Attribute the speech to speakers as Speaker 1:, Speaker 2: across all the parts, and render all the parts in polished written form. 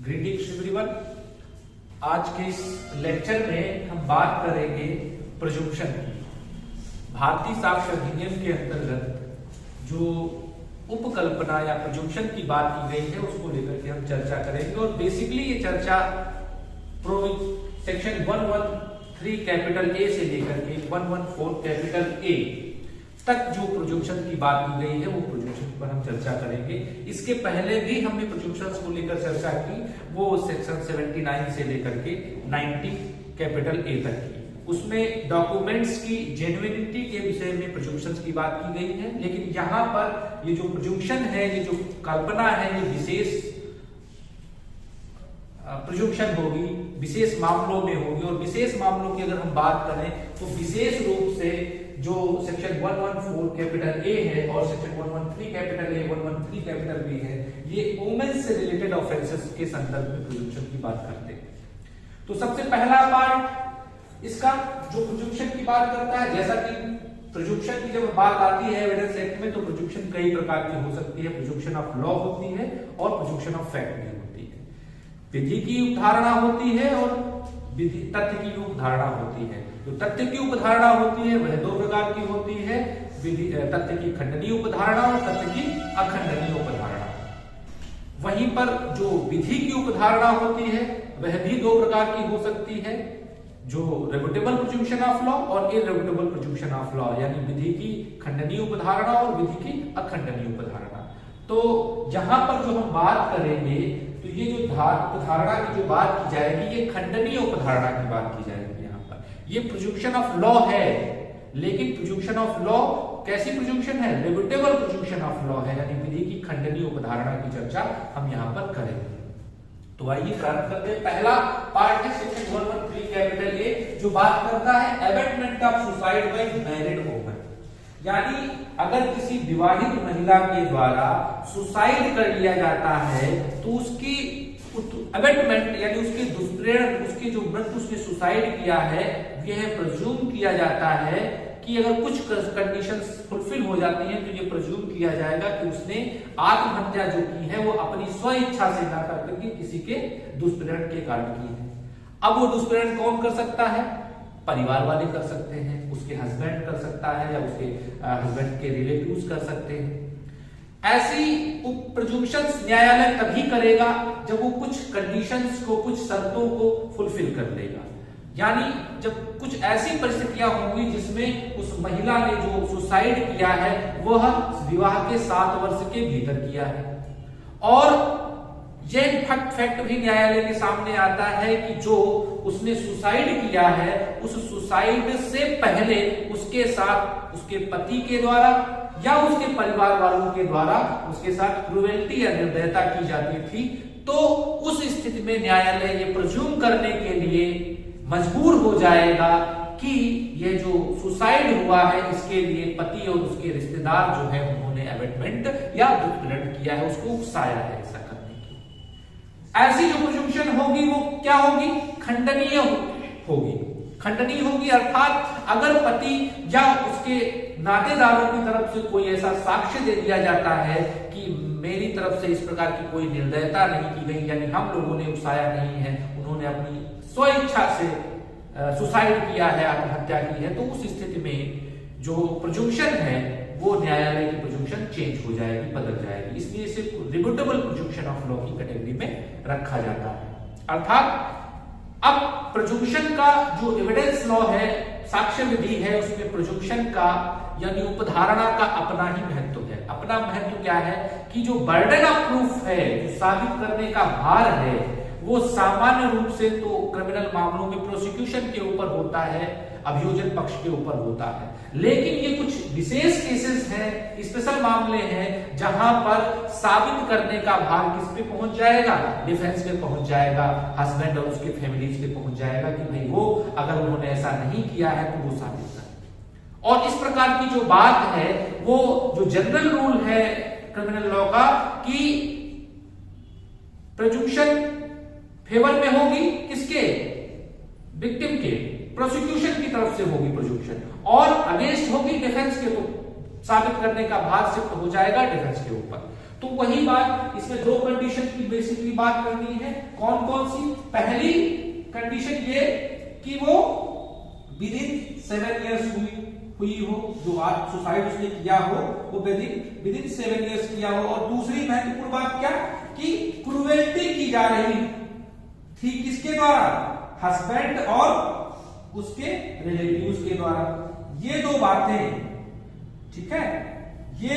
Speaker 1: Greetings everyone. आज के इस लेक्चर में हम बात करेंगे प्रिजम्पशन की। भारतीय साक्ष्य अधिनियम के अंतर्गत जो उपकल्पना या प्रिजम्पशन की बात की गई है उसको लेकर के हम चर्चा करेंगे और बेसिकली ये चर्चा सेक्शन 113 कैपिटल ए से लेकर के 114 कैपिटल ए तक जो प्रिजम्पशन की बात की गई है वो प्रिजम्पशन पर हम चर्चा करेंगे। इसके पहले भी हमने प्रिजम्पशंस को लेकर चर्चा की, वो सेक्शन 79 से लेकर के 90 कैपिटल ए तक की। उसमें डॉक्यूमेंट्स की जेन्युइनिटी के विषय में प्रिजम्पशंस की बात की गई है, लेकिन यहाँ पर ये जो प्रिजम्पशन है, ये जो कल्पना है, ये विशेष प्रिजम्पशन होगी, विशेष मामलों में होगी। और विशेष मामलों की अगर हम बात करें तो विशेष रूप से जो सेक्शन 114 कैपिटल ए है और section 113 capital A 113 capital B है, ये वुमेन से रिलेटेड ऑफेंसेस के संदर्भ में प्रिजम्पशन की बात करते हैं। तो सबसे पहला पार्ट इसका जो प्रिजम्पशन की बात करता है, जैसा कि प्रिजम्पशन की जब बात आती है एविडेंस एक्ट में, तो प्रिजम्पशन कई प्रकार की हो सकती है। प्रिजम्पशन ऑफ लॉ होती है और प्रिजम्पशन ऑफ फैक्ट भी होती है। विधि की उपधारणा होती है और तथ्य की उपधारणा होती है। जो तथ्य की उपधारणा होती है वह दो प्रकार की होती है, तथ्य की खंडनीय उपधारणा और तथ्य की अखंडनीय उपधारणा। वहीं पर जो विधि की उपधारणा होती है वह भी दो प्रकार की हो सकती है, जो रेबुटेबल प्रिजम्पशन ऑफ लॉ और इररेबुटेबल प्रिजम्पशन ऑफ लॉ, यानी विधि की खंडनीय उपधारणा और विधि की अखंडनीय उपधारणा। तो जहां पर जो हम बात करेंगे तो ये जो उपधारणा की जो बात की जाएगी, ये खंडनीय उपधारणा की बात की जाएगी। यहाँ पर ये प्रिजम्पशन ऑफ लॉ है, लेकिन प्रिजम्पशन ऑफ लॉ कैसी प्रिजम्पशन है? रेबुटेबल प्रिजम्पशन ऑफ लॉ है, यानी विधि की खंडनीय उपधारणा की चर्चा हम यहाँ पर करेंगे। तो आइए प्रारंभ करते हैं। पहला पार्ट है सेक्शन 113 कैपिटल ए, जो बात करता है abatement of suicide bye married woman. यानी अगर किसी विवाहित महिला के द्वारा सुसाइड कर लिया जाता है तो उसकी अबैटमेंट यानी उसके दुष्प्रेरण, उसके जो मृत्यु उसने सुसाइड किया है, यह प्रिज्यूम किया जाता है कि अगर कुछ कंडीशंस फुलफिल हो जाती हैं तो ये प्रिज्यूम किया जाएगा कि उसने आत्महत्या जो की है वो अपनी स्व इच्छा से ना करके किसी के दुष्प्रेरण के कारण की है। अब वो दुष्प्रेरण कौन कर सकता है? परिवार वाले कर सकते हैं, उसके हस्बैंड कर सकता है या उसके हस्बैंड के रिलेटिव्स कर सकते हैं। ऐसी प्रिजम्पशंस न्यायालय तभी करेगा जब वो कुछ कंडीशंस को, कुछ शर्तों को फुलफिल कर लेगा। यानी जब कुछ ऐसी परिस्थितियां होंगी जिसमें उस महिला ने जो सुसाइड किया है वह विवाह के 7 वर्ष के भीतर किया है। और यह फैक्ट भी न्यायालय के सामने आता है कि जो उसने सुसाइड किया है, उस सुसाइड से पहले उसके साथ उसके पति के द्वारा या उसके परिवार वालों के द्वारा उसके साथ क्रूएल्टी या निर्दयता की जाती थी। तो उस स्थिति में न्यायालय ये प्रिज्यूम करने के लिए मजबूर हो जाएगा कि ये जो सुसाइड हुआ है इसके लिए पति और उसके रिश्तेदार जो है उन्होंने अबैटमेंट या दुष्प्रेरण किया है, उसको उकसाया है ऐसा करने की। ऐसी जो प्रिजम्पशन होगी वो क्या होगी? खंडनीय होगी। खंडनीय होगी अर्थात अगर पति या उसके नातेदारों की तरफ से कोई ऐसा साक्ष्य दे दिया जाता है कि मेरी तरफ से इस प्रकार की कोई निर्दयता नहीं की गई, यानी हम लोगों ने उकसाया नहीं है, उन्होंने अपनी स्व इच्छा से सुसाइड किया है, आत्महत्या की है, तो उस स्थिति में जो प्रिजम्पशन है वो न्यायालय की प्रिजम्पशन चेंज हो जाएगी, बदल जाएगी। इसलिए इसे रिबुटेबल प्रिजम्पशन ऑफ लॉ की कैटेगरी में रखा जाता है। अर्थात अब प्रिजम्पशन का जो एविडेंस लॉ है, साक्ष्य विधि है, उसमें प्रिजम्पशन का यानी उपधारणा का अपना ही महत्व है। अपना महत्व क्या है कि जो बर्डन ऑफ प्रूफ है, जो साबित करने का भार है, वो सामान्य रूप से तो क्रिमिनल मामलों में प्रोसिक्यूशन के ऊपर होता है, अभियोजन पक्ष के ऊपर होता है। लेकिन ये कुछ विशेष केसेस हैं, स्पेशल मामले हैं, जहां पर साबित करने का भार किस पे पहुंच जाएगा? डिफेंस पे पहुंच जाएगा, हस्बैंड और उसके फैमिलीज पे पहुंच जाएगा कि भाई वो अगर उन्होंने ऐसा नहीं किया है तो वो साबित कर। और इस प्रकार की जो बात है वो जो जनरल रूल है क्रिमिनल लॉ का कि प्रिजम्पशन फेवर में होगी किसके? विक्टिम के, प्रोसिक्यूशन की तरफ से होगी प्रिजम्पशन, और अगेंस्ट होगी डिफेंस के, तो साबित करने का भार शिफ्ट हो जाएगा डिफेंस के ऊपर। तो वही बात, इसमें दो कंडीशन की बेसिकली बात करनी है। कौन कौन सी? पहली कंडीशन ये कि वो विद इन 7 इयर्स हुई हो, जो आज सुसाइड उसने किया हो वो विद इन 7 इयर्स किया हो। और दूसरी महत्वपूर्ण बात क्या कि क्रूएल्टी की जा रही थी किसके द्वारा? हस्बैंड और उसके रिलेटिव्स के द्वारा। ये दो बातें, ठीक है, ये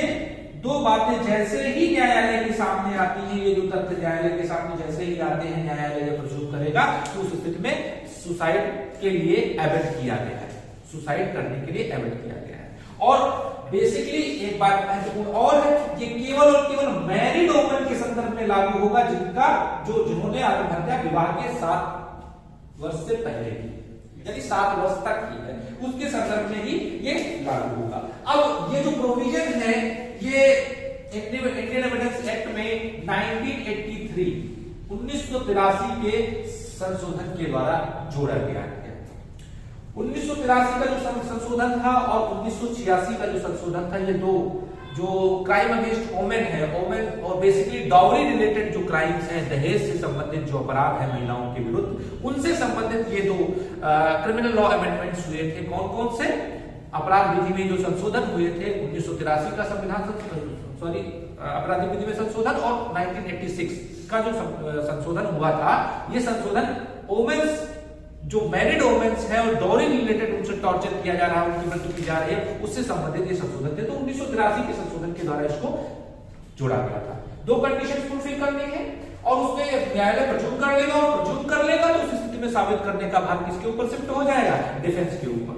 Speaker 1: दो बातें जैसे ही न्यायालय के सामने आती हैं, ये जो तथ्य न्यायालय के सामने जैसे ही आते हैं, न्यायालय जब प्रस्तुत करेगा तो उस स्थिति में सुसाइड के लिए एबेट किया गया है, सुसाइड करने के लिए एबेट किया गया है। और बेसिकली एक बात महत्वपूर्ण और है, ये केवल और केवल मैरिड वुमन के संदर्भ में लागू होगा जिन्होंने आत्महत्या विवाह के 7 वर्ष से पहले की, यानी 7 वर्ष तक की है, उसके संदर्भ में ही ये लागू होगा। अब ये जो प्रोविजन है ये इंडियन एविडेंस एक्ट में 1983 के संशोधन के द्वारा जोड़ा गया है। 1983 का जो संशोधन था और 1986 का जो संशोधन था, ये दो जो क्राइम अगेंस्ट वोमेन है, वोमेन और बेसिकली डाउरी रिलेटेड जो क्राइम्स हैं, दहेज से संबंधित जो अपराध है महिलाओं के विरुद्ध, उनसे संबंधित ये दो क्रिमिनल लॉ अमेंडमेंट्स हुए थे। कौन कौन से? अपराध विधि में जो संशोधन हुए थे 1983 का अपराधिक विधि में संशोधन और 1986 का जो संशोधन हुआ था, ये संशोधन वोमेन्स जो मैरिड वोमेन्स है और डॉरी रिलेटेड उनसे टॉर्चर किया जा रहा है, उनकी मृत्यु की जा रही है, उससे संबंधित ये संशोधन थे। तो 1983 के संशोधन के द्वारा इसको जोड़ा गया था। दो कंडीशन फुलफिल करनी है और उसमें न्यायालय प्रज्यूम कर लेगा, और प्रज्यूम कर लेगा तो उस स्थिति में साबित करने का भार किसके ऊपर शिफ्ट हो जाएगा? डिफेंस के ऊपर।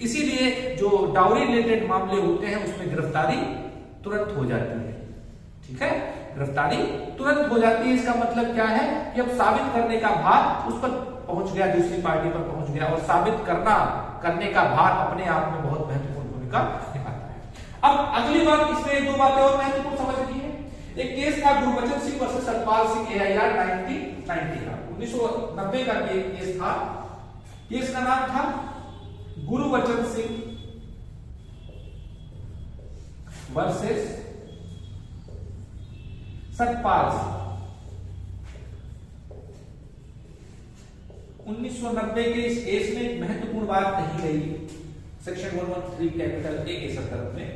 Speaker 1: इसीलिए जो डाउरी रिलेटेड मामले होते हैं उसमें गिरफ्तारी तुरंत हो जाती है, ठीक है, गिरफ्तारी तुरंत हो जाती है। इसका मतलब क्या है कि अब साबित करने का भार उस पर पहुंच गया, दूसरी पार्टी पर पहुंच गया, और साबित करने का भार अपने आप में बहुत महत्वपूर्ण भूमिका निभाता है। अब अगली बात, इसमें दो बातें और महत्वपूर्ण समझनी है। एक केस था गुरबचन सिंह वर्सेस सतपाल सिंह, AIR 1990 का, 1990 का केस था। केस का नाम था गुरबचन सिंह वर्सेस सतपाल सिंह। 1990 के इस केस में एक महत्वपूर्ण बात कही गई, सेक्शन 113 कैपिटल ए के संदर्भ में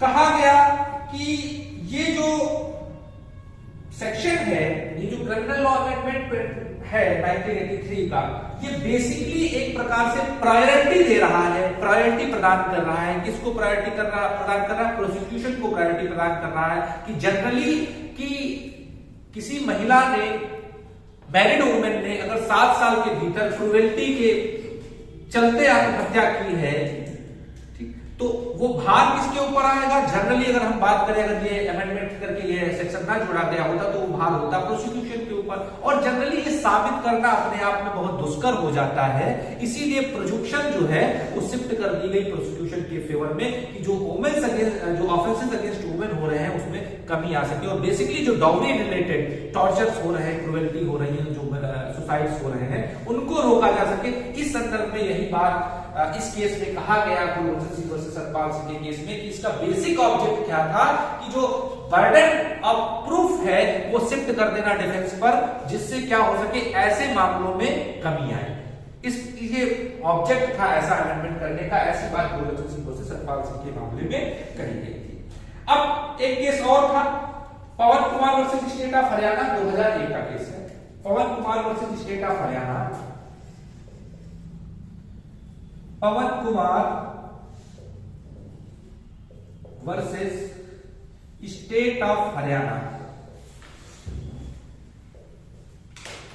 Speaker 1: कहा गया कि ये जो सेक्शन है, ये जो क्रिमिनल लॉ अमेंडमेंट है 1983 का, ये बेसिकली एक प्रकार से प्रायोरिटी दे रहा है, प्रायोरिटी प्रदान कर रहा है। किसको प्रायोरिटी प्रदान कर रहा है? प्रोसिक्यूशन को प्रायोरिटी प्रदान कर रहा है कि जनरली कि किसी महिला ने, मैरिड वुमेन ने अगर 7 साल के भीतर क्रूएल्टी के चलते आत्महत्या की है, ठीक, तो वो भार किसके ऊपर आएगा? जनरली अगर हम बात करें, अगर ये अमेंडमेंट करके ये सेक्शन ना जोड़ा गया होता तो वो भार होता प्रोसिक्यूशन के ऊपर, और जनरली ये साबित करना अपने आप में बहुत दुष्कर हो जाता है। इसीलिए प्रोसिक्यूशन जो है वो शिफ्ट कर दी गई प्रोसिक्यूशन के फेवर में कि जो वुमेन्स अगेंस्ट, जो ऑफेंसेस अगेंस्ट वुमेन हो रहे हैं उसमें कमी आ सके, और बेसिकली जो डाउरी रिलेटेड टॉर्चर्स हो रहे हैं, क्रूएल्टी हो रही है, जो सुसाइड्स हो रहे हैं, उनको रोका जा सके। इस संदर्भ में यही बात इस केस में कहा गया गुरबचन सिंह वर्सेस सतपाल सिंह के केस में कि इसका बेसिक ऑब्जेक्ट क्या था कि जो बर्डन ऑफ प्रूफ है वो शिफ्ट कर देना डिफेंस पर, जिससे क्या हो सके, ऐसे मामलों में कमी आए। ये ऑब्जेक्ट था ऐसा अमेंडमेंट करने का। ऐसी बात गुरबचन सिंह वर्सेस सतपाल सिंह के मामले में कही गई थी। अब एक केस और था, Pawan Kumar versus state of Haryana, 2001 का केस है। Pawan Kumar versus state of Haryana, Pawan Kumar versus state of Haryana,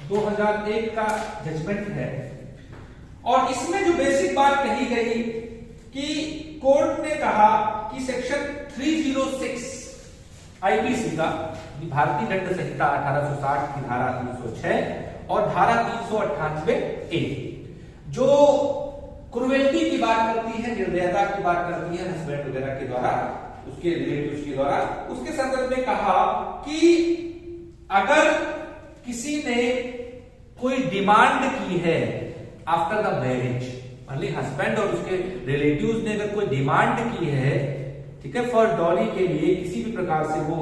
Speaker 1: 2001 का जजमेंट है। और इसमें जो बेसिक बात कही गई कि कोर्ट ने कहा कि सेक्शन 306 आईपीसी का, भारतीय दंड संहिता 1860 की धारा 306 और धारा 398 ए, जो क्रूएल्टी की बात करती है, निर्दयता की बात करती है हस्बैंड वगैरह के द्वारा, उसके रिलेटिव्स के द्वारा, उसके संदर्भ में कहा कि अगर किसी ने कोई डिमांड की है आफ्टर द मैरिज, हस्बैंड और उसके रिलेटिव्स ने अगर कोई डिमांड की है, ठीक है। फॉर डॉली के लिए किसी भी प्रकार से वो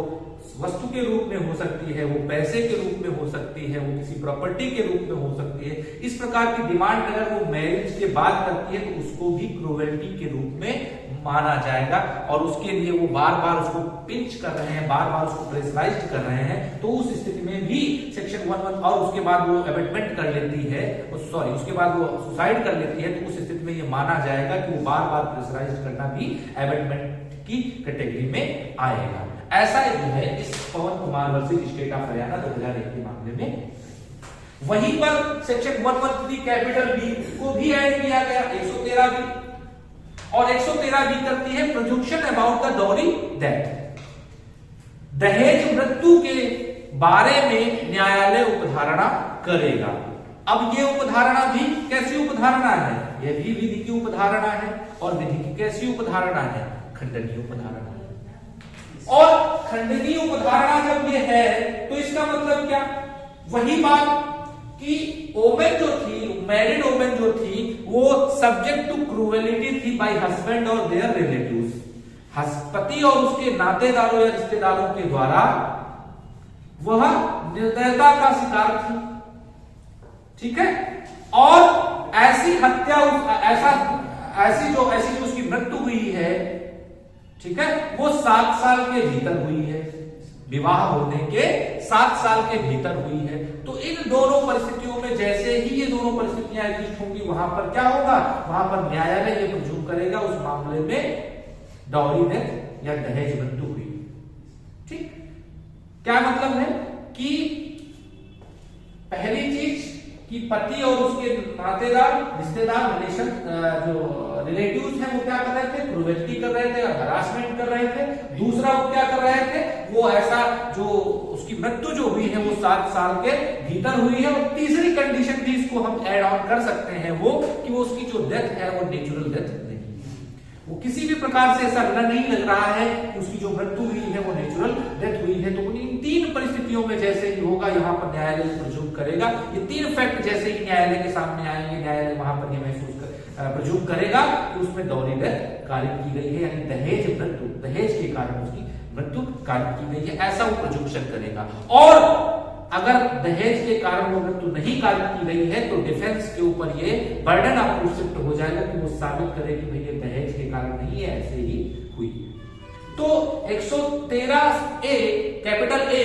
Speaker 1: वस्तु के रूप में हो सकती है, वो पैसे के रूप में हो सकती है, वो किसी प्रॉपर्टी के रूप में हो सकती है। इस प्रकार की डिमांड अगर वो मैरिज के बाद करती है तो उसको भी क्रूएल्टी के रूप में माना जाएगा और उसके लिए वो बार बार उसको पिंच कर रहे हैं, बार बार उसको प्रेशराइज कर रहे हैं, तो उस स्थिति में भी सेक्शन 11 और उसके बाद वो अबेटमेंट कर लेती है, सॉरी उसके बाद वो सुसाइड कर लेती है, तो उस स्थिति में ये माना जाएगा कि वो बार बार प्रेशराइज करना भी अबेटमेंट की कैटेगरी में आएगा। ऐसा जो है इस Pawan Kumar versus state of Haryana 2001 के मामले में। वहीं पर सेक्शन 113 कैपिटल बी को भी ऐड किया गया 113 बी, और 113 बी करती है प्रोजुक्शन अबाउट द डॉरी डेथ। दहेज मृत्यु के बारे में न्यायालय उपधारणा करेगा। अब ये उपधारणा भी कैसी उपधारणा है? यह भी विधि की उपधारणा है, और विधि की कैसी उपधारणा है? खंडनीय उपधारणा। और खंडनीय उपधारणा जब ये है तो इसका मतलब क्या? वही बात कि ओमेन जो थी, मैरिड ओमेन जो थी, वो सब्जेक्ट टू क्रूएलिटी थी बाय हस्बैंड और देयर रिलेटिव्स। पति और उसके नातेदारों या रिश्तेदारों के द्वारा वह निर्दयता का शिकार थी, ठीक है। और ऐसी हत्या, ऐसी जो उसकी मृत्यु हुई है, ठीक है, वो 7 साल के भीतर हुई है, विवाह होने के 7 साल के भीतर हुई है। तो इन दोनों परिस्थितियों में जैसे ही ये दोनों परिस्थितियां एग्जिस्ट होंगी, वहां पर क्या होगा? वहां पर न्यायालय ये प्रूव करेगा उस मामले में डॉरी डेथ या दहेज मृत्यु हुई। ठीक, क्या मतलब है कि पहली चीज कि पति और उसके नातेदार, रिश्तेदार, रिलेशन, जो रिलेटिव्स हैं वो क्या कर रहे थे? क्रूएल्टी कर रहे थे और हरासमेंट कर रहे थे। दूसरा वो क्या कर रहे थे? वो ऐसा जो उसकी मृत्यु जो हुई है वो 7 साल के भीतर हुई है। और तीसरी कंडीशन भी इसको हम ऐड ऑन कर सकते हैं, वो कि वो उसकी जो डेथ है वो नेचुरल डेथ नहीं है, वो किसी भी प्रकार से ऐसा नहीं लग रहा है कि उसकी जो मृत्यु हुई है वो नेचुरल डेथ हुई है। तो इन 3 परिस्थितियों में जैसे ही होगा, यहाँ पर न्यायालय प्रज्यूम करेगा। ये 3 फैक्ट जैसे ही न्यायालय के सामने आएंगे, न्यायालय वहां पर ये महसूस प्रज्यूम करेगा कि उसमें डॉरी डेथ कारित की गई है, यानी दहेज मृत्यु, दहेज के कारण उसकी मृत्यु कारित की गई है, ऐसा वो प्रज्यूम्शन करेगा। और अगर दहेज के कारण वो मृत्यु नहीं कारित की गई है तो डिफेंस के ऊपर ये बर्डन ऑफ प्रूफ शिफ्ट हो जाएगा कि वो साबित करे कि भाई ये दहेज के कारण नहीं है, ऐसे ही हुई। तो 113A कैपिटल ए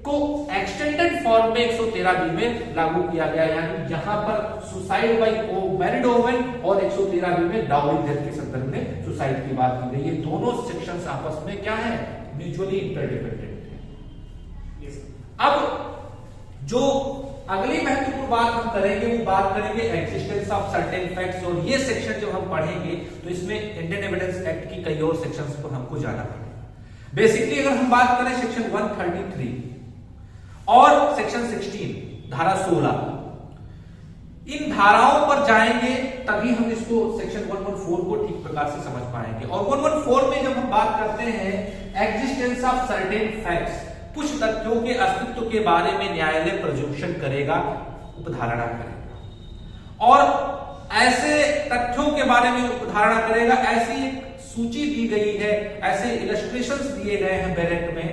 Speaker 1: को एक्सटेंडेड फॉर्म में 113B में लागू किया गया, यानी जहां पर सुसाइड बाय मैरिड वुमेन और 113B में डाउरी डेथ के संदर्भ में सुसाइड की बात की गई। ये दोनों सेक्शंस आपस में क्या है? म्यूचुअली इंटरडिपेंडेंट है। अब जो अगली महत्वपूर्ण बात हम करेंगे वो बात करेंगे एग्जिस्टेंस ऑफ सर्टेन फैक्ट्स। और ये सेक्शन जब हम पढ़ेंगे तो इसमें इंडियन एविडेंस एक्ट की कई और सेक्शंस पर हमको जाना पड़ेगा। बेसिकली अगर हम बात करें सेक्शन 133 और सेक्शन 16 धारा 16, इन धाराओं पर जाएंगे तभी हम इसको सेक्शन 114 को ठीक प्रकार से समझ पाएंगे। और 114 में जब हम बात करते हैं एग्जिस्टेंस ऑफ सर्टेन फैक्ट्स, कुछ तथ्यों के अस्तित्व के बारे में न्यायालय प्रज्यूम्शन करेगा, उपधारणा करेगा। और ऐसे तथ्यों के बारे में उपधारणा करेगा, ऐसी एक सूची दी गई है, ऐसे इलस्ट्रेशंस दिए गए हैं बैलेट में,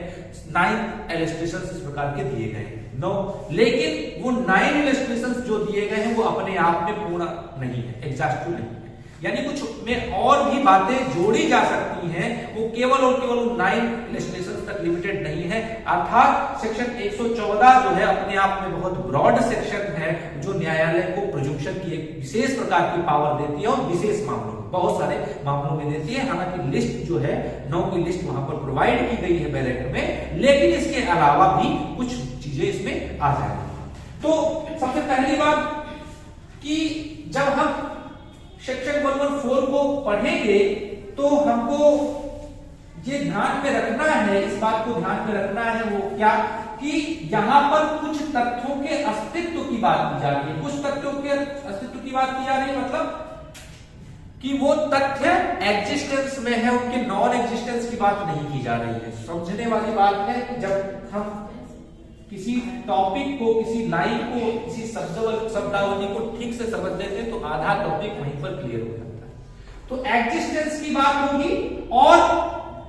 Speaker 1: 9 इलस्ट्रेशंस इस प्रकार के दिए गए हैं। नो, लेकिन वो 9 इलस्ट्रेशंस जो दिए गए हैं वो अपने आप में पूर्ण नहीं है, एग्जॉस्टिव नहीं है, यानी कुछ में और भी बातें जोड़ी जा सकती हैं, वो केवल और केवल 9 इलस्ट्रेशंस तक लिमिटेड नहीं है। अर्थात सेक्शन 114 जो है अपने आप में बहुत ब्रॉड सेक्शन है, जो न्यायालय को प्रोजुम्पशन की एक विशेष प्रकार की पावर देती है, और विशेष मामलों में, बहुत सारे मामलों में देती है। हालांकि लिस्ट जो है 9 की लिस्ट वहां पर प्रोवाइड की गई है बैलेट में, लेकिन इसके अलावा भी कुछ चीजें इसमें आ जाएंगी। तो सबसे पहली बात कि जब हम सेक्शन 114 को पढ़ेंगे तो हमको ये ध्यान में रखना है, इस बात को ध्यान में रखना है, वो क्या कि यहां पर कुछ तथ्यों के अस्तित्व की बात की जा रही है। कुछ तथ्यों के अस्तित्व की बात की जा रही है मतलब कि वो तथ्य एग्जिस्टेंस में है, उनके नॉन एग्जिस्टेंस की बात नहीं की जा रही है। समझने वाली बात है कि जब हम किसी टॉपिक को, किसी लाइन को, किसी शब्दावली को ठीक से समझ लेते हैं तो आधा टॉपिक वहीं पर क्लियर हो जाता है। तो एग्जिस्टेंस की बात होगी, और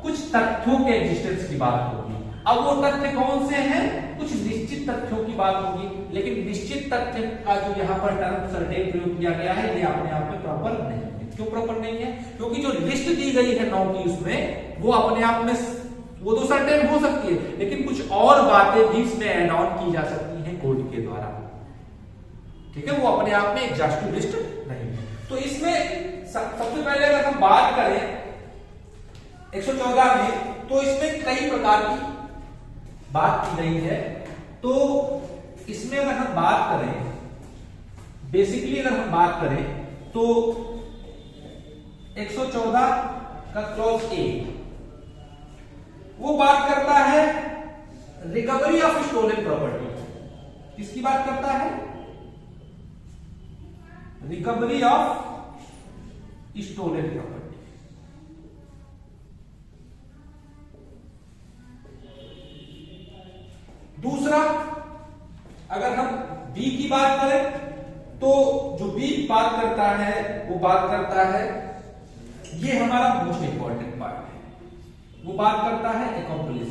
Speaker 1: कुछ तथ्यों के एग्जिस्टेंस की बात होगी। अब वो तथ्य कौन से हैं? कुछ निश्चित तथ्यों की बात होगी, लेकिन निश्चित तथ्य का जो यहाँ पर टर्म सर्टेन प्रयोग किया गया है, ये अपने आप में प्रॉपर नहीं है। क्यों प्रॉपर नहीं है? क्योंकि जो लिस्ट दी गई है 9 की, उसमें वो अपने आप में वो तो सर्टेन हो सकती है, लेकिन कुछ और बातें भी इसमें ऐड ऑन की जा सकती हैं कोड के द्वारा। ठीक है, वो अपने आप में एग्जॉस्टिव लिस्ट नहीं है। तो इसमें सबसे पहले अगर हम बात करें 114 में, तो इसमें कई प्रकार की बात की गई है। तो इसमें अगर हम बात करें, बेसिकली अगर हम बात करें तो 114 का क्लॉज ए वो बात करता है रिकवरी ऑफ स्टोलन प्रॉपर्टी। किसकी बात करता है? Recovery of stolen property. दूसरा, अगर हम बी की बात करें तो जो बी बात करता है वो बात करता है, ये हमारा मोस्ट इंपॉर्टेंट पार्ट है, वो बात करता है अकॉम्प्लिस।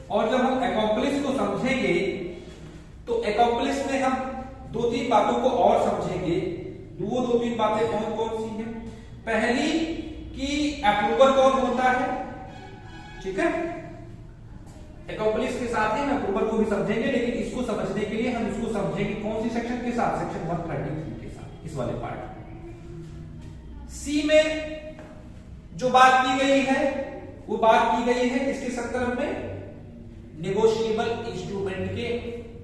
Speaker 1: और जब हम अकॉम्प्लिस को समझेंगे तो अकॉम्प्लिस में हम 2-3 बातों को और समझेंगे। वो 2-3 बातें कौन कौन सी हैं? पहली कि अप्रूवर कौन होता है। ठीक है, अकॉम्प्लिस के साथ ही हम अप्रूवर को भी समझेंगे, लेकिन इसको समझने के लिए हम इसको समझेंगे कौन सी सेक्शन के साथ? सेक्शन 133 के साथ, इस वाले पार्ट। सी में जो बात की गई है वो बात की गई है किसके संदर्भ में? नेगोशिएबल इंस्ट्रूमेंट के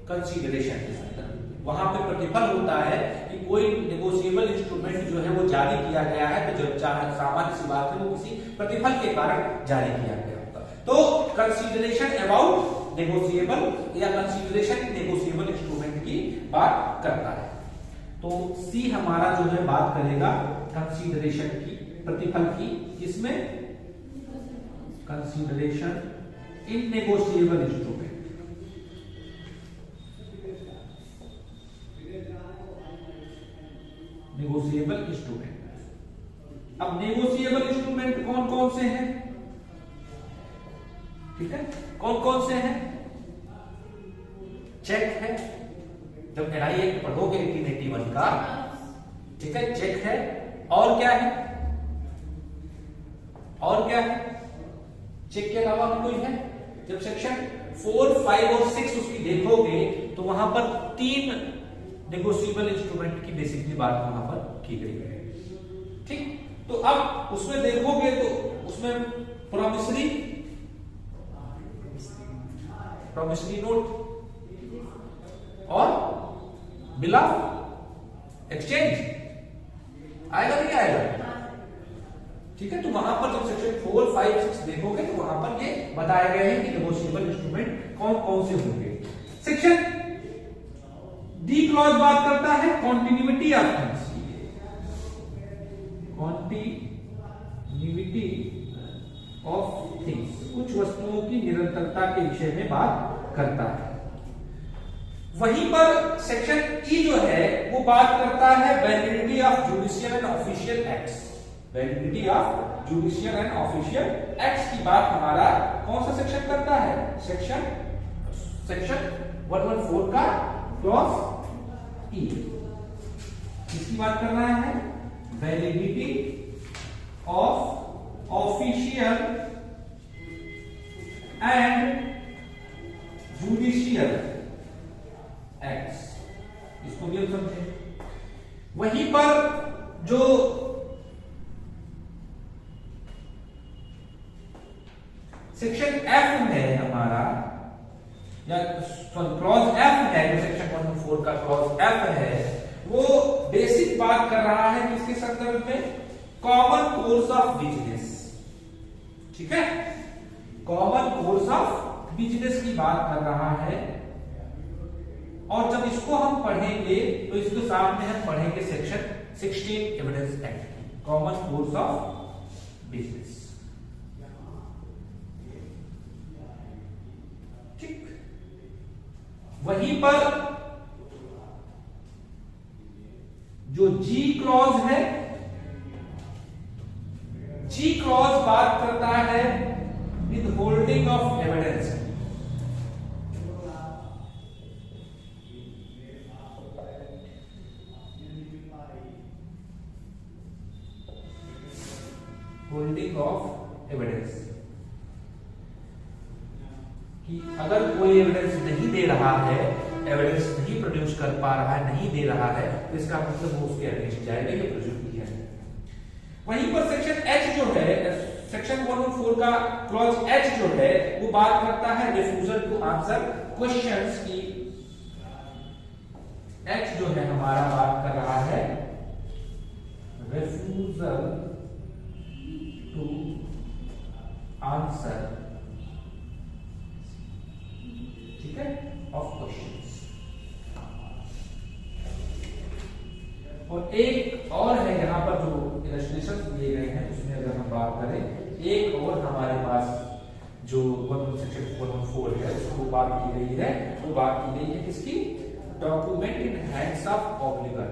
Speaker 1: कंसीडरेशन के संदर्भ में। वहां पे प्रतिफल होता है कि कोई नेगोशिएबल इंस्ट्रूमेंट जो है वो जारी किया गया है, तो जब सामान्य सी बात है वो किसी प्रतिफल के कारण जारी किया गया होता है। तो कंसीडरेशन अबाउट नेगोशिएबल या कंसीडरेशन इन नेगोशिएबल इंस्ट्रूमेंट की बात करता है। तो सी हमारा जो है बात करेगा कंसीडरेशन की, प्रतिफल की। इसमें कंसीडरेशन इन नेगोशिएबल इंस्ट्रूमेंट। Negotiable instrument. अब नेगोशिएबल इंस्ट्रूमेंट कौन कौन से हैं? ठीक है, कौन कौन से हैं? चेक है, जब एनआई एक्ट पढ़ोगे 1881 का, ठीक है, चेक है। और क्या है? और क्या है? चेक के अलावा भी कोई है? जब सेक्शन 4, 5 और 6 उसकी देखोगे तो वहां पर 3 नेगोशिएबल इंस्ट्रूमेंट की बेसिकली बात वहां पर की गई है। ठीक, तो अब उसमें देखोगे तो उसमें प्रॉमिसरी नोट और बिल ऑफ एक्सचेंज आएगा नहीं आएगा? ठीक है, तो वहां पर जब सेक्शन 4, 5, 6 देखोगे तो वहां पर ये बताया गया है कि नेगोशिएबल इंस्ट्रूमेंट कौन कौन से होंगे। सेक्शन डी क्लॉज बात करता है continuity of things, continuity of things, कुछ वस्तुओं की निरंतरता के विषय में बात करता है। वहीं पर सेक्शन ई जो है वो बात करता है validity of judicial and official acts. Validity of judicial and official acts की बात हमारा कौन सा सेक्शन करता है? सेक्शन 114 का क्लॉज ई। किसकी बात कर रहा है? Validity of official and judicial acts, इसको भी हम समझे। वहीं पर जो सेक्शन एफ है हमारा, या क्लॉज एफ है, जो सेक्शन 114 का क्लॉज एफ है, वो बेसिक बात कर रहा है किसके संदर्भ में? Common course of business. ठीक है, कॉमन कोर्स ऑफ बिजनेस की बात कर रहा है। और जब इसको हम पढ़ेंगे तो इसके सामने हम पढ़ेंगे section 16 evidence act, common course of business. ठीक, वहीं पर जो जी क्लॉज है, जी जी क्लॉज बात करता है with holding of evidence. Holding of evidence कि अगर कोई एविडेंस नहीं दे रहा है, एविडेंस नहीं प्रोड्यूस कर पा रहा है, नहीं दे रहा है, तो इसका मतलब वो उसके अगेंस्ट जाएगा, ये प्रोड्यूस किया है। वहीं पर सेक्शन एच जो है, सेक्शन 114 का क्लॉज एच जो है, वो बात करता है रिफ्यूजल टू आंसर क्वेश्चंस की। एच जो है हमारा बात कर रहा है रिफ्यूजल टू आंसर, ठीक है, ऑफ क्वेश्चंस। और एक और है यहां पर जो इलस्ट्रेशन दिए गए हैं, उसमें अगर हम बात करें, एक और हमारे पास जो सेक्शन 114 है, उसको बात की गई है, वो बात की गई है किसकी? Document in hands of obligor.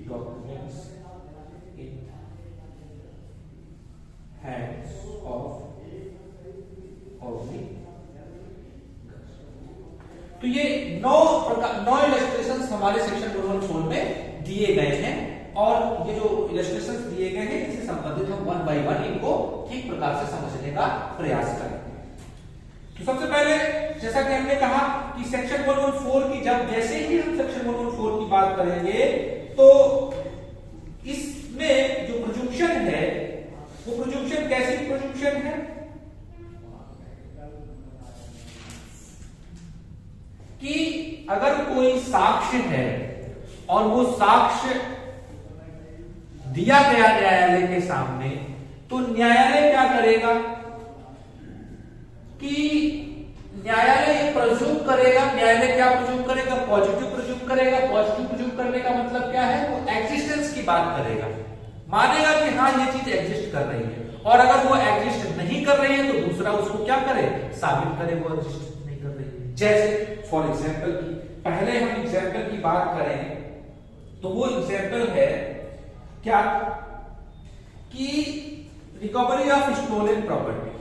Speaker 1: Documents in hands of obligor. तो ये 9 इलस्ट्रेशंस हमारे सेक्शन 114 में दिए गए हैं, और ये जो इलस्ट्रेशंस दिए गए हैं इससे संबंधित हम 1 बाय 1 इनको ठीक प्रकार से समझने का प्रयास करेंगे। तो सबसे पहले जैसा कि हमने कहा कि सेक्शन 114 की जैसे ही हम सेक्शन 114 की बात करेंगे, तो इसमें जो प्रोजुम्पशन है, वो प्रोजुम्पशन कैसी प्रोजुम्पशन है कि अगर कोई साक्ष्य है और वो साक्ष्य दिया गया न्यायालय के सामने, तो न्यायालय क्या करेगा कि न्यायालय ये प्रज्यूम करेगा। न्यायालय क्या प्रज्यूम करेगा? पॉजिटिव प्रज्यूम करेगा। पॉजिटिव प्रज्यूम करने का मतलब क्या है? वो एग्जिस्टेंस की बात करेगा, मानेगा कि हाँ ये चीज एग्जिस्ट कर रही है, और अगर वो एग्जिस्ट नहीं कर रही है तो दूसरा उसको क्या करे? साबित करे वो एग्जिस्ट नहीं कर रही है। जैसे फॉर एग्जाम्पल की, पहले हम एग्जाम्पल की बात करें तो वो एग्जाम्पल है क्या कि रिकवरी ऑफ स्टोलन प्रॉपर्टी।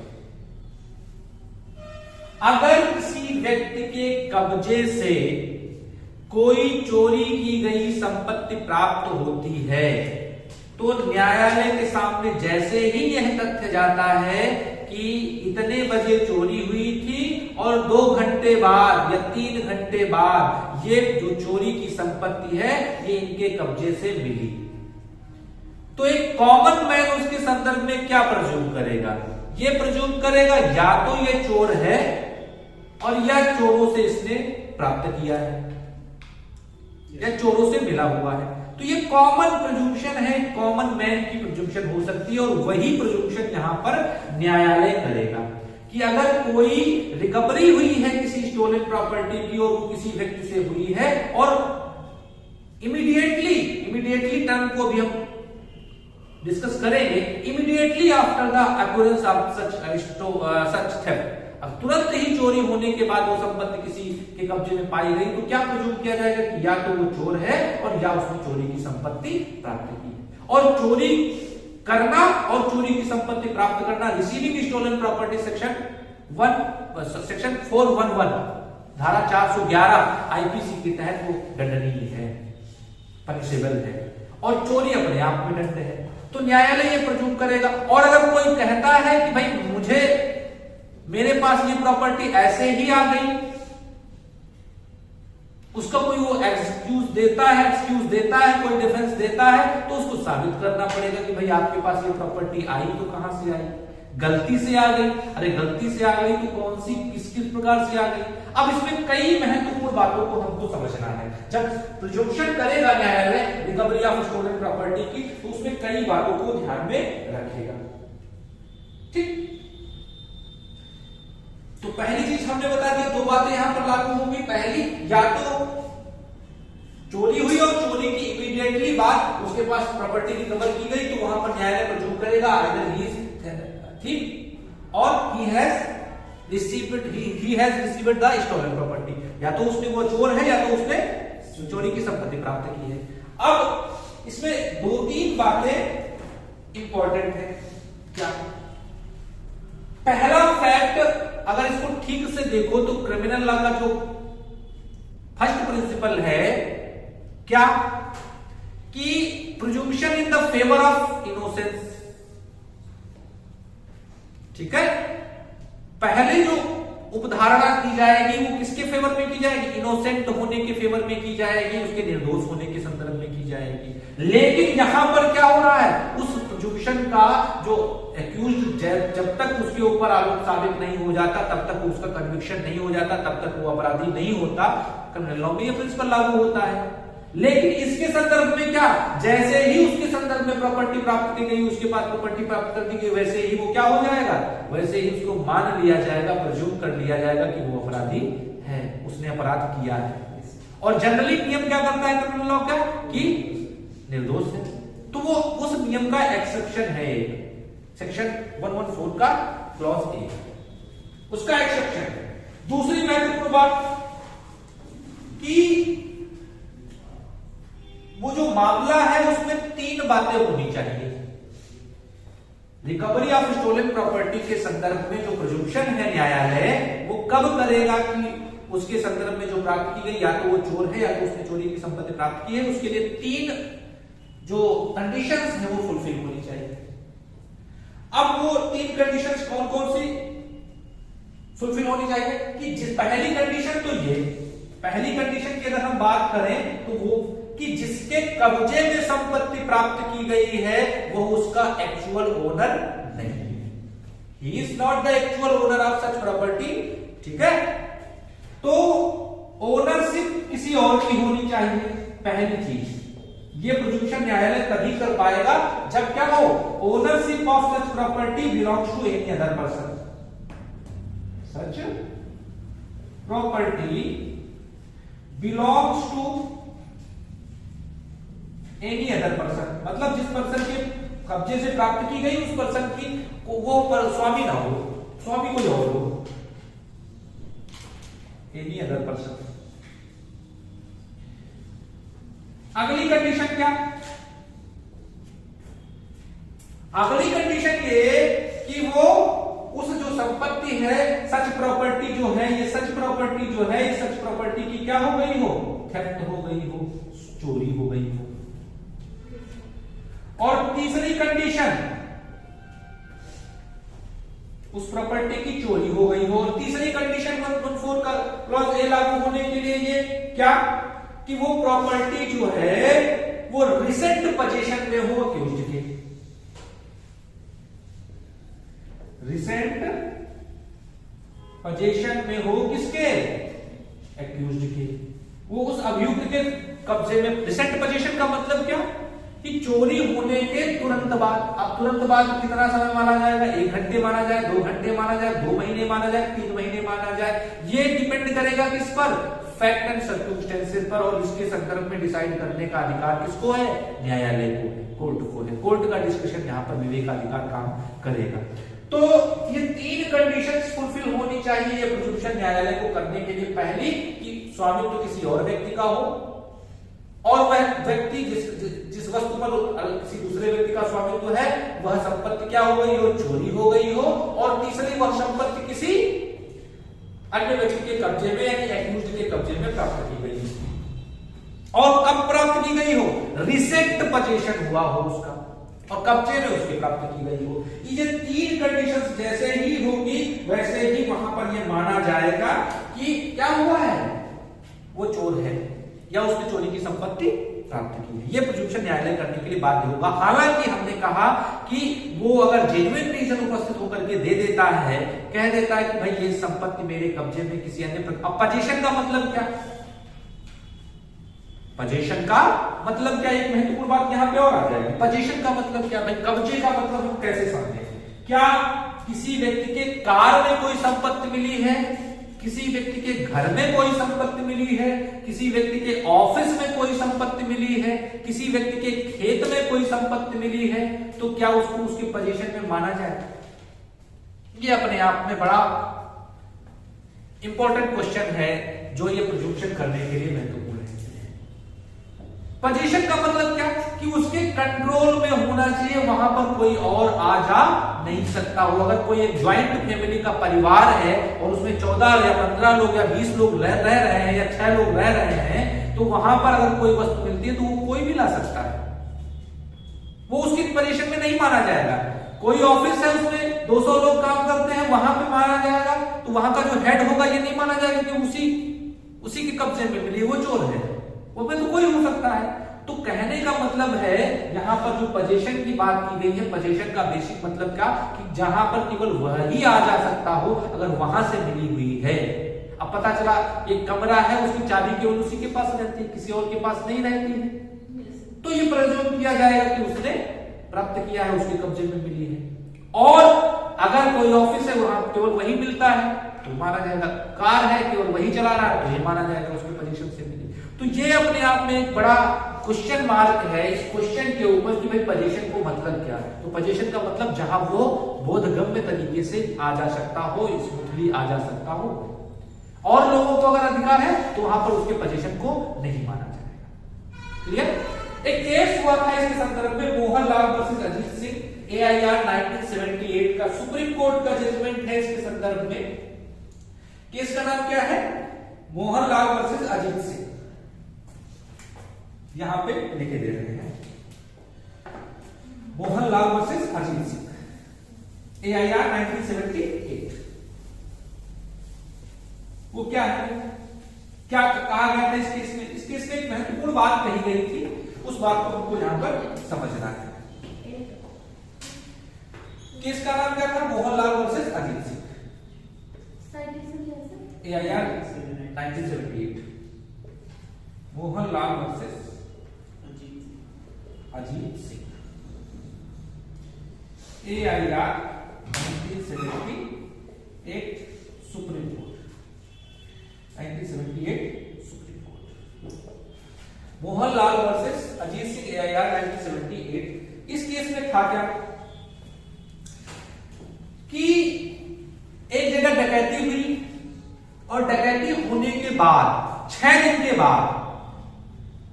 Speaker 1: अगर किसी व्यक्ति के कब्जे से कोई चोरी की गई संपत्ति प्राप्त होती है, तो न्यायालय के सामने जैसे ही यह तथ्य जाता है कि इतने बजे चोरी हुई थी और 2 घंटे बाद या 3 घंटे बाद ये जो चोरी की संपत्ति है ये इनके कब्जे से मिली, तो एक कॉमन मैन उसके संदर्भ में क्या प्रज्यूम करेगा? ये प्रज्यूम करेगा या तो ये चोर है और या चोरों से इसने प्राप्त किया है या चोरों से मिला हुआ है। तो ये कॉमन प्रिजम्पशन है, कॉमन मैन की प्रिजम्पशन हो सकती है, और वही प्रिजम्पशन यहां पर न्यायालय करेगा कि अगर कोई रिकवरी हुई है किसी स्टोलन प्रॉपर्टी की और वो किसी व्यक्ति से हुई है, और इमीडिएटली टर्म को भी हम डिस्कस करेंगे, immediately after the occurrence of such theft, अब तुरंत ही चोरी होने के बाद वो संपत्ति किसी के कब्जे में पाई गई, तो क्या प्रज्यूम किया जाएगा कि या तो वो चोर है और या उसने चोरी की संपत्ति प्राप्त की है। और चोरी करना और चोरी की संपत्ति प्राप्त करना रिसीविंग स्टोलन प्रॉपर्टी सेक्शन 411 धारा 411 आईपीसी के तहत वो दंडनीय है, पनिशेबल है, और चोरी अपने आप में दंड है। तो न्यायालय ये प्रज्यूम करेगा। और अगर कोई कहता है कि भाई मेरे पास ये प्रॉपर्टी ऐसे ही आ गई, उसका कोई वो एक्सक्यूज देता है, कोई डिफेंस देता है, तो उसको साबित करना पड़ेगा कि भाई आपके पास ये प्रॉपर्टी आई तो कहां से आई? गलती से आ गई। अरे गलती से आ गई तो कौन सी किस प्रकार से आ गई? अब इसमें कई महत्वपूर्ण बातों को हमको समझना है। जब प्रिजम्पशन करेगा न्यायालय रिकवरी ऑफ स्टोलन प्रॉपर्टी की, तो उसमें कई बातों को ध्यान में रखेगा। ठीक, तो पहली चीज हमने बता दी, 2 बातें यहां पर लागू होंगी। पहली, या तो चोरी हुई और चोरी की इमीडिएटली बाद उसके पास प्रॉपर्टी रिकवर की गई, तो वहां पर न्यायालय प्रज्यूम करेगा आइदर ही इज ठीक और he has received the stolen property, या तो उसने वो चोर है या तो उसने चोरी की संपत्ति प्राप्त की है। अब इसमें 2-3 बातें इंपॉर्टेंट है। क्या? पहला फैक्ट, अगर इसको ठीक से देखो तो क्रिमिनल लॉ का जो फर्स्ट प्रिंसिपल है क्या, कि presumption in the favour of innocence. ठीक है, पहले जो उपधारणा की जाएगी वो किसके फेवर में की जाएगी? इनोसेंट होने के फेवर में की जाएगी, उसके निर्दोष होने के संदर्भ में की जाएगी। लेकिन यहां पर क्या हो रहा है, उस प्रिजम्पशन का जो एक्यूज्ड जब तक उसके ऊपर आरोप साबित नहीं हो जाता तब तक उसका कन्विक्शन नहीं हो जाता, तब तक वो अपराधी नहीं होता। क्रिमिनल लॉ में ये प्रिंसिपल लागू होता है। लेकिन इसके संदर्भ में क्या, जैसे ही उसके संदर्भ में प्रॉपर्टी प्राप्त की गई, उसके पास प्रॉपर्टी प्राप्त कर दी गई, वैसे ही वो क्या हो जाएगा, वैसे ही उसको मान लिया जाएगा, प्रिज्यूम कर लिया जाएगा कि वो अपराधी है, उसने अपराध किया है। और जनरली नियम क्या करता है क्रिमिनल लॉ का, कि निर्दोष है। तो वो उस नियम का एक्सेप्शन है, सेक्शन 114 का क्लॉज ए, उसका एक्सेप्शन है। दूसरी महत्वपूर्ण बात कि वो जो मामला है उसमें 3 बातें होनी चाहिए। रिकवरी ऑफ स्टोलन प्रॉपर्टी के संदर्भ में जो प्रिजम्पशन है न्यायालय वो कब करेगा कि उसके संदर्भ में जो प्राप्त की गई या तो वो चोर है या तो उसने चोरी की संपत्ति प्राप्त की है, उसके लिए 3 जो कंडीशंस है वो फुलफिल होनी चाहिए। अब वो 3 कंडीशंस कौन कौन सी फुलफिल होनी चाहिए? कि जिस पहली कंडीशन तो ये, पहली कंडीशन की अगर हम बात करें तो वो कि जिसके कब्जे में संपत्ति प्राप्त की गई है वो उसका एक्चुअल ओनर नहीं है, he is not the actual owner of such property. ठीक है, तो ओनरशिप किसी और की होनी चाहिए, पहली चीज। ये प्रिजम्पशन न्यायालय तभी कर पाएगा जब क्या हो, ownership of such property belongs to any other person. Such property belongs to any other person, मतलब जिस पर्सन के कब्जे से प्राप्त की गई उस पर्सन की वो स्वामी ना हो, स्वामी कोई और हो, एनी अदर पर्सन। अगली कंडीशन क्या? अगली कंडीशन ये कि वो उस जो संपत्ति है, सच प्रॉपर्टी जो है, ये सच प्रॉपर्टी जो है, ये सच प्रॉपर्टी की क्या हो गई हो, थेफ्ट हो गई हो, चोरी हो गई हो। और तीसरी कंडीशन, उस प्रॉपर्टी की चोरी हो गई हो। और तीसरी कंडीशन 114 का क्लॉज ए लागू होने के लिए ये क्या, कि वो प्रॉपर्टी जो है वो रिसेंट पोजीशन में हो अक्यूज्ड के, रिसेंट पोजीशन में हो किसके, एक्यूज्ड के, वो उस अभियुक्त के कब्जे में। रिसेंट पोजीशन का मतलब क्या, कि चोरी होने के तुरंत बाद। अब तुरंत बाद कितना समय माना जाएगा, 1 घंटे माना जाए, 2 घंटे माना जाए, 2 महीने माना जाए, 3 महीने माना जाए, ये डिपेंड करेगा किस पर, फैक्ट एंड सर्कमस्टेंसेस पर। और इसके संदर्भ में डिसाइड करने का अधिकार किसको है, न्यायालय को है, कोर्ट को है। कोर्ट का डिस्कशन यहाँ पर विवेकाधिकार काम करेगा। तो ये 3 कंडीशंस फुलफिल होनी चाहिए ये प्रिजम्पशन न्यायालय को करने के लिए। पहली कि स्वामित्व तो किसी और व्यक्ति का हो, और वह व्यक्ति जिस वस्तु पर किसी दूसरे व्यक्ति का स्वामित्व है वह संपत्ति क्या हो गई हो, चोरी हो गई हो। और तीसरी, वह संपत्ति किसी अन्य व्यक्ति के कब्जे में यानी एक्यूज्ड के कब्जे में प्राप्त की गई हो। और कब प्राप्त की गई हो, रिसेंट पोजीशन हुआ हो उसका और कब्जे में उसके प्राप्त की गई हो। ये 3 कंडीशंस जैसे ही होगी वैसे ही वहां पर यह माना जाएगा कि क्या हुआ है, वो चोर है या उसने चोरी की संपत्ति प्राप्त की है। ये प्रिजम्पशन न्यायालय करने के लिए बाध्य होगा। हालांकि हमने कहा कि वो अगर जेन्युइन रीजन उपस्थित होकर के दे देता है, कह देता है कि भाई ये संपत्ति मेरे कब्जे में किसी अन्य। अब पोजीशन का मतलब क्या, पोजीशन का मतलब क्या, एक महत्वपूर्ण बात यहां पे और आ जाएगी। पोजीशन का मतलब क्या, भाई कब्जे का मतलब हम कैसे समझे? क्या किसी व्यक्ति के कार में कोई संपत्ति मिली है, किसी व्यक्ति के घर में कोई संपत्ति मिली है, किसी व्यक्ति के ऑफिस में कोई संपत्ति मिली है, किसी व्यक्ति के खेत में कोई संपत्ति मिली है, तो क्या उसको उसके पोजीशन में माना जाए? ये अपने आप में बड़ा इंपॉर्टेंट क्वेश्चन है जो ये प्रिजम्पशन करने के लिए महत्वपूर्ण है। पोजीशन का मतलब क्या कि उसके कंट्रोल में होना चाहिए, वहां पर कोई और आ जा नहीं सकता हो। अगर कोई एक ज्वाइंट फैमिली का परिवार है और उसमें 14 या 15 लोग या 20 लोग रह रहे हैं या 6 लोग रह रहे हैं, तो वहां पर अगर कोई वस्तु मिलती है तो वो कोई भी ला सकता है, वो उसकी पोजीशन में नहीं माना जाएगा। कोई ऑफिस है उसमें 200 लोग काम करते हैं, वहां पे माना जाएगा, तो वहां का जो हेड होगा ये नहीं माना जाएगा कि उसी के कब्जे में मिली, वो चोर है, वो में तो कोई हो सकता है। तो कहने का मतलब है यहां पर जो पोजीशन की बात की गई है, पोजीशन का बेसिक मतलब क्या कि जहां पर केवल वही आ जा सकता हो अगर वहां से मिली हुई है। अब पता चला एक कमरा है, उसकी चाबी केवल उसी के पास रहती है, किसी और के पास नहीं रहती है, तो ये प्रेज्यूम किया जाएगा कि उसने प्राप्त किया है, उसके कब्जे में मिली है। और अगर कोई ऑफिस है वहां केवल वही मिलता है तो माना जाएगा, कार है केवल वही चला रहा है तो ये माना जाएगा उसके पोजीशन से मिली। तो ये अपने आप में एक बड़ा क्वेश्चन मार्क है इस क्वेश्चन के ऊपर कि भाई पोजीशन को मतलब क्या है। तो पोजीशन का मतलब जहां वो बोधगम्य तरीके से आ जा सकता हो, स्मूथली आ जा सकता हो, और लोगों को अगर अधिकार है तो वहां पर उसके पोजीशन को नहीं माना जाएगा। क्लियर? एक केस हुआ था इसके संदर्भ में, मोहनलाल वर्सेस अजीत सिंह, AIR 1978 का सुप्रीम कोर्ट का जजमेंट है इसके संदर्भ में। केस का नाम क्या है? मोहनलाल वर्सेस अजीत सिंह। यहां पे लिखे दे रहे हैं मोहनलाल वर्सेस अजीत सिंह, AIR 1978। वो क्या है, क्या कहा गया था इस केस में? इस केस में एक महत्वपूर्ण बात कही गई थी, उस बात को हमको यहां पर समझना है। केस का नाम क्या था? Mohanlal versus Ajit Singh, AIR 1978। Mohanlal versus Ajit Singh, AIR 1978 supreme court, 1978 supreme court. Mohanlal versus Ajit Singh, AIR 1978। इस केस में था क्या कि एक जगह डकैती हुई और डकैती होने के बाद 6 दिन के बाद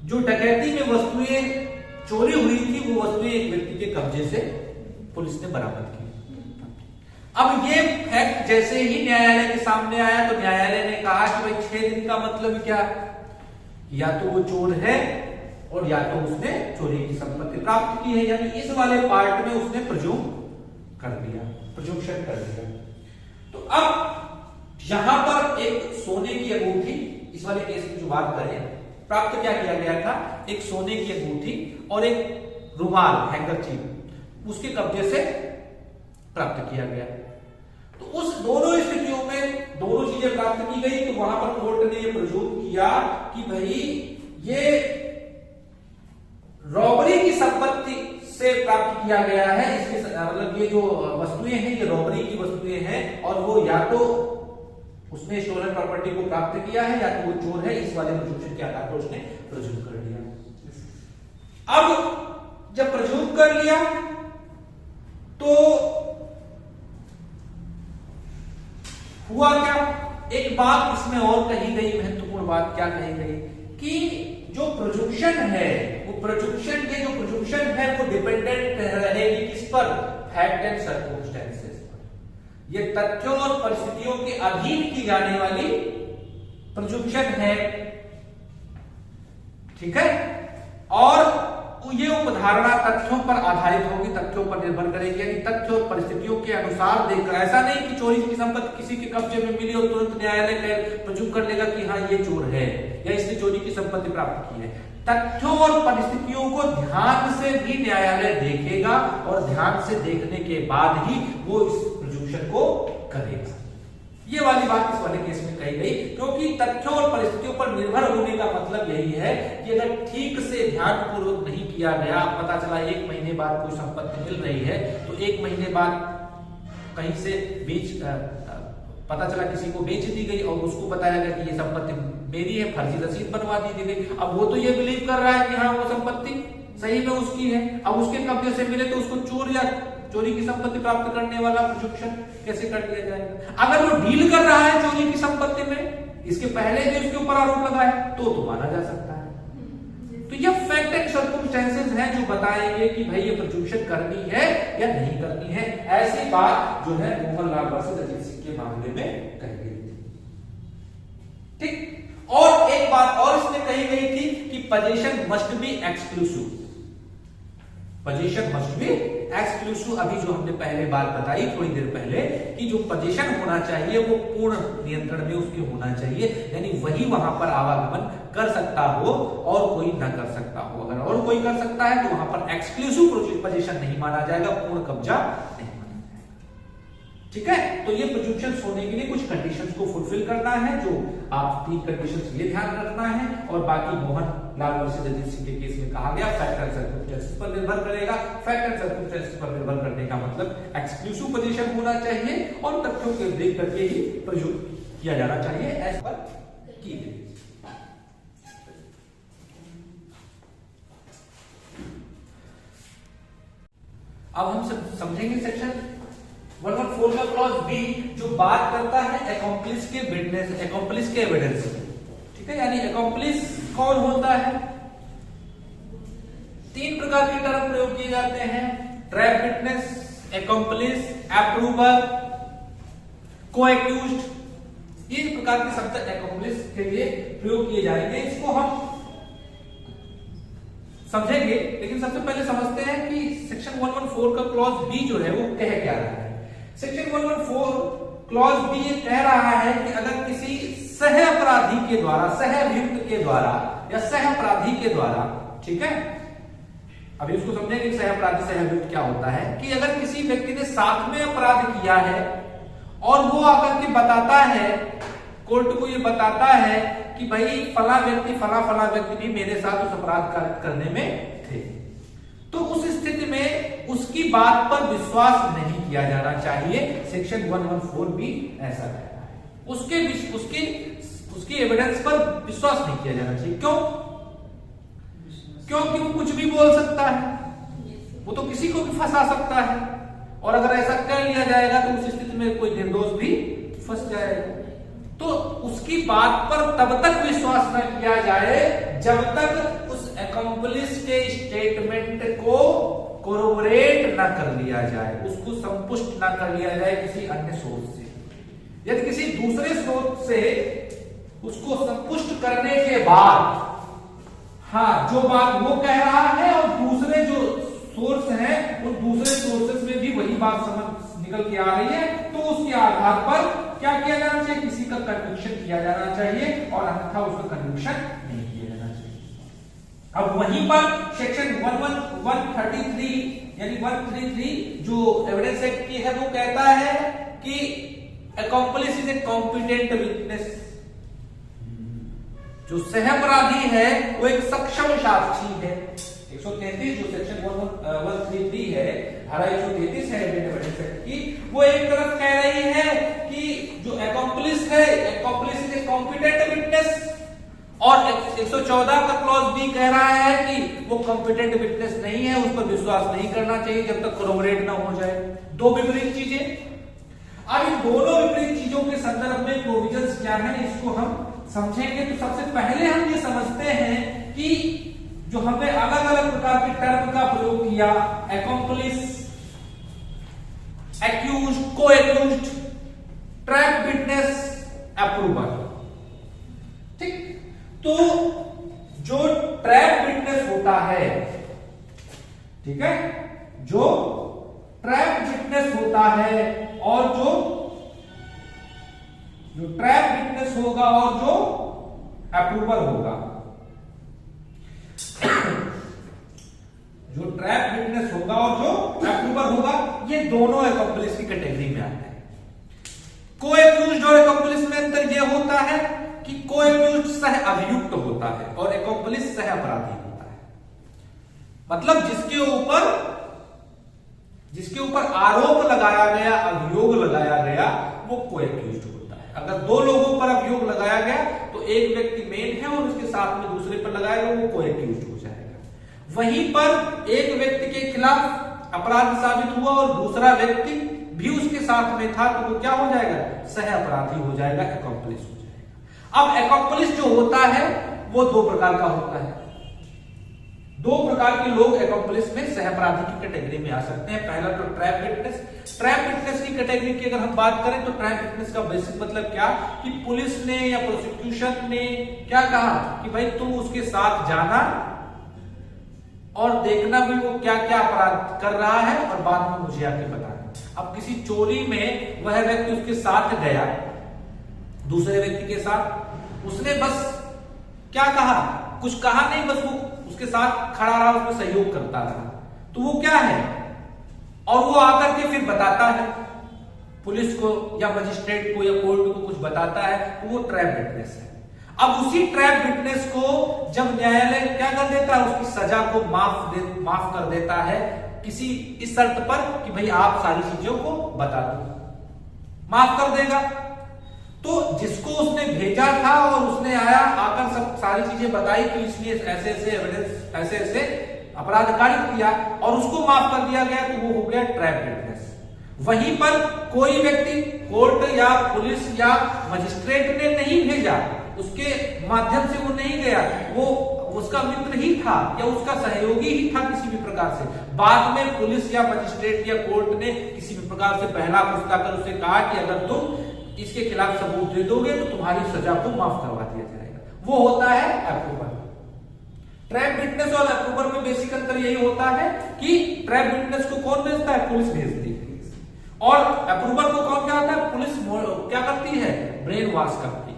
Speaker 1: जो डकैती में वस्तुएं चोरी हुई थी वो वस्तुएं एक व्यक्ति के कब्जे से पुलिस ने बरामद की। अब ये फैक्ट जैसे ही न्यायालय के सामने आया तो न्यायालय ने कहा कि भाई 6 दिन का मतलब क्या, या तो वो चोर है और या तो उसने चोरी की संपत्ति प्राप्त की है, यानी इस वाले पार्ट में उसने प्रिज्यूम कर दिया, प्रिज्यूम्पशन कर दिया। तो अब यहां पर एक सोने की अंगूठी, इस वाले केस की जो बात करें, प्राप्त क्या किया गया था? एक सोने की अंगूठी और एक रुमाल, हैंकरचीफ, उसके कब्जे से प्राप्त किया गया। तो उस दोनों स्थितियों में दोनों चीजें प्राप्त की गई, तो वहां पर कोर्ट ने यह प्रिज्यूम किया कि भाई ये रॉबरी की संपत्ति से प्राप्त किया गया है, इसके मतलब ये जो वस्तुएं हैं ये रॉबरी की वस्तुएं हैं, और वो या तो उसने स्टोलन प्रॉपर्टी को प्राप्त किया है या तो वो चोर है, इस वाले प्रिज्यूम्पशन के आधार पर उसने प्रिज्यूम कर लिया। अब जब प्रिज्यूम कर लिया तो हुआ क्या? एक बात इसमें और कही गई, महत्वपूर्ण बात क्या कही गई कि जो प्रिज्यूम्पशन है वो प्रिज्यूम्पशन के जो प्रिज्यूम्पशन है वो डिपेंडेंट रहेगी किस पर? फैक्ट एंड सर्कमस्टेंसेस पर। ये तथ्यों और परिस्थितियों के अधीन की जाने वाली प्रिज्यूम्पशन है, ठीक है। और ये उपधारणा तथ्यों पर आधारित होगी, तथ्यों पर निर्भर करेगी, यानी तथ्य और परिस्थितियों के अनुसार देखकर। ऐसा नहीं कि चोरी की संपत्ति किसी के कब्जे में मिली और तुरंत न्यायालय प्रिज्यूम कर लेगा कि हाँ ये चोर है या इसने चोरी की संपत्ति प्राप्त की है। तथ्यों और परिस्थितियों को ध्यान से भी न्यायालय देखेगा और ध्यान से देखने के बाद ही वो इस प्रिज्यूम्पशन को करेगा। ये वाली बात इस वाले केस में कही गई, क्योंकि तथ्यों और परिस्थितियों पर निर्भर होने का मतलब यही है कि अगर ठीक से ध्यानपूर्वक नहीं किया गया, पता चला 1 महीने बाद कोई संपत्ति मिल रही है तो 1 महीने बाद कहीं से पता चला किसी को बेच दी गई और उसको बताया गया कि ये संपत्ति मेरी है, फर्जी रसीद बनवा दी गई। अब वो तो ये बिलीव कर रहा है कि हाँ वो संपत्ति सही में उसकी है, अब उसके कब्जे से मिले तो उसको चोर या चोरी की संपत्ति प्राप्त करने वाला प्रिज्यूम्पशन कैसे कर दिया जाएगा? अगर वो डील कर रहा है चोरी की संपत्ति में, इसके पहले भी उसके ऊपर आरोप लगा है तो माना जा सकता है। तो ये फैक्ट एंड सर्कमस्टेंसेस हैं जो बताएंगे कि भाई ये प्रिजम्पशन करनी है या नहीं करनी है। ऐसी बात जो है मोहनलाल वर्सेस अजीत सिंह के मामले में कही गई थी। ठीक, और एक बात और इसमें कही गई थी कि position must be exclusive. Position must be exclusive. अभी जो हमने पहले बात बताई थोड़ी देर पहले कि जो पोजीशन होना चाहिए वो पूर्ण नियंत्रण में उसके होना चाहिए, यानी वही वहां पर आवागमन कर सकता हो और कोई न कर सकता हो। अगर और कोई कर सकता है तो वहां पर एक्सक्लूसिव पोजीशन नहीं माना जाएगा, पूर्ण कब्जा नहीं माना जाएगा। ठीक है, तो ये प्रिजम्पशंस होने के लिए कुछ कंडीशंस को फुलफिल करना है, जो आप 3 कंडीशंस ये ध्यान रखना है। और बाकी मोहनलाल वर्सेस अजीत सिंह के केस में कहा गया फैक्ट एंड सर्कमस्टेंसेस पर निर्भर करेगा। फैक्ट एंड सर्कमस्टेंसेस पर निर्भर करने का मतलब एक्सक्लूसिव पोजीशन होना चाहिए और तथ्यों के ब्रेक करके ही प्रयोग किया जाना चाहिए एज पर की गई। अब हम समझेंगे सेक्शन 114 का क्लॉज बी, जो बात करता है अकॉम्प्लिस के विटनेस, अकॉम्प्लिस के एविडेंस। ठीक है, यानी अकॉम्प्लिस कौन होता है? 3 प्रकार के टर्म प्रयोग किए जाते हैं, ट्रैप विटनेस, अकॉम्प्लिस, अप्रूवर, को-एक्यूज्ड। ये प्रकार के शब्द अकॉम्प्लिस के लिए प्रयोग किए जाएंगे। इसको हम समझेंगे, लेकिन सबसे पहले समझते हैं कि सेक्शन 114 का क्लॉज बी जो है वो कह क्या रहा है। सेक्शन 114 क्लॉज बी ये कह रहा है कि अगर किसी सह अपराधी के द्वारा, सह अभियुक्त के द्वारा या सह अपराधी के द्वारा, ठीक है, अभी उसको समझेंगे सह अपराधी सह अभियुक्त क्या होता है, कि अगर किसी व्यक्ति ने साथ में अपराध किया है और वो आकर के बताता है, कोर्ट को ये बताता है कि भाई फला व्यक्ति भी मेरे साथ उस अपराध करने में थे, तो उस स्थिति में उसकी बात पर विश्वास नहीं किया जाना चाहिए। सेक्शन 114 भी ऐसा कहता है, उसके एविडेंस पर विश्वास नहीं किया जाना चाहिए। क्यों? क्योंकि वो कुछ भी बोल सकता है, वो तो किसी को भी फंसा सकता है, और अगर ऐसा कर लिया जाएगा तो उस स्थिति में कोई निर्दोष भी फंस जाएगा। तो उसकी बात पर तब तक विश्वास न किया जाए जब तक उस अकॉम्प्लिस के स्टेटमेंट को कोरोबोरेट न कर लिया जाए, उसको संपुष्ट न कर लिया जाए किसी अन्य सोर्स से। यदि किसी दूसरे स्रोत से उसको संपुष्ट करने के बाद, हाँ, जो बात वो कह रहा है और दूसरे जो सोर्स हैं उन दूसरे सोर्सेस में भी वही बात समझ निकल के आ रही है, तो उसके आधार पर क्या किया जाना चाहिए? किसी का कन्विक्शन किया जाना चाहिए, और अन्यथा उसका कन्विक्शन नहीं किया जाना चाहिए। अब वहीं पर सेक्शन 133 यानी 133 जो एविडेंस एक्ट की है वो कहता है कि accomplish is a competent witness. जो सहअपराधी है वो एक सक्षम साक्षी है। 133 जो सेक्शन 133 है, धारा 133 है एविडेंस एक्ट की, वो एक तरफ कह रही है कि जो अकॉम्प्लिस है, accomplish is a competent witness, और 114 का क्लॉज बी कह रहा है कि वो कॉम्पिटेंट विटनेस नहीं है, उस पर विश्वास नहीं करना चाहिए जब तक कोरोबोरेट ना हो जाए। दो विपरीत चीजें। अब इन दोनों विपरीत चीजों के संदर्भ में प्रोविजंस क्या है इसको हम समझेंगे। तो सबसे पहले हम ये समझते हैं कि जो हमने अलग अलग प्रकार के टर्म का प्रयोग किया, accomplice, accused, co-accused, trap witness, approver. ठीक, तो जो ट्रैप विटनेस होता है, ठीक है, जो ट्रैप विटनेस होता है और जो ट्रैप विटनेस होगा और जो अप्रूवर होगा, जो ट्रैप विटनेस होगा और जो अप्रूवर होगा, ये दोनों अकॉम्प्लिस की कैटेगरी में आते हैं। को-एक्यूज्ड और अकॉम्प्लिस में अंतर यह होता है कि को-एक्यूज्ड सह अभियुक्त होता है और अकॉम्प्लिस सह अपराधी होता है। मतलब जिसके ऊपर आरोप लगाया गया, अभियोग लगाया गया, वो को-एक्यूज्ड होता है। अगर दो लोगों पर अभियोग लगाया गया तो एक व्यक्ति मेन है और उसके साथ में दूसरे पर लगाया गया, वो को-एक्यूज्ड हो जाएगा। वहीं पर एक व्यक्ति के खिलाफ अपराध साबित हुआ और दूसरा व्यक्ति भी उसके साथ में था, तो वो क्या हो जाएगा? सह अपराधी हो जाएगा, अकॉम्प्लिस हो जाएगा। अब अकॉम्प्लिस जो होता है वो दो प्रकार का होता है। दो प्रकार के लोग एक्म्प्लिस में सहअपराधी की कैटेगरी में आ सकते हैं। पहला तो ट्रैप विटनेस। ट्रैप विटनेस की कैटेगरी की अगर हम बात करें तो ट्रैप विटनेस का बेसिक मतलब क्या कि पुलिस ने या प्रोसिक्यूशन ने क्या कहा कि भाई तुम उसके साथ जाना और देखना भी वो क्या क्या अपराध कर रहा है और बाद में मुझे आके बताना। अब किसी चोरी में वह व्यक्ति उसके साथ गया, दूसरे व्यक्ति के साथ, उसने बस क्या कहा, कुछ कहा नहीं, बस वो उसके साथ खड़ा रहा, उसमें सहयोग करता रहा, तो वो क्या है, और वो आकर के फिर बताता है पुलिस को या मजिस्ट्रेट को या कोर्ट को कुछ बताता है, तो वो ट्रैप विटनेस है। अब उसी ट्रैप विटनेस को जब न्यायालय क्या कर देता है, उसकी सजा को माफ कर देता है किसी इस शर्त पर कि भाई आप सारी चीजों को बता दो, माफ कर देगा। तो जिसको उसने भेजा था और उसने आकर सब सारी चीजें बताई कि इसलिए ऐसे ऐसे एविडेंस ऐसे ऐसे अपराध कारित किया और उसको माफ कर दिया गया, तो वो हो गया ट्रैप विटनेस। वहीं पर कोई व्यक्ति कोर्ट या पुलिस या मजिस्ट्रेट ने नहीं भेजा, उसके माध्यम से वो नहीं गया, वो उसका मित्र ही था या उसका सहयोगी ही था किसी भी प्रकार से, बाद में पुलिस या मजिस्ट्रेट या कोर्ट ने किसी भी प्रकार से पहला पुष्टा कर उसे कहा कि अगर तुम इसके खिलाफ सबूत दे दोगे तो तुम्हारी सजा को माफ करवा दिया जाएगा, वो होता है अप्रूवर। ट्रैप विटनेस और अप्रूवर में बेसिक अंतर यही होता है कि ट्रैप विटनेस को कौन भेजता है, पुलिस भेजती है, और अप्रूवर को कौन क्या होता है, पुलिस क्या करती है, ब्रेन वॉश करती है।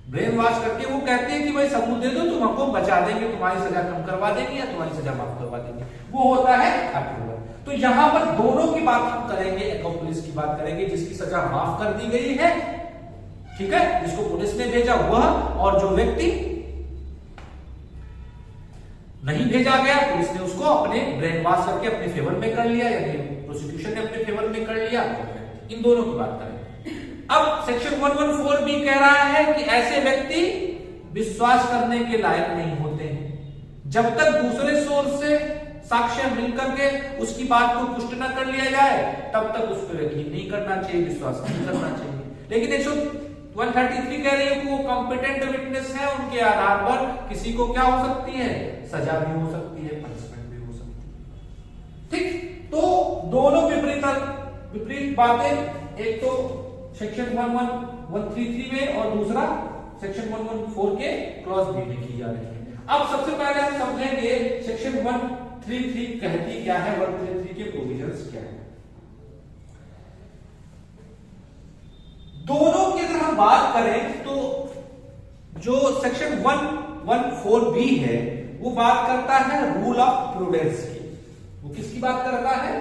Speaker 1: ब्रेन वॉश करके वो कहते हैं कि भाई सबूत दे दो, तुम हमको बचा देंगे, तुम्हारी सजा कम करवा देंगे या तुम्हारी सजा माफ करवा देंगे, वो होता है अप्रूवर। तो यहां पर दोनों की बात हम करेंगे, एक्म्प्लिस की बात करेंगे जिसकी सजा माफ कर दी गई है, ठीक है, जिसको पुलिस ने भेजा वह, और जो व्यक्ति नहीं भेजा गया, पुलिस ने उसको अपने ब्रेन वॉश करके अपने फेवर में कर लिया, यानी प्रोसिक्यूशन ने अपने फेवर में कर लिया, इन दोनों की बात करेंगे। अब सेक्शन 114 भी कह रहा है कि ऐसे व्यक्ति विश्वास करने के लायक नहीं होते हैं जब तक दूसरे सोर्स से साक्ष्य मिलकर के उसकी बात को पुष्ट न कर लिया जाए, तब तक उस पर यकीन नहीं करना चाहिए, विश्वास नहीं करना चाहिए। लेकिन 133 कह रही है कि वो कॉम्पिटेंट विटनेस है, उनके आधार पर किसी को क्या हो सकती है, सजा भी हो सकती है, पनिशमेंट भी हो सकती है, ठीक। तो दोनों विपरीत बातें, एक तो सेक्शन 133 में और दूसरा सेक्शन 114 के क्लॉज बी में की जा रही है। अब सबसे पहले हम समझेंगे सेक्शन 133 कहती क्या है, 133 के प्रोविजंस क्या है। दोनों की अगर हम बात करें तो जो सेक्शन 114B है वो बात करता है रूल ऑफ प्रूडेंस की। वो किसकी बात करता है,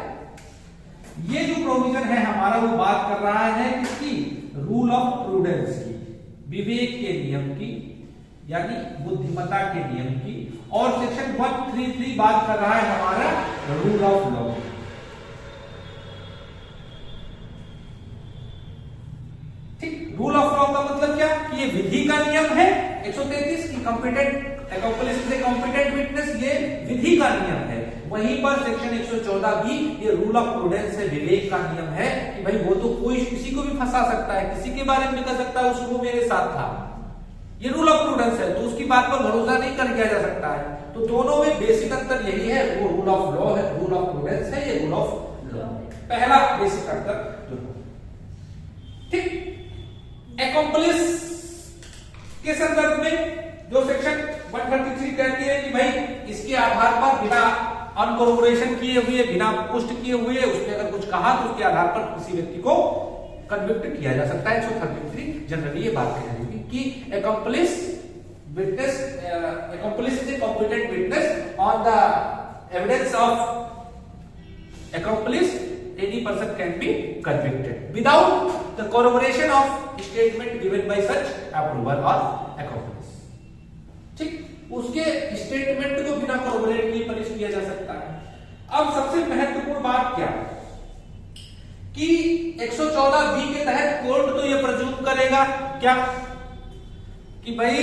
Speaker 1: ये जो प्रोविजन है हमारा वो बात कर रहा है किसकी, रूल ऑफ प्रूडेंस की, विवेक के नियम की, यानी बुद्धिमत्ता के नियम की। और सेक्शन 133 बात कर रहा है हमारा रूल ऑफ लॉ। ठीक, रूल ऑफ लॉ का मतलब क्या कि ये विधि का नियम है। 133 की कॉम्पिटेंट एक्म्प्लिस से कॉम्पिटेंट विटनेस, ये विधि का नियम है। वहीं पर सेक्शन 114 भी ये रूल ऑफ प्रूडेंस है, विवेक का नियम है कि भाई वो तो कोई किसी को भी फंसा सकता है, किसी के बारे में कह सकता है उसको मेरे साथ था, ये रूल ऑफ प्रूडेंस है, तो उसकी बात पर भरोसा नहीं कर किया जा सकता है। तो दोनों में बेसिक अंतर यही है, वो रूल ऑफ लॉ है, रूल ऑफ प्रूडेंस है, ये रूल ऑफ लॉ, पहला बेसिक अंतर। ठीक, एक्म्प्लिस के संदर्भ में जो सेक्शन 133 कहती है कि भाई इसके आधार पर बिना अनकोरपोरेशन किए हुए, बिना पुष्ट किए हुए उसने अगर कुछ कहा तो उसके आधार पर किसी व्यक्ति को कन्विक्ट किया जा सकता है। 133 जनरली ये बात कह रही है कि accomplice witness, accomplice is a competent witness on the evidence of accomplice, any person can be convicted without the corroboration of statement given by such approver or accomplice। ठीक, उसके स्टेटमेंट को बिना corroborate किए पनिश किया जा सकता है। अब सबसे महत्वपूर्ण बात क्या कि 114B के तहत कोर्ट तो ये प्रज्यूम करेगा क्या कि भाई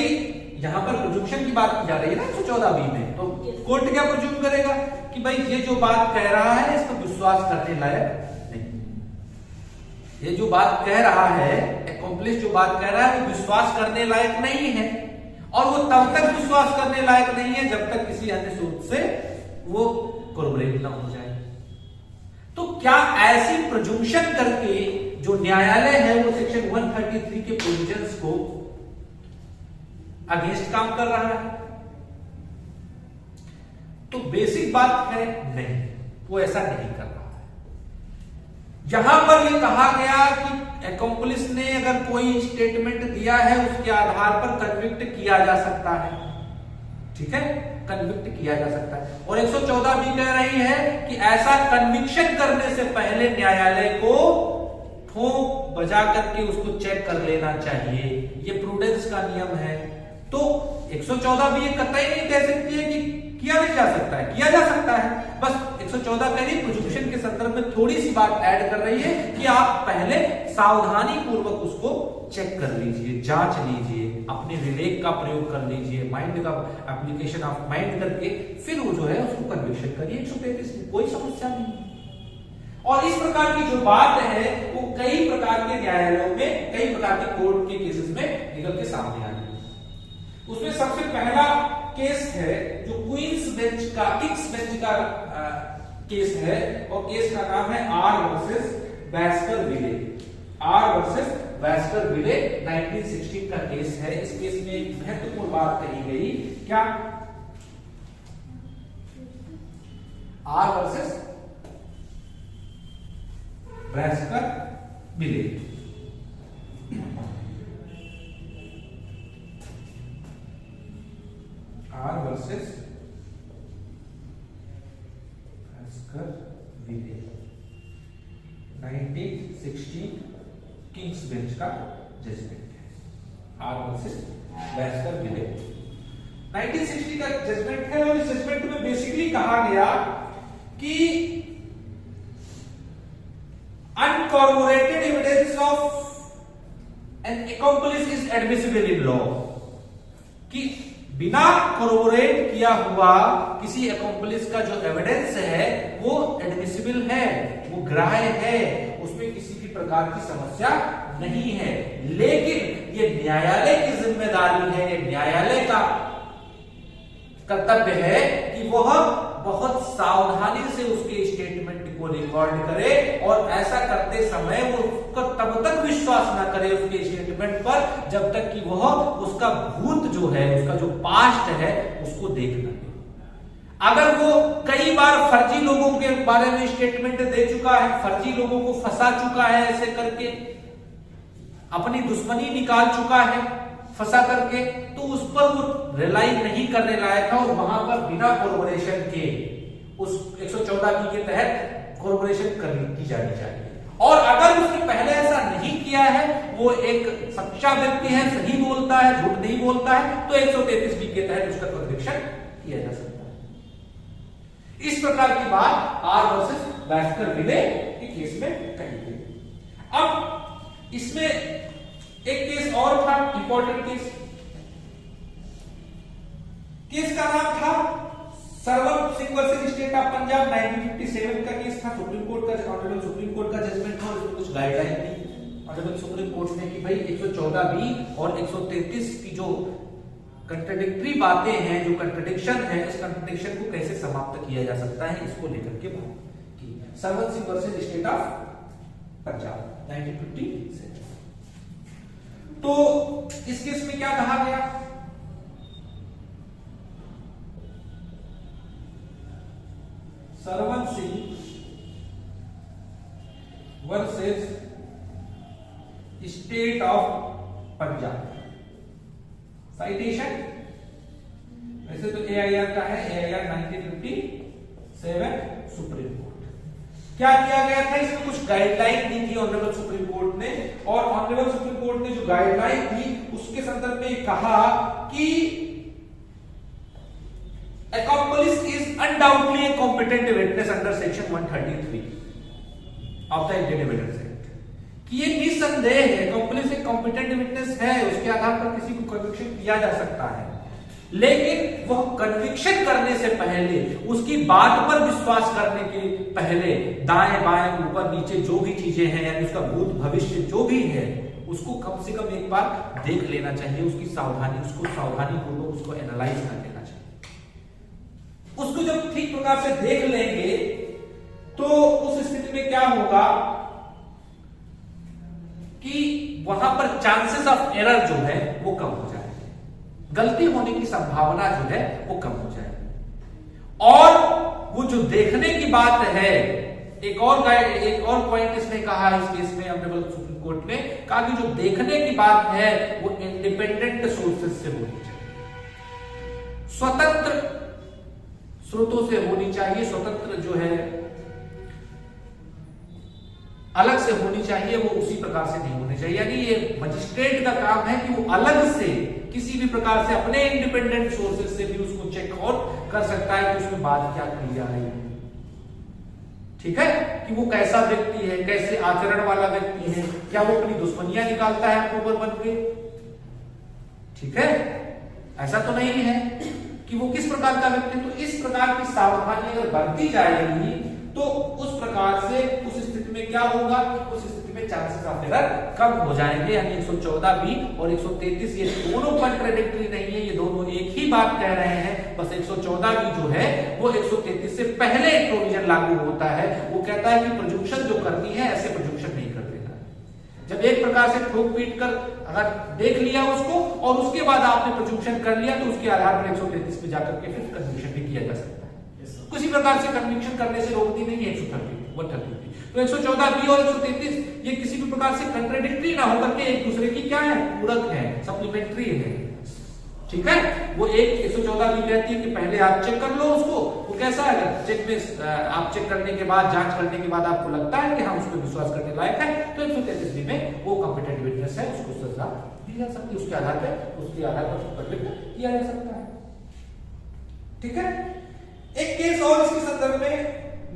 Speaker 1: यहां पर प्रोजुक्शन की बात की जा रही है ना 114B में, तो कोर्ट क्या प्रज्यूम करेगा कि भाई ये जो बात कह रहा है इसको विश्वास करने लायक नहीं। ये जो बात कह रहा है, एक्म्प्लिस जो बात कह रहा है वो विश्वास करने लायक नहीं है। और वो तब तक विश्वास करने लायक नहीं है जब तक किसी अन्य स्रोत से वो कोरबोरेट ना हो जाए। तो क्या ऐसी प्रिजम्पशन करके जो न्यायालय है वो सेक्शन 133 के प्रोविजंस को अगेंस्ट काम कर रहा है? तो बेसिक बात है नहीं, वो ऐसा नहीं कर रहा है। जहां पर ये कहा गया कि एक्कम्प्लिस ने अगर कोई स्टेटमेंट दिया है उसके आधार पर कन्विक्ट किया जा सकता है, ठीक है, कन्विक्ट किया जा सकता है। और 114 भी कह रही है कि ऐसा कन्विक्शन करने से पहले न्यायालय को ठोक बजा करके उसको चेक कर लेना चाहिए, ये प्रूडेंस का नियम है। तो 114 भी ये कतई नहीं कह सकती है कि किया नहीं जा सकता है, किया जा सकता है। बस 114 कह रही प्रिजम्पशन के संदर्भ में थोड़ी सी बात ऐड कर रही है कि आप पहले सावधानी पूर्वक उसको चेक कर लीजिए, जांच लीजिए, अपने विवेक का प्रयोग कर लीजिए, माइंड का एप्लीकेशन ऑफ माइंड करके फिर वो जो है उसको कन्विक्शन करिए 133 में, कोई समस्या नहीं। और इस प्रकार की जो बात है वो कई प्रकार के न्यायालयों में, कई प्रकार के कोर्ट के केसेस में निकल के सामने आ गई। उसमें सबसे पहला केस है जो क्वींस बेंच का, किंग्स बेंच का केस है, और केस का नाम है R versus Baskerville. R versus Baskerville 1916 का केस है। इस केस में एक महत्वपूर्ण बात कही गई, क्या? R versus Baskerville. R versus Baskerville 1916 King's bench का जजमेंट है। आर वर्सेस बैस्कर-विले 1960 का जजमेंट है। और इस जजमेंट में बेसिकली कहा गया कि uncorroborated evidence of an accomplice is admissible in law, कि बिना कोरोबोरेट किया हुआ किसी accomplice का जो एविडेंस है वो एडमिसिबल है, वो ग्राह्य है, उसमें किसी भी प्रकार की समस्या नहीं है। लेकिन ये न्यायालय की जिम्मेदारी है, ये न्यायालय का कर्तव्य है कि वह बहुत सावधानी से उसके स्टेटमेंट को रिकॉर्ड करे, और ऐसा करते समय वो तब तक विश्वास ना करे उसके स्टेटमेंट पर जब तक कि वह उसका भूत जो है, उसका जो पास्ट है उसको देख ना ले। अगर वो कई बार फर्जी लोगों के बारे में स्टेटमेंट दे चुका है, फर्जी लोगों को फंसा चुका है, ऐसे करके अपनी दुश्मनी निकाल चुका है फंसा करके, तो उस पर वो रिलाई नहीं करने लायक है, और वहां पर बिना कॉर्पोरेशन के उस 114 के तहत कॉर्पोरेशन की जानी चाहिए। और अगर उसने पहले ऐसा नहीं किया है, वो एक सच्चा व्यक्ति है, सही बोलता है, झूठ नहीं बोलता है, तो 133 के तहत उसका कन्विक्शन किया जा सकता है। इस प्रकार की बात आर वर्सेस बैस्कर-विले के केस में कही गई। अब इसमें एक केस और था, इंपॉर्टेंट केस। केस का नाम था Sarwan Singh versus state of Punjab 1957 का केस था। सुप्रीम कोर्ट का, ऑनरेबल सुप्रीम कोर्ट का जजमेंट था, उसमें कुछ गाइडलाइन थी ऑनरेबल सुप्रीम कोर्ट ने कि भाई 114 बी और 133 की जो कंट्राडिक्टरी बातें हैं, जो कंट्राडिक्शन है, इस कंट्राडिक्शन को कैसे समाप्त किया जा सकता है, इसको लेकर के बात की। Sarwan Singh versus state of Punjab 1957। तो इस केस में क्या कहा गया? Sarwan Singh versus state of Punjab. Citation वैसे तो AIR का है, AIR 1957 सुप्रीम कोर्ट। क्या किया गया था? इसमें कुछ गाइडलाइन दी थी ऑनरेबल सुप्रीम कोर्ट ने, और ऑनरेबल सुप्रीम कोर्ट ने जो गाइडलाइन थी उसके संदर्भ में कहा कि accomplice is undoubtedly a competent witness under section 133 of the Indian Evidence Act, कि ये निसंदेह है accomplice एक competent witness है, उसके आधार पर किसी को कन्विक्शन किया जा सकता है। लेकिन वह कन्विक्शन करने से पहले, उसकी बात पर विश्वास करने के पहले दाएं बाएं ऊपर नीचे जो भी चीजें हैं, यानी उसका भूत भविष्य जो भी है, उसको कम से कम एक बार देख लेना चाहिए। उसकी सावधानी, उसको सावधानी पूर्वक उसको एनालाइज कर लेना चाहिए। उसको जब ठीक प्रकार से देख लेंगे तो उस स्थिति में क्या होगा कि वहां पर चांसेस ऑफ एरर जो है वो कम हो जाएंगे, गलती होने की संभावना जो है वो कम हो जाएगी। और वो जो देखने की बात है, एक और पॉइंट इसने कहा इस केस में, ऑनरेबल सुप्रीम कोर्ट ने कहा कि जो देखने की बात है वो इंडिपेंडेंट सोर्सेज से होनी चाहिए, स्वतंत्र स्रोतों से होनी चाहिए, स्वतंत्र जो है अलग से होनी चाहिए, वो उसी प्रकार से नहीं होनी चाहिए। यानी ये मजिस्ट्रेट का काम है कि वो अलग से किसी भी प्रकार से अपने इंडिपेंडेंट सोर्सेज से भी उसको चेक आउट कर सकता है कि उसमें बात क्या कही जा रही है, ठीक है, कि वो कैसा व्यक्ति है, कैसे आचरण वाला व्यक्ति है, क्या वो अपनी दुश्मनियां निकालता है आपके ऊपर बन के, ठीक है, ऐसा तो नहीं है कि वो किस प्रकार का व्यक्ति। तो इस प्रकार की सावधानी अगर बरती जाएगी तो उस प्रकार से उस स्थिति में क्या होगा, उस स्थिति में चांसेस ऑफ एरर कम हो जाएंगे। यानी 114B और 133 ये दोनों कंट्राडिक्टरी नहीं है, ये दोनों एक ही बात कह रहे हैं। बस 114B जो है वो 133 से पहले एक प्रोविजन लागू होता है, वो कहता है कि प्रोजुक्शन जो करनी है ऐसे प्रोजुक्शन नहीं कर देना है। जब एक प्रकार से ठोक पीट कर अगर देख लिया उसको और उसके बाद आपने प्रोजुक्शन कर लिया तो उसके आधार पर 133 पे जाकर के फिर कन्विक्शन भी किया जा सकता है। किसी प्रकार से कन्विक्शन करने से रोकती नहीं है 133। तो 114B और 133 ये किसी भी प्रकार से कंट्राडिक्टरी ना होकर के एक दूसरे की क्या है, पूरक है, सप्लीमेंट्री है, ठीक है। वो एक 114B कहती है कि पहले आप चेक कर लो उसको, वो कैसा है, चेक में आप चेक करने के बाद, जांच करने के बाद आपको लगता है कि हम उस पर विश्वास करने लायक है, तो 133B में वो कॉम्पिटेंट विटनेस है, उसको सजा दी जा सकती है, उसके आधार पर कन्विक्ट किया जा सकता है, ठीक है। एक केस और इसके संदर्भ में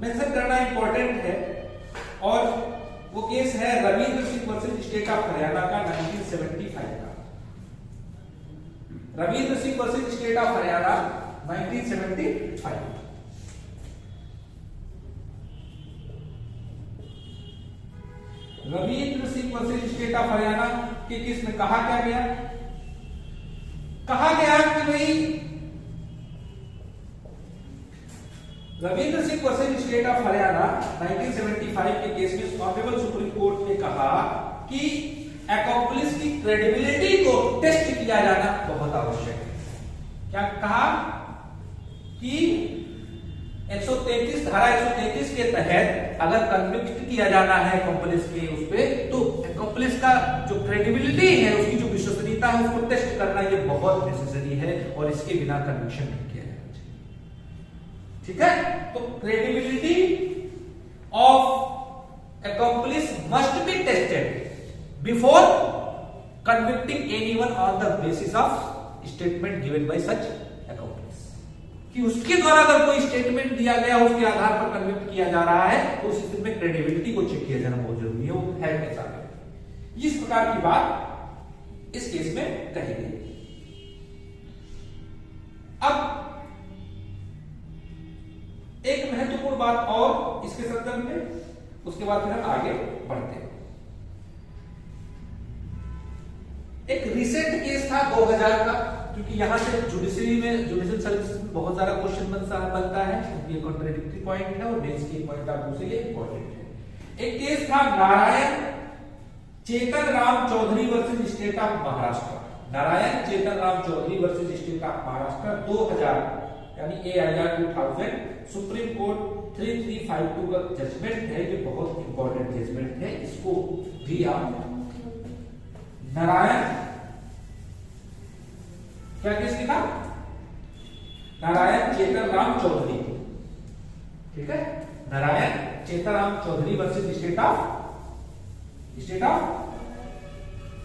Speaker 1: मेंशन करना इंपॉर्टेंट है और वो केस है Ravindra Singh versus state of Haryana का 1975 का। Ravindra Singh versus state of Haryana 1975। Ravindra Singh versus state of Haryana के केस में कहा क्या गया, कहा गया कि भाई Ravindra Singh versus state of Haryana 1975 के केस में ऑनरेबल सुप्रीम कोर्ट ने कहा कि अकॉम्प्लिस की क्रेडिबिलिटी को टेस्ट किया जाना बहुत आवश्यक है। क्या कहा कि 133 धारा 133 के तहत अगर कन्विक्ट किया जाना है अकॉम्प्लिस के उस पे, तो अकॉम्प्लिस का जो क्रेडिबिलिटी है, उसकी जो विश्वसनीयता है, उसको टेस्ट करना ये बहुत नेसेसरी है और इसके बिना कन्विक्शन नहीं किया जाना चाहिए, ठीक है। तो credibility of accomplish must be tested before convicting anyone on the basis of statement given by such accomplish, कि उसके द्वारा अगर कोई स्टेटमेंट दिया गया उसके आधार पर कन्विक्ट किया जा रहा है तो उस स्थिति में क्रेडिबिलिटी को चेक किया जाना बहुत जरूरी है, वो है कैसा है। इस प्रकार की बात इस केस में कही गई। अब एक महत्वपूर्ण बात और इसके संदर्भ में, उसके बाद फिर हम आगे बढ़ते हैं। एक रिसेंट केस था 2000 का, क्योंकि यहां से जुडिशरी में, जुडिशियल सर्विस में बहुत सारा क्वेश्चन बनता है, क्योंकि ये कॉन्ट्राडिक्टरी पॉइंट है और मेंस के पॉइंट ऑफ व्यू से ये इंपॉर्टेंट है। एक केस था Narayan Chetan Ram Chaudhari versus state of Maharashtra. Narayan Chetan Ram Chaudhari versus state of Maharashtra 2000 यानी AIR 2000 सुप्रीम कोर्ट 3352 का जजमेंट है। ये बहुत इंपॉर्टेंट जजमेंट है, इसको भी आप नारायण क्या केस लिखा, नारायण चेतन राम चौधरी, ठीक है, Narayan Chetan Ram Chaudhari versus state of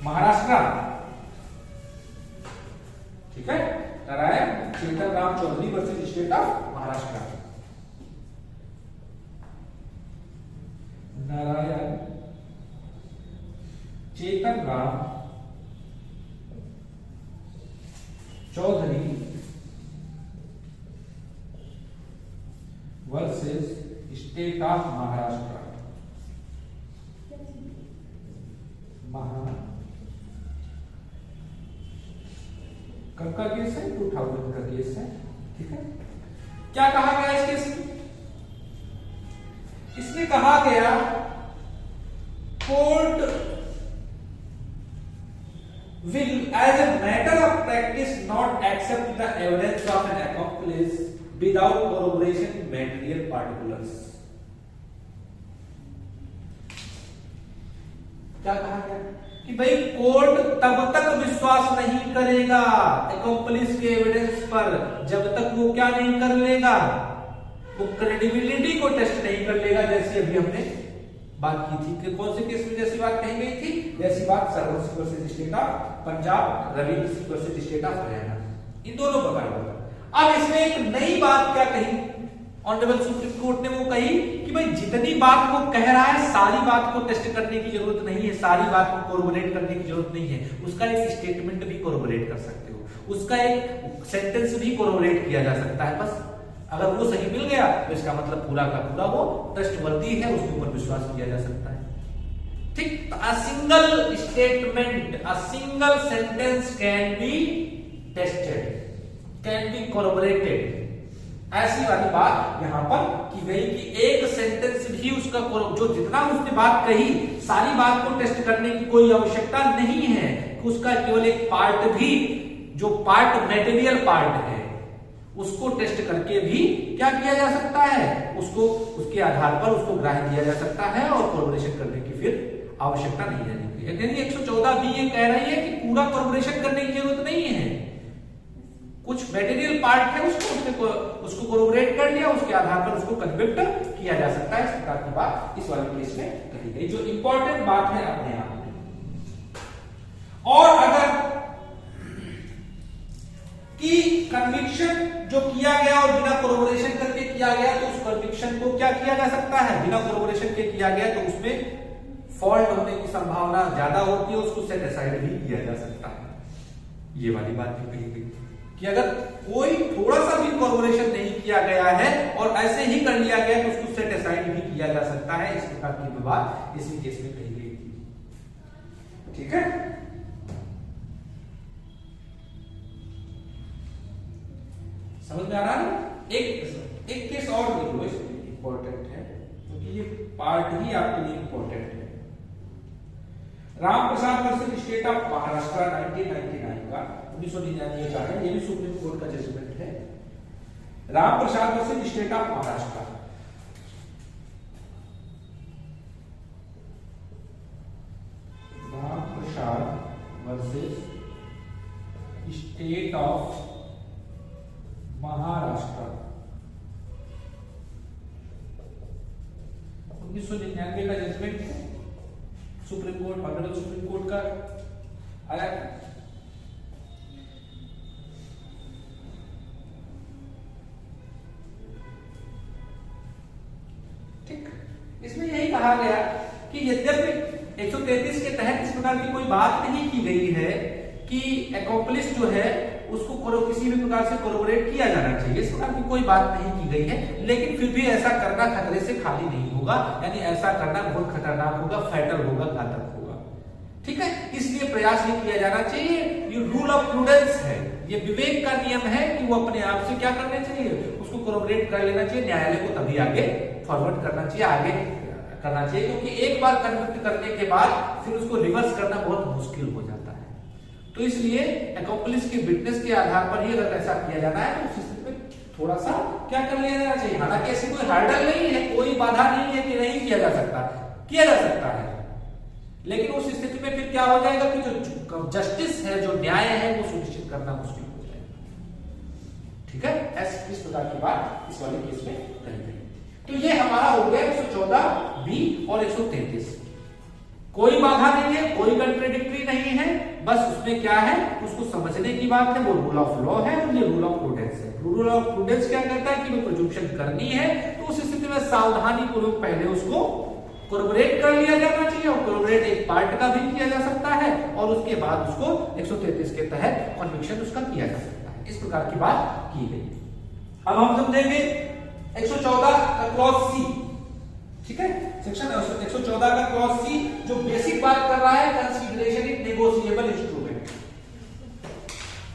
Speaker 1: Maharashtra, ठीक है, Narayan Chetan Ram Chaudhari versus state of Maharashtra. Narayan Chetan Ram Chaudhari versus state of Maharashtra. कब का केस है? 2000 का केस है। ठीक है, क्या कहा गया इस केस में? इसमें कहा गया court will as a matter of practice not accept the evidence of an accomplice without corroboration material particulars। क्या कहा गया कि भाई कोर्ट तब तक विश्वास नहीं करेगा accomplice के एविडेंस पर जब तक वो क्या नहीं कर लेगा, वो क्रेडिबिलिटी को टेस्ट नहीं कर लेगा। जैसे अभी हमने बात की थी कि कौन से केस में जैसी बात कही गई थी, जैसी बात Sarvan Singh versus state of Punjab, Ravindra Singh versus state of Haryana, इन दोनों का कारण। अब इसमें एक नई बात क्या कही ऑनरेबल सुप्रीम कोर्ट ने? वो कही कि भाई जितनी बात वो कह रहा है सारी बात को टेस्ट करने की जरूरत नहीं है, सारी बात को कोरोबोरेट करने की जरूरत नहीं है। उसका एक स्टेटमेंट भी कोरोबोरेट कर सकते हो, उसका एक सेंटेंस भी कोरोबोरेट किया जा सकता है। बस अगर वो सही मिल गया तो इसका मतलब पूरा का पूरा वो ट्रस्टवर्दी है, उसके ऊपर विश्वास किया जा सकता है। ठीक, a single statement, a single sentence can be tested, can be corroborated. ऐसी वाली बात यहां पर की गई कि एक सेंटेंस भी उसका जो जितना उसने बात कही सारी बात को टेस्ट करने की कोई आवश्यकता नहीं है। उसका केवल एक पार्ट भी, जो पार्ट मटेरियल पार्ट है, उसको टेस्ट करके भी क्या किया जा सकता है, उसको उसके आधार पर उसको ग्राह्य दिया जा सकता है और कोरिलेशन करने की फिर आवश्यकता नहीं रहती है। यानी 114 भी ये कह रही है कि पूरा कोरिलेशन करने की जरूरत नहीं है, कुछ मटेरियल पार्ट है उसको कोरिलेट कर लिया, उसके आधार पर उसको कन्विक्ट किया जा सकता है। इस प्रकार की बात इस वाले केस में कही गई, जो इंपॉर्टेंट बात है अपने आप में। और अगर कि कन्विक्शन जो किया गया और बिना कोरिलेशन करके किया गया तो उस कन्विक्शन को क्या किया जा सकता है, बिना कोरिलेशन के किया गया तो उसमें फॉल्ट होने की संभावना ज्यादा होती है, उसको सेट असाइड भी किया जा सकता है। ये वाली बात भी कही गई कि अगर कोई थोड़ा सा भी कोरिलेशन नहीं किया गया है और ऐसे ही कर लिया गया तो उसको सेट असाइड भी किया जा सकता है। इस प्रकार की बात इसी केस में कही गई थी। ठीक है, समझ में आ रहा है? एक केस और देख लो, इसमें इंपॉर्टेंट है क्योंकि ये पार्ट ही आपके लिए इंपॉर्टेंट है। Ram Prasad versus state of Maharashtra 1999 का 1999 का है, ये भी सुप्रीम कोर्ट का जजमेंट है। Ram Prasad versus state of Maharashtra, Ram Prasad versus state of Maharashtra 1999 का जजमेंट है supreme court, honourable supreme court का आया। ठीक, इसमें यही कहा गया कि यद्यपि 133 के तहत इस प्रकार की कोई बात नहीं की गई है कि एक्सप्लिसिट जो है उसको किसी भी प्रकार से कोरिलेट किया जाना चाहिए, इस प्रकार की कोई बात नहीं की गई है, लेकिन फिर भी ऐसा करना खतरे से खाली नहीं होगा, यानी ऐसा करना बहुत खतरनाक होगा, फैटल होगा, घातक होगा। ठीक है, इसलिए प्रयास ये किया जाना चाहिए। ये रूल ऑफ प्रूडेंस है, ये विवेक का नियम है कि वो अपने आप से क्या करना चाहिए, उसको कोरिलेट कर लेना चाहिए, न्यायालय को तभी आगे फॉरवर्ड करना चाहिए, आगे करना चाहिए, क्योंकि एक बार कन्विक्ट करने के बाद फिर उसको रिवर्स करना बहुत मुश्किल हो जाता है। तो इसलिए एक्सप्लिस के विटनेस के आधार पर ही अगर ऐसा किया जाना है तो उस स्थिति में थोड़ा सा क्या कर लिया जाना चाहिए। हालांकि ऐसी कोई हर्डल नहीं है, कोई बाधा नहीं है कि नहीं किया जा सकता, किया जा सकता है, लेकिन उस स्थिति में फिर क्या हो जाएगा कि जो जस्टिस है, जो न्याय है, वो सुनिश्चित करना मुश्किल हो जाएगा। ठीक है, इस प्रकार की बात इस वाले केस में कही गई। तो ये हमारा हो गया 114 बी और 133। कोई बाधा नहीं है, कोई कंट्राडिक्टरी नहीं है, बस उसमें क्या है उसको समझने की बात है, वो रूल ऑफ लॉ है और ये रूल ऑफ प्रूडेंस है। रूल ऑफ प्रूडेंस क्या कहता है कि वो प्रिजम्पशन करनी है तो उस स्थिति में सावधानी पूर्वक पहले उसको कोरिलेट कर लिया जाना चाहिए, और कोरिलेट एक पार्ट का भी किया जा सकता है और उसके बाद उसको 133 के तहत कन्विक्शन उसका किया जा सकता है। इस प्रकार की बात की गई। अब हम समझेंगे 114 का क्लॉज सी, ठीक है, सेक्शन 114 का क्लॉज सी जो बेसिक बात कर रहा है कंसीडरेशन इन नेगोशिएबल इंस्ट्रूमेंट।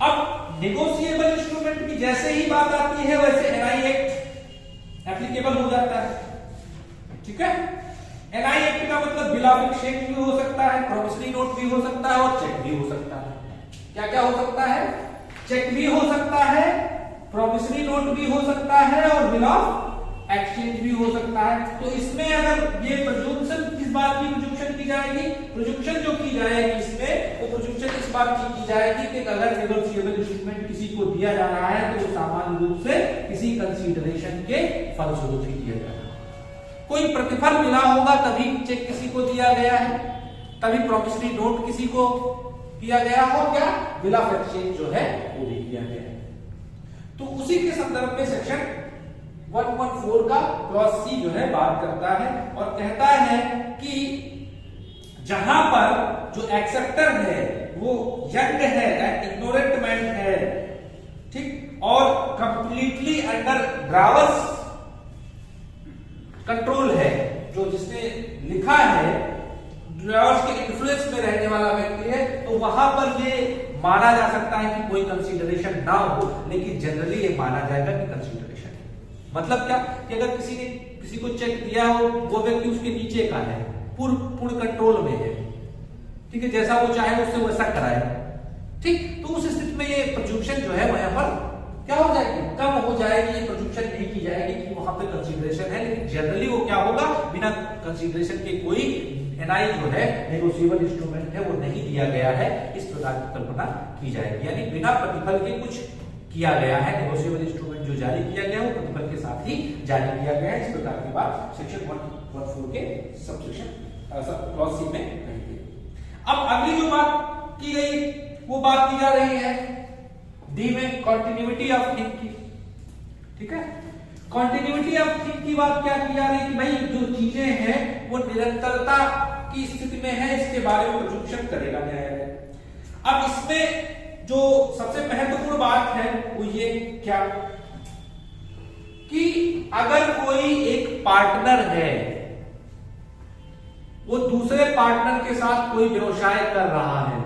Speaker 1: अब नेगोशिएबल इंस्ट्रूमेंट की जैसे ही बात आती है वैसे एनआई एक्ट एप्लीकेबल हो जाता है, ठीक है। एनआई एक्ट का मतलब बिल ऑफ एक्सचेंज भी हो सकता है, प्रॉमिसरी नोट भी हो सकता है और चेक भी हो सकता है। क्या क्या हो सकता है? चेक भी हो सकता है, प्रॉमिसरी नोट भी हो सकता है और बिल ऑफ एक्सचेंज भी हो सकता है। तो इसमें अगर ये प्रेजुम्पशन किस बात की प्रेजुम्पशन की जाएगी? प्रेजुम्पशन जो की जाएगी इसमें वो प्रेजुम्पशन इस बात की जाएगी कि अगर नेगोशिएबल इंस्ट्रूमेंट किसी को दिया जा रहा है तो वो सामान्य रूप से किसी कंसीडरेशन के फलस्वरूप ही दिया जा रहा है। कोई प्रतिफल मिला होगा तभी चेक किसी को दिया गया है, तभी प्रॉमिसरी नोट किसी को किया गया हो, क्या बिल ऑफ एक्सचेंज जो है वो भी किया गया है। तो उसी के संदर्भ में सेक्शन 114 का क्लॉज सी जो है बात करता है और कहता है कि जहां पर जो एक्सेप्टर है वो यंग है, इग्नोरेंट मैन है, ठीक, और कंप्लीटली अंडर ड्रावर्स कंट्रोल है, जो जिसने लिखा है ड्रावर्स के इन्फ्लुएंस में रहने वाला व्यक्ति है, तो वहां पर ये माना जा सकता है कि कोई कंसीडरेशन ना हो, लेकिन जनरली ये माना जाएगा कि कंसीडरेशन। मतलब क्या कि अगर किसी ने किसी को चेक दिया हो, वो व्यक्ति उसके नीचे का है, पूर्ण कंट्रोल में है, ठीक है, जैसा वो चाहे उससे वैसा कराए, ठीक। तो उस स्थिति में ये प्रेजुम्पशन जो है वहां पर क्या हो जाएगी? कम हो जाएगी, ये प्रेजुम्पशन नहीं की जाएगी कि वहां पे कंसीडरेशन है, लेकिन जनरली वो क्या होगा, बिना कंसीडरेशन के कोई एनआई जो है नेगोशिएबल इंस्ट्रूमेंट है वो नहीं दिया गया है, इस प्रकार की कल्पना की जाएगी। यानी बिना प्रतिफल के कुछ किया गया है, नेगोशिएबल इंस्ट्रूमेंट जो जारी किया गया है वो प्रतिफल के साथ ही जारी किया गया है। इस प्रकार की बात सेक्शन 114 के सबसेक्शन क्लॉज सी में कही गई। अब अगली जो बात की गई वो बात की जा रही है डी में कॉन्टिन्यूटी ऑफ थिंग की, ठीक है। कॉन्टिन्यूटी ऑफ थिंग की बात क्या की जा रही है कि भाई जो चीजें हैं वो निरंतरता की स्थिति में है, इसके बारे में प्रेजुम्पशन करेगा न्यायालय। अब इसमें जो सबसे महत्वपूर्ण बात है वो ये क्या कि अगर कोई एक पार्टनर है, वो दूसरे पार्टनर के साथ कोई व्यवसाय कर रहा है,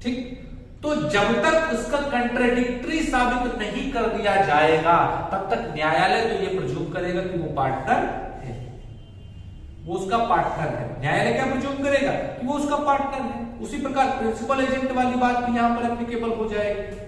Speaker 1: ठीक, तो जब तक उसका कंट्राडिक्टरी साबित नहीं कर दिया जाएगा तब तक न्यायालय तो ये प्रेज्यूम करेगा कि वो पार्टनर है, वो उसका पार्टनर है। न्यायालय क्या प्रेज्यूम करेगा कि वो उसका पार्टनर है। उसी प्रकार प्रिंसिपल एजेंट वाली बात भी यहां पर एप्लीकेबल हो जाएगी।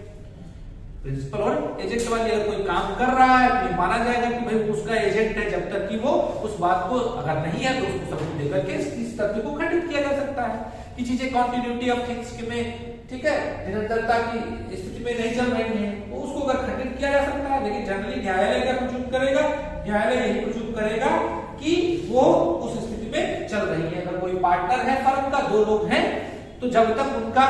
Speaker 1: प्रिंसिपल और एजेंट वाली अगर कोई काम कर रहा है तो माना जाएगा कि भाई उसका एजेंट है, जब तक कि वो उस बात को अगर नहीं है तो उसको सबूत देकर के इस तथ्य को खंडित किया जा सकता है कि चीजें कॉन्टिन्यूटी ऑफ थिंग्स में, ठीक है, निरंतरता की स्थिति में नहीं चल रही है, तो उसको अगर खंडित किया जा सकता है। लेकिन जनरली न्यायालय क्या प्रेज्यूम करेगा? न्यायालय यही प्रेज्यूम करेगा कि वो उस स्थिति में चल रही है। अगर कोई पार्टनर है फर्म का, दो लोग हैं, तो जब तक उनका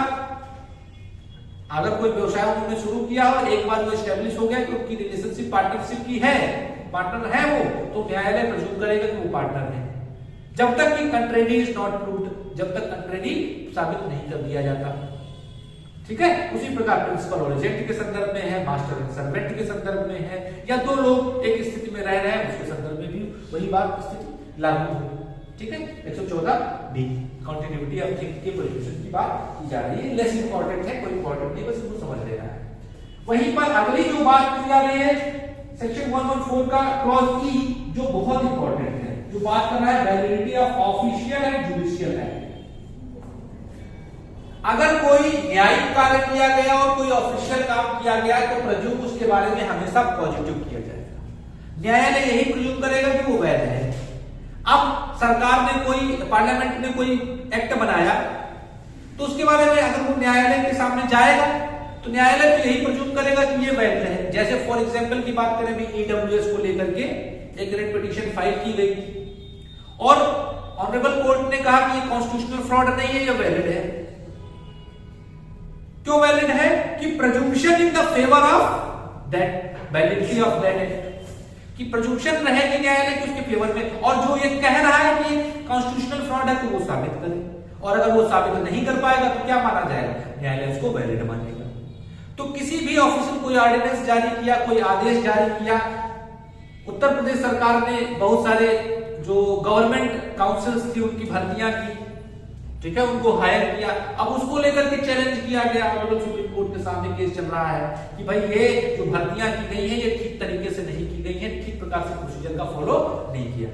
Speaker 1: अगर कोई व्यवसाय उन्होंने शुरू किया और एक बार वो एस्टेब्लिश हो गया कि उनकी रिलेशनशिप पार्टनरशिप की है, पार्टनर है वो, तो न्यायालय प्रेज्यूम करेगा कि वो पार्टनर है, जब तक कि कंट्रेरी इज नॉट प्रूव्ड, जब तक कंट्रेरी साबित नहीं कर दिया जाता, ठीक है। उसी प्रकार प्रिंसिपल और एजेंट के संदर्भ में है, मास्टर एंड सर्वेंट के संदर्भ में है, या दो लोग एक स्थिति में रह रहे हैं उसके संदर्भ में भी वही बात स्थिति लागू होगी, ठीक है। 114 बी कंटिन्यूटी ऑफ थिंग के प्रेजुम्पशन की बात की जा रही है। लेस इंपॉर्टेंट है, कोई इंपॉर्टेंट नहीं, बस इसको समझ लेना है। वहीं पर अगली जो बात की जा रही है सेक्शन 114 का क्लॉज ई, जो बहुत इंपॉर्टेंट है, जो बात कर रहा है validity of official and judicial act. अगर कोई न्यायिक कार्य किया गया और कोई ऑफिशियल काम किया गया तो प्रेज्यूम उसके बारे में हमेशा पॉजिटिव किया जाएगा। न्यायालय यही प्रेज्यूम करेगा कि वो वैध है। अब सरकार ने कोई, पार्लियामेंट ने कोई एक्ट बनाया तो उसके बारे में अगर वो न्यायालय के सामने जाएगा तो न्यायालय तो यही प्रेज्यूम करेगा कि ये वैध है। जैसे फॉर एग्जांपल की बात करें भी ईडब्ल्यूएस को लेकर के एक रिट पिटीशन फाइल की गई और ऑनरेबल कोर्ट ने कहा कि ये कॉन्स्टिट्यूशनल फ्रॉड नहीं है, ये वैलिड है। क्यों वैलिड है? कि presumption in the favour of that validity of that act, कि प्रेजुम्पशन रहेगी न्यायालय के उसके फेवर में, और जो ये कह रहा है कि कॉन्स्टिट्यूशनल फ्रॉड है तो वो साबित करे, और अगर वो साबित नहीं कर पाएगा तो क्या माना जाएगा? न्यायालय उसको वैलिड मानेगा। तो किसी भी ऑफिशियल कोई ऑर्डिनेंस जारी किया, कोई आदेश जारी किया, उत्तर प्रदेश सरकार ने बहुत सारे जो गवर्नमेंट काउंसिल्स थी उनकी भर्तियां की, ठीक है, उनको हायर किया। अब उसको लेकर के चैलेंज किया गया, सुप्रीम कोर्ट के सामने केस चल रहा है कि भाई ये जो भर्तियां की गई है ये ठीक तरीके से नहीं की गई है, ठीक प्रकार से प्रोसीजर का फॉलो नहीं किया।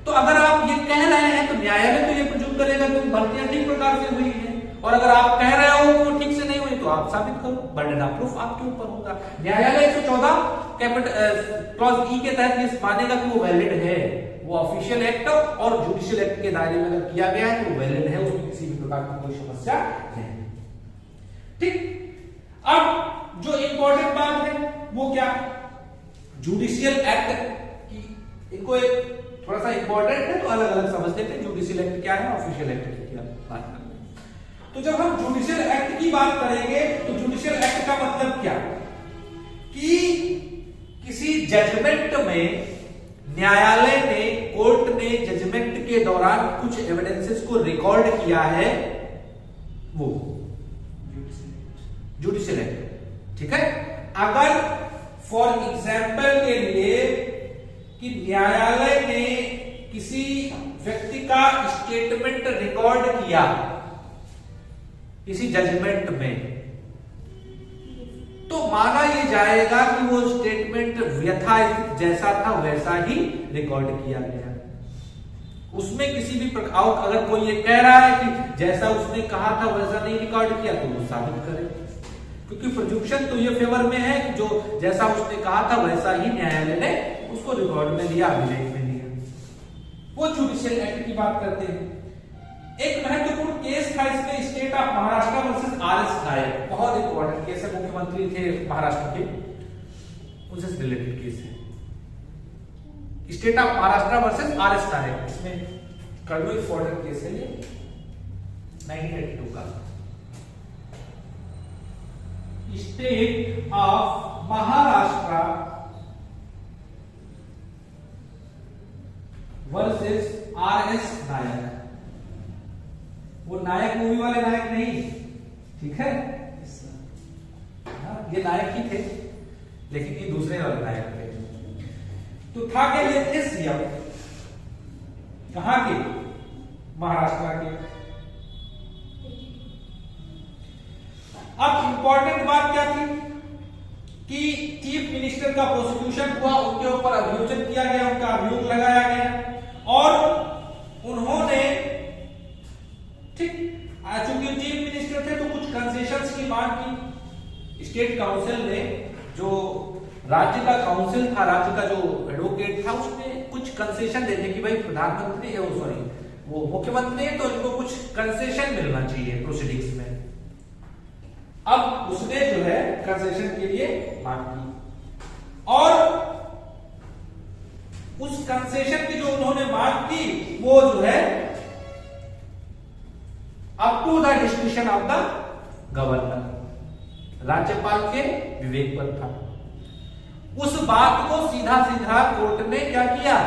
Speaker 1: तो अगर आप ये कह रहे हैं तो न्यायालय तो ये प्रूव करेगा कि भर्तियां ठीक प्रकार से हुई है, और अगर आप कह रहे हो कि वो ठीक से नहीं हुई तो आप साबित करो, बर्डन ऑफ प्रूफ आपके ऊपर होगा। न्यायालय 114 क्लॉज ई के तहत ये मानेगा कि वो वैलिड है, वो ऑफिशियल एक्ट और जुडिशियल एक्ट के दायरे में अगर किया गया है तो वैलिड है, उसमें किसी भी प्रकार की कोई समस्या नहीं। ठीक, अब जो इंपॉर्टेंट बात है वो क्या, जुडिशियल एक्ट की, इनको एक थोड़ा सा इंपॉर्टेंट है तो अलग अलग समझ लेते हैं। जुडिशियल एक्ट क्या है, ऑफिशियल एक्ट की क्या बात करते हैं। तो जब हम जुडिशियल एक्ट की बात करेंगे तो जुडिशियल एक्ट का मतलब क्या, कि किसी जजमेंट में न्यायालय ने, कोर्ट ने जजमेंट के दौरान कुछ एविडेंसेस को रिकॉर्ड किया है, वो जुडिशियल एक्ट। ठीक है, अगर फॉर एग्जाम्पल के लिए कि न्यायालय ने किसी व्यक्ति का स्टेटमेंट रिकॉर्ड किया किसी जजमेंट में, तो माना यह जाएगा कि वो स्टेटमेंट व्यथा जैसा था वैसा ही रिकॉर्ड किया गया। उसमें किसी भी प्रकार, अगर कोई ये कह रहा है कि जैसा उसने कहा था वैसा नहीं रिकॉर्ड किया तो वो साबित करे, क्योंकि प्रोज्यूक्शन तो ये फेवर में है कि जो जैसा उसने कहा था वैसा ही न्यायालय ने उसको रिकॉर्ड में लिया, अभिलेख में लिया। वो जुडिशियल एक्ट की बात करते हैं। एक महत्वपूर्ण केस था इसमें, state of Maharashtra versus R S. Nayak, बहुत इंपॉर्टेंट केस है, मुख्यमंत्री थे महाराष्ट्र के, उनसे रिलेटेड केस है, state of Maharashtra versus R S. Nayak. इसमें कड़वी इंपॉर्टेंट केस है ये, 1982 का। State of Maharashtra versus R S. Nayak, वो नायक मूवी वाले नायक नहीं, ठीक है, ये नायक ही थे लेकिन ये दूसरे वाले नायक थे। तो था क्या, ये थे सीएम, कहां के, महाराष्ट्र के। अब इंपॉर्टेंट बात क्या थी कि चीफ मिनिस्टर का प्रोसिक्यूशन हुआ, उनके ऊपर अभियोजन किया गया, उनका अभियोग लगाया गया, और उन्होंने, ठीक, चूंकि चीफ मिनिस्टर थे तो कुछ कंसेशंस की मांग की। स्टेट काउंसिल ने, जो राज्य का काउंसिल था, राज्य का जो एडवोकेट था, उसने कुछ कंसेशन देने की, भाई प्रधानमंत्री है, सॉरी वो मुख्यमंत्री है तो इनको कुछ कंसेशन मिलना चाहिए प्रोसीडिंग्स में। अब उसने जो है कंसेशन के लिए मांग की, और उस कंसेशन की जो उन्होंने मांग की वो जो है up to the description of the governor, राज्यपाल के विवेक पर था। उस बात को सीधा सीधा कोर्ट ने क्या किया,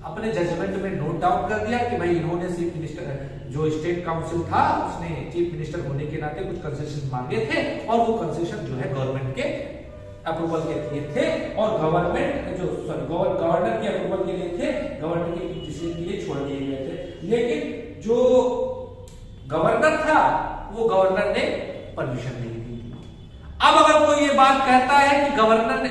Speaker 1: अपने जजमेंट में नोट डाउन कर दिया कि भाई इन्होंने चीफ मिनिस्टर, जो स्टेट काउंसिल था उसने चीफ मिनिस्टर होने के नाते कुछ कंसेशन मांगे थे, और वो कंसेशन जो है गवर्नमेंट के अप्रूवल के लिए थे, और गवर्नमेंट जो गवर्नर के अप्रूवल के लिए थे, गवर्नर के डिसीजन के लिए छोड़ दिए गए थे। लेकिन जो गवर्नर था वो गवर्नर ने परमिशन नहीं दी। अब अगर कोई ये बात कहता है कि गवर्नर ने,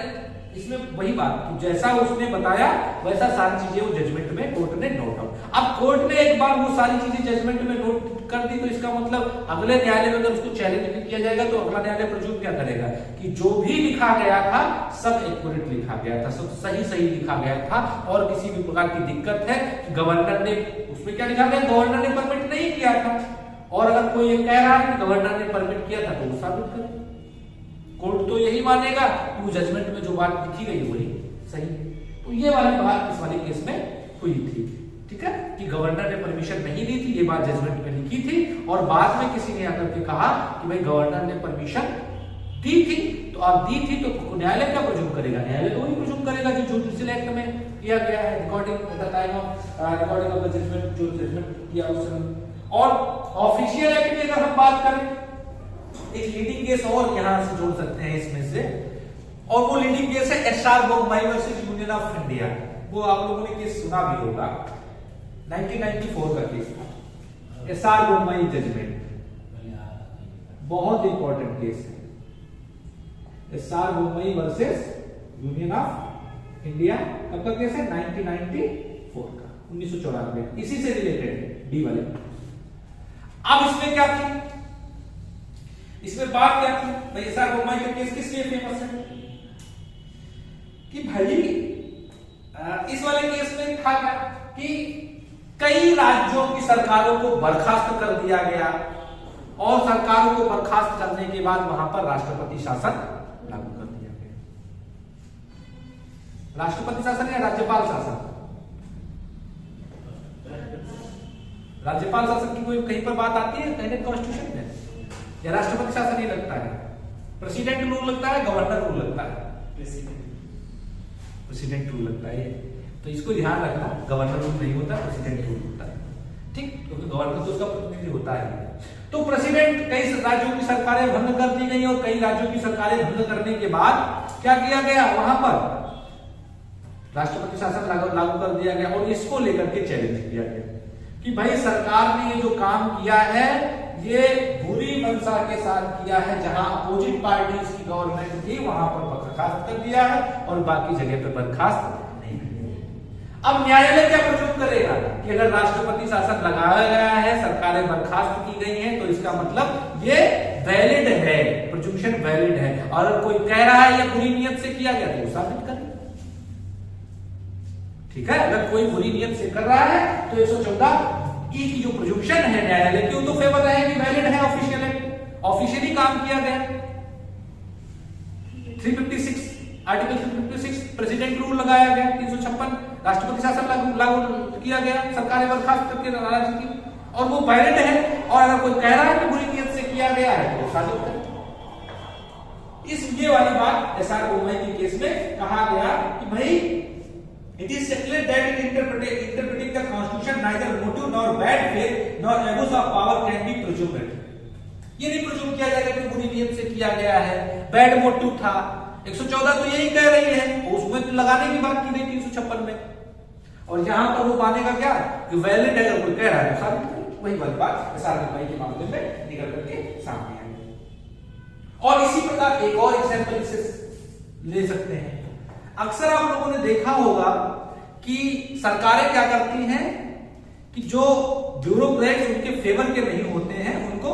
Speaker 1: इसमें वही बात कि जैसा उसने बताया वैसा सारी चीजें वो जजमेंट में कोर्ट ने नोट आउट। अब कोर्ट ने एक बार वो सारी चीजें जजमेंट में नोट कर दी तो इसका मतलब अगले न्यायालय में अगर उसको चैलेंज नहीं किया जाएगा तो अगला न्यायालय प्रज्यूम क्या करेगा कि जो भी लिखा गया था सब एक्यूरेट लिखा गया था, सब सही सही लिखा गया था, और किसी भी प्रकार की दिक्कत है कि गवर्नर ने, उसमें क्या लिखा गया, गवर्नर ने परमिट नहीं किया था, और अगर कोई ये कह रहा है कि गवर्नर ने परमिट किया था तो वो साबित करे। कोर्ट तो यही मानेगा कि वो जजमेंट में जो बात लिखी गई वही सही है। तो ये वाली बात इस वाले केस में हुई थी, ठीक है, कि गवर्नर ने परमिशन नहीं दी थी, ये बात जजमेंट में लिखी थी, और बाद में किसी ने आकर के कहा कि भाई गवर्नर ने परमिशन दी थी, तो आप दी थी तो न्यायालय क्या प्रूव करेगा, न्यायालय तो वही प्रूव करेगा जो जुडिशियल एक्ट में किया गया है, recording at the time of recording of the judgment, जो जजमेंट किया उस समय। और ऑफिशियल एक्ट की अगर हम बात करें एक लीडिंग केस और यहां से जोड़ सकते हैं इसमें से, और वो लीडिंग केस है SR Bommai versus union of India. वो आप लोगों ने केस सुना भी होगा, 1994 का केस था, एसआर बोम्मई जजमेंट, बहुत इंपॉर्टेंट केस है। SR Bommai versus union of India, कब का केस है? 1994 का, 1994, इसी से रिलेटेड है डी वाले। अब इसमें क्या थी, इसमें बात क्या थी भाई, एसआर बोम्मई का केस किस लिए फेमस है कि भाई इस वाले केस में था क्या कि कई राज्यों की सरकारों को बर्खास्त कर दिया गया, और सरकारों को बर्खास्त करने के बाद वहां पर राष्ट्रपति शासन लागू कर दिया गया। राष्ट्रपति शासन या राज्यपाल शासन? राज्यपाल शासन की कोई कहीं पर बात आती है इंडियन कॉन्स्टिट्यूशन में, या राष्ट्रपति शासन ही लगता है? प्रेसिडेंट रूल लगता है, गवर्नर रूल लगता है? प्रेसिडेंट रूल लगता है। तो इसको ध्यान रखना, गवर्नर रूल नहीं होता, प्रेसिडेंट रूल होता है, ठीक, क्योंकि गवर्नर तो उसका प्रतिनिधि होता है। तो प्रेसिडेंट, कई राज्यों की सरकारें भंग कर दी गई, और कई राज्यों की सरकारें भंग करने के बाद क्या किया गया, वहां पर राष्ट्रपति शासन लागू कर दिया गया, और इसको लेकर के चैलेंज किया गया कि भाई सरकार ने ये जो काम किया है ये बुरी मंशा के साथ किया है, जहां अपोजिट पार्टीज की गवर्नमेंट थी वहां पर बर्खास्त कर दिया है और बाकी जगह पे बर्खास्त नहीं किया। अब न्यायालय क्या प्रचुप करेगा कि अगर राष्ट्रपति शासन लगाया गया है, सरकारें बर्खास्त की गई हैं, तो इसका मतलब ये वैलिड है, प्रिजम्पशन वैलिड है, और अगर कोई कह रहा है ये बुरी नियत से किया गया तो वो साबित करे। ठीक है, अगर कोई बुरी नियत से कर रहा है तो 114 ई की जो प्रिजम्पशन है न्यायालय की, वो तो फेवर रहेगी, वैलिड है, ऑफिशियल है, ऑफिशियली काम किया गया। 356 आर्टिकल 356 प्रेसिडेंट रूल लगाया गया, 356 राष्ट्रपति शासन लागू किया गया, सरकारें बर्खास्त करके राज्य की, और वो वैलिड है, और अगर कोई कह रहा है कि बुरी नियत से किया गया है तो साबित करे। इस ये वाली बात एसआर बोम्मई के केस में कहा गया कि भाई it is declared that in interpreting the constitution neither motive nor bad faith nor abuse of power can be presumed। ये नहीं प्रिज्यूम किया जाएगा कि बुरी नियत से किया गया है, बैड मोटिव था। 114 तो यही कह रही है, उसमें तो लगाने की बात की गई 356 में, और यहां पर वो मानेगा क्या कि वैलिड है, अगर कोई कह रहा है तो साबित करो। वही वाली बात एसआर बोम्मई के मामले में निकल करके सामने आई। और इसी प्रकार एक और एग्जांपल इसे ले सकते हैं। अक्सर आप लोगों ने देखा होगा कि सरकारें क्या करती हैं कि जो ब्यूरोक्रेट्स उनके फेवर के नहीं होते हैं उनको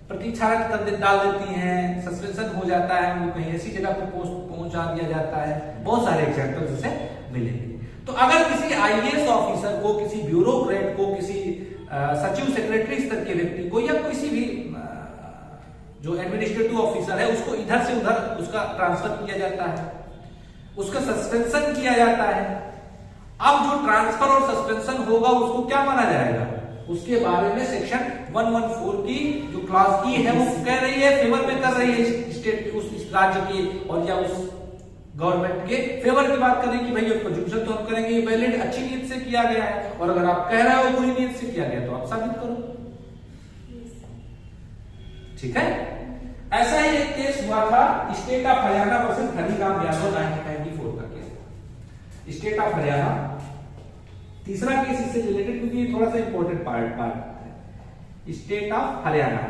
Speaker 1: प्रतीक्षा कर डाल देती हैं, सस्पेंशन हो जाता है, उनको कहीं ऐसी जगह पर पोस्ट पहुंचा दिया जाता है। बहुत सारे एग्जांपल्स इसे मिलेंगे। तो अगर किसी आईएएस ऑफिसर को, किसी ब्यूरोक्रेट को, किसी सचिव सेक्रेटरी स्तर के व्यक्ति को, या किसी भी जो एडमिनिस्ट्रेटिव ऑफिसर है उसको इधर से उधर उसका ट्रांसफर किया जाता है, उसका सस्पेंशन किया जाता है। अब जो ट्रांसफर और सस्पेंशन होगा उसको क्या माना जाएगा, उसके बारे में सेक्शन 114 की जो क्लॉज ई है वो कह रही है, फेवर में कर रही है स्टेट, उस राज्य के और या उस गवर्नमेंट के फेवर की बात कर रही है कि भाई ये प्रिजम्पशन तो हम करेंगे, ये वैलिड अच्छी नीयत से किया गया है, और अगर आप कह रहे हो बुरी नीयत से किया गया तो आप साबित करो। ठीक है, ऐसा ही एक केस हुआ था state of Haryana versus Hariram Yadav 1994 का केस। स्टेट ऑफ हरियाणा, तीसरा केस इससे रिलेटेड क्योंकि ये थोड़ा सा इंपॉर्टेंट पार्ट है। State of Haryana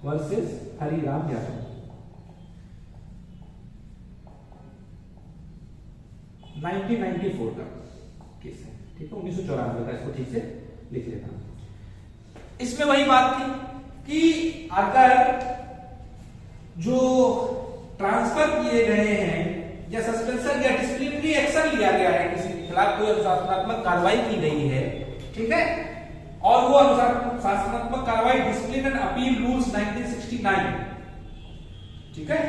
Speaker 1: versus Hariram Yadav, 1994 का केस है। ठीक है, 1994 का, इसको ठीक से लिख लेना। इसमें वही बात थी कि अगर जो ट्रांसफर किए गए हैं या सस्पेंशन या डिसिप्लिनरी एक्शन लिया गया है, किसी के खिलाफ कोई अनुशासनात्मक कार्रवाई की गई है, ठीक है, और वो अनुशासनात्मक कार्रवाई डिसिप्लिन एंड अपील रूल्स 1969, ठीक है,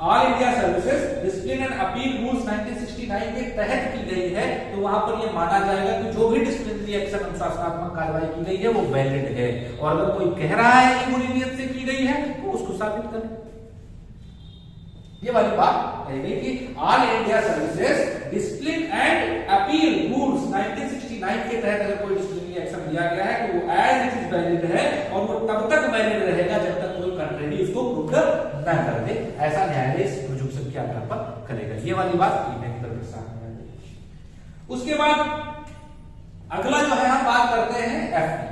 Speaker 1: all India services discipline and appeal rules 1969 के तहत की गई है, तो वहां पर यह माना जाएगा कि जो भी डिसिप्लिनरी एक्शन अनुशासनात्मक कार्रवाई की गई है वो वैलिड है, और अगर कोई कह रहा है कि बुरी नियत से की गई है तो उसको साबित करें। ये वाली बात कही गई कि all India services discipline and appeal rules 1969 के तहत अगर कोई डिसिप्लिनरी एक्शन लिया गया है तो वो एज इट इज वैलिड है और वो तब तक वैलिड रहेगा जब तक कोई कंट्री उसको प्रूव न कर दे। ऐसा न्यायालय इस प्रिजम्पशन के आधार पर करेगा। ये वाली बात टेक्निकल के सामने आ गई। उसके बाद अगला जो है हम बात करते हैं FD,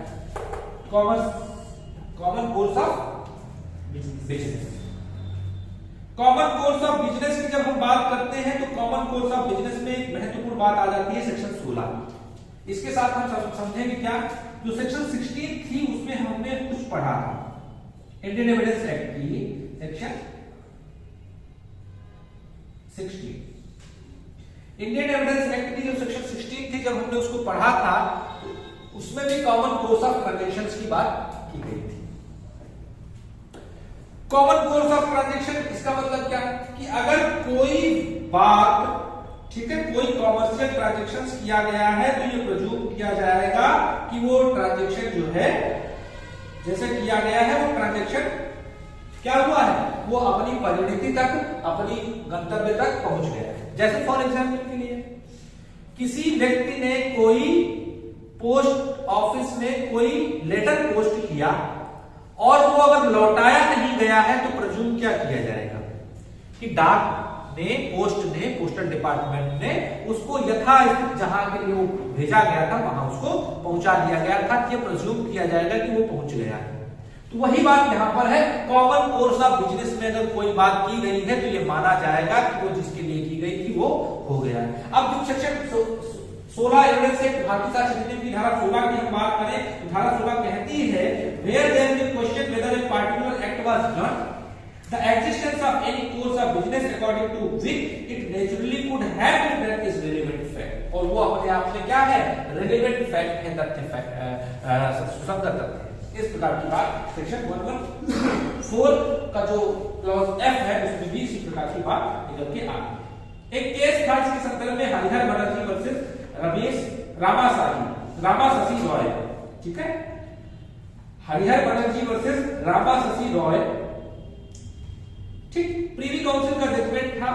Speaker 1: common course of business. Common course of business की जब हम बात करते हैं तो कॉमन कोर्स ऑफ बिजनेस में एक महत्वपूर्ण बात आ जाती है सेक्शन 16। इसके साथ हम समझेंगे क्या, जो सेक्शन 16 थी उसमें हमने कुछ पढ़ा था इंडियन एविडेंस एक्ट की सेक्शन 16। इंडियन एविडेंस एक्ट की जो सेक्शन 16 थी जब हमने उसको पढ़ा था तो उसमें भी कॉमन कोर्स ऑफ ट्रांजैक्शंस की बात की गई थी। कॉमन कोर्स ऑफ ट्रांजैक्शन इसका मतलब क्या कि अगर कोई बात, ठीक है, कोई कॉमर्शियल ट्रांजैक्शन किया गया है तो ये प्रूव किया जाएगा कि वो ट्रांजैक्शन जो है जैसे किया गया है वो ट्रांजैक्शन क्या हुआ है, वो अपनी परिणति तक, अपनी गंतव्य तक पहुंच गया है। जैसे फॉर एग्जाम्पल के लिए किसी व्यक्ति ने कोई पोस्ट ऑफिस में कोई लेटर पोस्ट किया और वो अगर लौटाया नहीं गया है तो प्रूव क्या किया जाएगा कि डाक ने, पोस्टल डिपार्टमेंट ने उसको यथास्थित जहां के लिए वो भेजा गया था वहां उसको पहुंचा दिया गया था। ये प्रूव किया जाएगा कि वो पहुंच गया है। तो वही बात यहां पर है, कॉमन कोर्स ऑफ बिजनेस में अगर कोई बात की गई है तो ये माना जाएगा कि वो जिसके लिए की गई थी वो हो गया है। अब जो सेक्शन 16 एविडेंस एक्ट भारतीय साक्ष्य अधिनियम की धारा 16 की हम बात करें तो धारा 16 कहती है where there is question whether a particular act was done the existence of any course of business according to which it naturally could have been done is relevant fact. और वो अपने आप में क्या है, रेलेवेंट फैक्ट है, तथ्य fact, सुसंगत तथ्य। इस प्रकार की बात सेक्शन 114 का जो क्लॉज एफ है उसमें भी इसी प्रकार की बात निकल के आ गई। एक केस था इसके संदर्भ में हरिहर बनर्जी वर्सेस रमेश रामाशसी रॉय, ठीक है, हरिहर बनर्जी वर्सेस रामाशसी रॉय, ठीक, प्रीवी काउंसिल का जजमेंट था।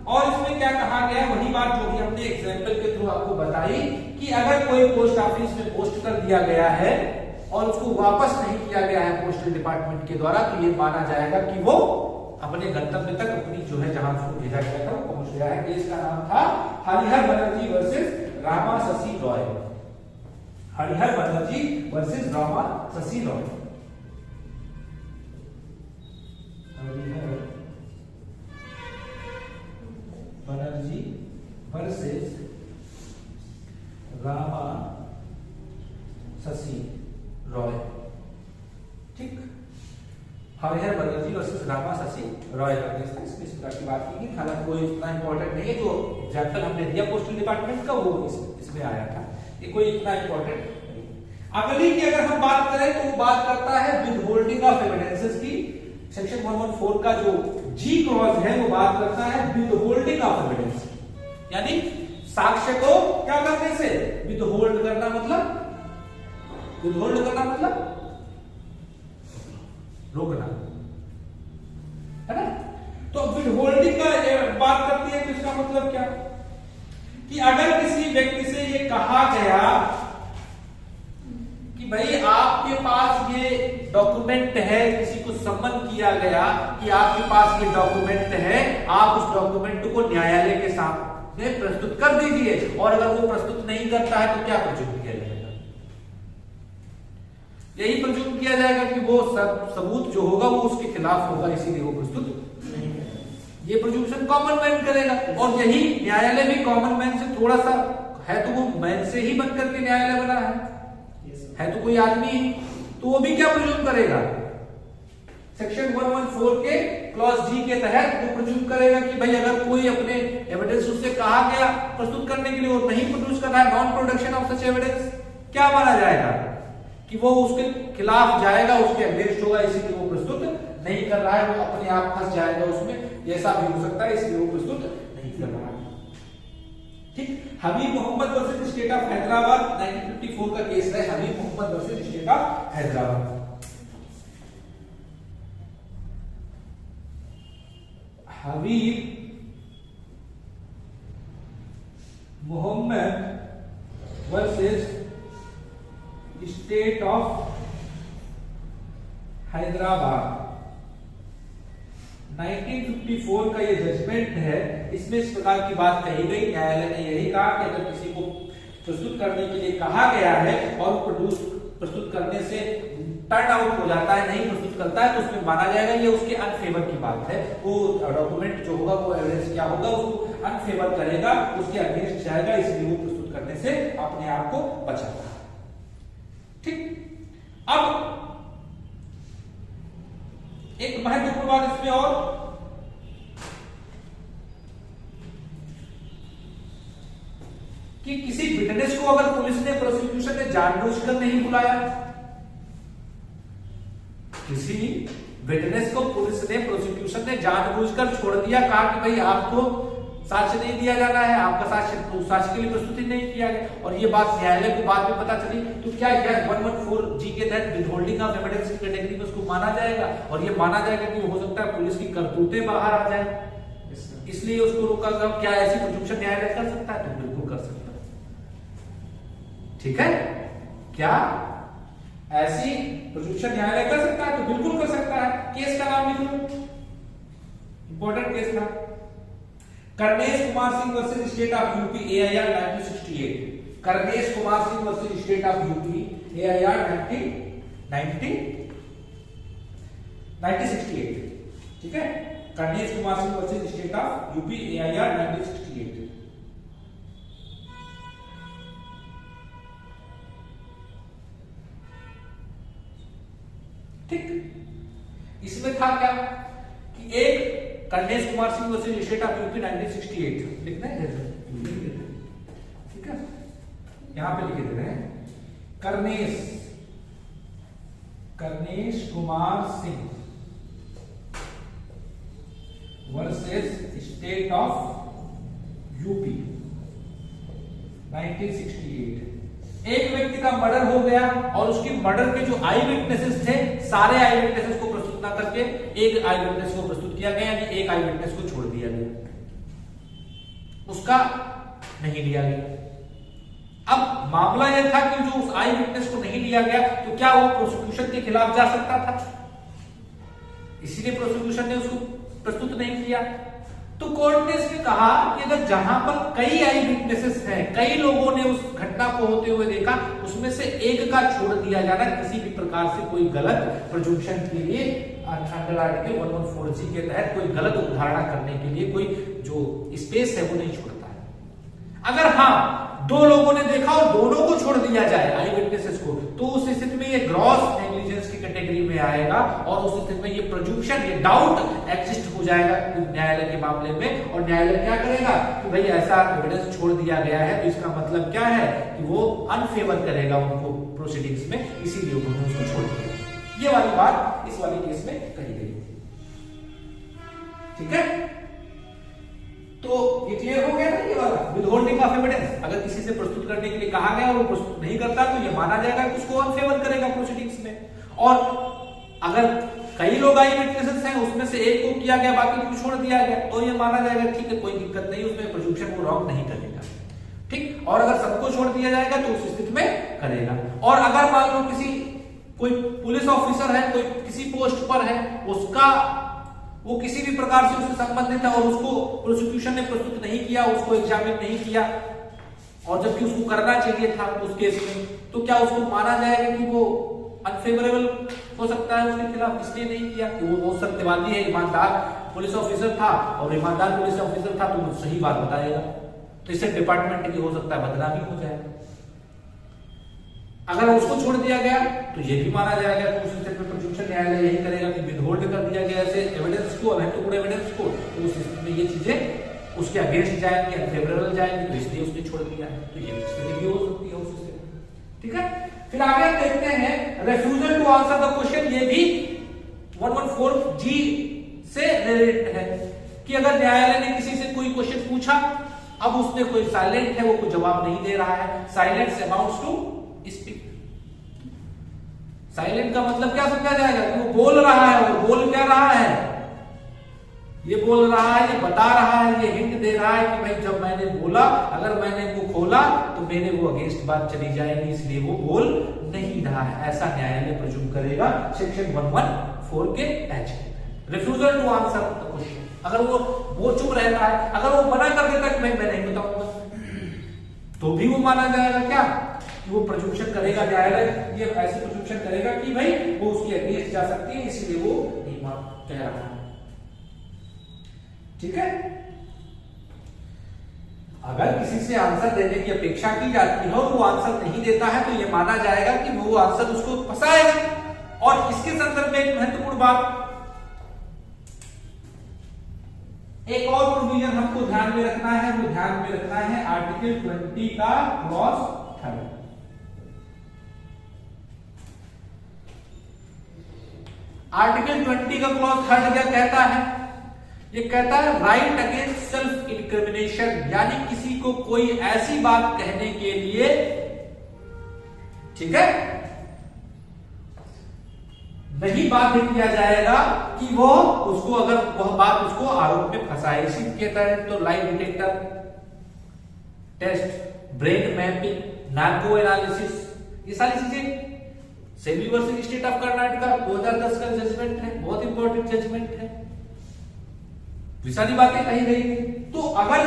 Speaker 1: और इसमें क्या कहा गया, वही बात जो भी हमने एग्जांपल के थ्रू आपको बताई कि अगर कोई पोस्ट ऑफिस में पोस्ट कर दिया गया है और उसको वापस नहीं किया गया है पोस्टल डिपार्टमेंट के द्वारा तो ये माना जाएगा कि वो अपने गंतव्य तक, अपनी जो है जहां उसको भेजा गया था वो पहुंच गया है। केस का नाम था Harihar Banerjee versus Ramashashi Roy, Harihar Banerjee versus Ramashashi Roy, Harihar Banerjee versus Ramashashi Roy, ठीक, हरिहर बनर्जी वर्सेस रामाशसी रॉय का केस इस प्रकार की बात की। हालांकि कोई इतना इंपॉर्टेंट नहीं है, जो एग्जांपल हमने दिया पोस्टल डिपार्टमेंट का वो इसमें आया था, ये कोई इतना इंपॉर्टेंट नहीं। अगली की अगर हम बात करें तो वो बात करता है विद होल्डिंग ऑफ एविडेंसेस की। सेक्शन 114 का जो जी क्लॉज है वो बात करता है विद होल्डिंग ऑफ एविडेंस, यानी साक्ष्य को क्या करने से, विद होल्ड करना, मतलब विद होल्ड करना मतलब रोकना, है ना। तो विद होल्डिंग का बात करती है तो इसका मतलब क्या कि अगर किसी व्यक्ति से ये कहा गया कि भाई आपके पास ये डॉक्यूमेंट है, किसी को सम्मन किया गया कि आपके पास ये डॉक्यूमेंट है, आप उस डॉक्यूमेंट को न्यायालय के सामने प्रस्तुत कर दीजिए, और अगर वो प्रस्तुत नहीं करता है तो क्या प्रस्तुत किया जाएगा, यही प्रस्तुत किया जाएगा कि वो सबूत जो होगा वो उसके खिलाफ होगा, इसीलिए वो प्रस्तुत नहीं करेगा। ये प्रोज्यूशन कॉमन मैन करेगा, और यही न्यायालय भी कॉमन मैन से थोड़ा सा है, तो वो मैन से ही बनकर के न्यायालय बना है तो कोई आदमी ही, तो वो भी क्या प्रोज्यूम करेगा, सेक्शन 114 के क्लॉज जी के तहत वो प्रोज्यूम करेगा कि भाई अगर कोई अपने एविडेंस उससे कहा गया प्रस्तुत करने के लिए और नहीं प्रोड्यूस कर रहा है, non production of such evidence, क्या माना जाएगा कि वो उसके खिलाफ जाएगा, उसके अगेंस्ट होगा, इसीलिए वो प्रस्तुत नहीं कर रहा है, वो अपने आप फंस जाएगा उसमें, ऐसा भी हो सकता है, इसलिए वो प्रस्तुत नहीं कर रहा है। ठीक, Habib Mohammad versus state of Hyderabad 1954 का केस है, Habib Mohammad versus state of Hyderabad. Habib Mohammad versus state of Hyderabad 1954 का ये जजमेंट है, इसमें इस प्रकार की बात कही गई। न्यायालय ने यही कहा कि अगर किसी को प्रस्तुत करने के लिए कहा गया है और प्रस्तुत करने से टर्न आउट हो जाता है, नहीं प्रस्तुत करता है, तो उसमें माना जाएगा ये उसके अनफेवर की बात है। वो डॉक्यूमेंट जो होगा, वो एविडेंस क्या होगा, उसको अनफेवर करेगा, उसके अगेंस्ट जाएगा, इसलिए वो प्रस्तुत करने से अपने आप को बचाता है। ठीक, अब एक महत्वपूर्ण बात इसमें और, कि किसी विटनेस को अगर पुलिस ने, प्रोसिक्यूशन ने जानबूझकर नहीं बुलाया, किसी विटनेस को पुलिस ने, प्रोसिक्यूशन ने जानबूझकर छोड़ दिया, कहा कि भाई आपको साक्ष्य नहीं दिया जाना है, आपका साक्ष्य के लिए प्रस्तुति नहीं किया गया, और ये बात न्यायालय को बाद में पता चली, तो क्या 114G के तहत विथहोल्डिंग ऑफ एविडेंस की कैटेगरी में उसको माना जाएगा, और ये माना जाएगा कि हो सकता है पुलिस की करतूतें बाहर आ जाए, इसलिए उसको रोका गया। क्या ऐसी प्रिजम्पशन न्यायालय कर सकता है? तो बिल्कुल कर सकता है। ठीक है, क्या ऐसी प्रिजम्पशन न्यायालय कर सकता है? तो बिल्कुल कर सकता है। केस का नाम लिख लो, इंपॉर्टेंट केस था, करनेश Kumar Singh versus state of UP, AIR 1968। Karnesh Kumar Singh versus state of UP, AIR 1968। ठीक है, करनेश Kumar Singh versus state of UP, AIR 1968। ठीक, इसमें था क्या कि एक करनेश Kumar Singh versus state of UP 1968 लिखना है, ठीक है, यहां पे लिखे दे रहे हैं, करनेश Kumar Singh versus state of UP 1968। एक व्यक्ति का मर्डर हो गया और उसकी मर्डर के जो आई विटनेसेस थे, सारे आई विटनेसेस को प्रस्तुत ना करके एक आई विटनेस को प्रस्तुत किया गया, यानी एक आई विटनेस को छोड़ दिया गया, उसका नहीं लिया गया। अब मामला यह था कि जो उस आई विटनेस को नहीं लिया गया, तो क्या वो प्रोसिक्यूशन के खिलाफ जा सकता था? इसीलिए प्रोसिक्यूशन ने उसको प्रस्तुत नहीं किया। तो कोर्ट ने इसमें कहा कि अगर जहां पर कई आई विटनेसेस हैं, कई लोगों ने उस घटना को होते हुए देखा, उसमें से एक का छोड़ दिया जाना किसी भी प्रकार से कोई गलत प्रिजम्पशन के लिए अंडर आर्टिकल 114G के तहत कोई गलत उदाहरण करने के लिए कोई जो स्पेस है वो नहीं छोड़ता है। अगर हाँ दो लोगों ने देखा और दोनों को छोड़ दिया जाए आई विटनेसेस को, तो उस स्थिति में ये ग्रॉस नेग्लिजेंस की कैटेगरी में आएगा, और उस स्थिति में ये प्रिजम्पशन, ये डाउट एग्जिस्ट हो जाएगा न्यायालय के मामले में, और न्यायालय क्या करेगा कि भाई ऐसा एविडेंस छोड़ दिया गया है, तो इसका मतलब क्या है कि वो अनफेवर करेगा उनको प्रोसीडिंग्स में, इसीलिए उन्होंने उसको छोड़ दिया। ये वाली बात इस वाली केस में कही गई। ठीक है, तो ये क्लियर हो गया ना, ये वाला विथहोल्डिंग ऑफ एविडेंस। अगर किसी से प्रस्तुत करने के लिए कहा गया और वो प्रस्तुत नहीं करता, तो ये माना जाएगा कि उसको अनफेवर करेगा प्रोसीडिंग्स में। और अगर कई लोग आई विटनेसेस हैं, उसमें से एक को किया गया, बाकी को छोड़ दिया गया, तो ये माना जाएगा ठीक है, कोई दिक्कत नहीं, उसमें प्रिजम्पशन को रॉन्ग नहीं करेगा। ठीक, और अगर सबको छोड़ दिया जाएगा तो उस स्थिति में करेगा। और अगर मान लो किसी कोई पुलिस ऑफिसर है, कोई किसी पोस्ट पर है, उसका वो किसी भी प्रकार से उससे संबंधित है और उसको प्रोसिक्यूशन ने प्रस्तुत नहीं किया, उसको एग्जामिन नहीं किया, और जबकि उसको करना चाहिए था उस केस में, तो क्या उसको माना जाएगा कि वो अनफेवरेबल हो सकता है उसके खिलाफ, इसलिए नहीं किया कि वो बहुत सत्यवादी है, ईमानदार पुलिस ऑफिसर था, और ईमानदार पुलिस ऑफिसर था तो वो सही बात बताएगा, तो इससे डिपार्टमेंट की हो सकता है बदनामी हो जाए। अगर उसको छोड़ दिया गया तो ये भी माना जाएगा कि उस स्थिति में प्रिजम्पशन न्यायालय यही करेगा कि विथहोल्ड कर दिया गया ऐसे एविडेंस को, महत्वपूर्ण एविडेंस को, तो उस स्थिति में ये चीजें उसके अगेंस्ट जाएंगी, अनफेवरेबल जाएंगी, तो इसलिए उसने छोड़ दिया है, तो ये स्थिति भी हो सकती है उस स्थिति। ठीक है, फिर आगे देखते हैं रेफ्यूजल टू आंसर द क्वेश्चन। ये भी 114G से रिलेटेड है कि अगर न्यायालय ने किसी से कोई क्वेश्चन पूछा, अब उसने कोई साइलेंट है, वो कोई जवाब नहीं दे रहा है, silence amounts to speak. Silent का मतलब क्या समझा जाएगा कि वो बोल रहा है, और बोल क्या रहा है, ये बोल रहा है, ये बता रहा है, ये हिंट दे रहा है कि भाई जब मैंने बोला, अगर मैंने मुंह खोला तो तो मेरे वो अगेंस्ट बात चली जाएगी, इसलिए वो बोल नहीं रहा है, ऐसा न्यायालय प्रिज्यूम करेगा सेक्शन 114 के एच के। Refusal to answer the question, अगर वो चुप रहता है, अगर वो मना कर देता है कि मैं नहीं बताऊंगा, तो भी वो माना जाएगा क्या कि वो प्रिज्यूम्पशन करेगा, न्यायालय ये ऐसे प्रिज्यूम्पशन करेगा कि भाई वो उसकी अगेंस्ट जा सकती है, इसलिए वो नहीं कह रहा है। ठीक है, अगर किसी से आंसर देने की अपेक्षा की जाती है और वो आंसर नहीं देता है, तो ये माना जाएगा कि वो आंसर उसको फंसाएगा। और इसके संदर्भ में एक महत्वपूर्ण बात, एक और प्रोविजन हमको ध्यान में रखना है, वो ध्यान में रखना है आर्टिकल 20 का क्लॉज 3। आर्टिकल 20 का क्लॉज 3 क्या कहता है? ये कहता है राइट अगेंस्ट सेल्फ इंक्रिमिनेशन, यानी किसी को कोई ऐसी बात कहने के लिए, ठीक है, नहीं बाध्य किया जाएगा कि वो उसको, अगर वह बात उसको आरोप में फंसाए। इसी के तहत तो lie detector test, brain mapping, narco analysis, ये सारी चीजें सेबी वर्सेस स्टेट ऑफ कर्नाटका 2010 का जजमेंट है, बहुत इंपॉर्टेंट जजमेंट है, ये सारी बातें कही गई है। तो अगर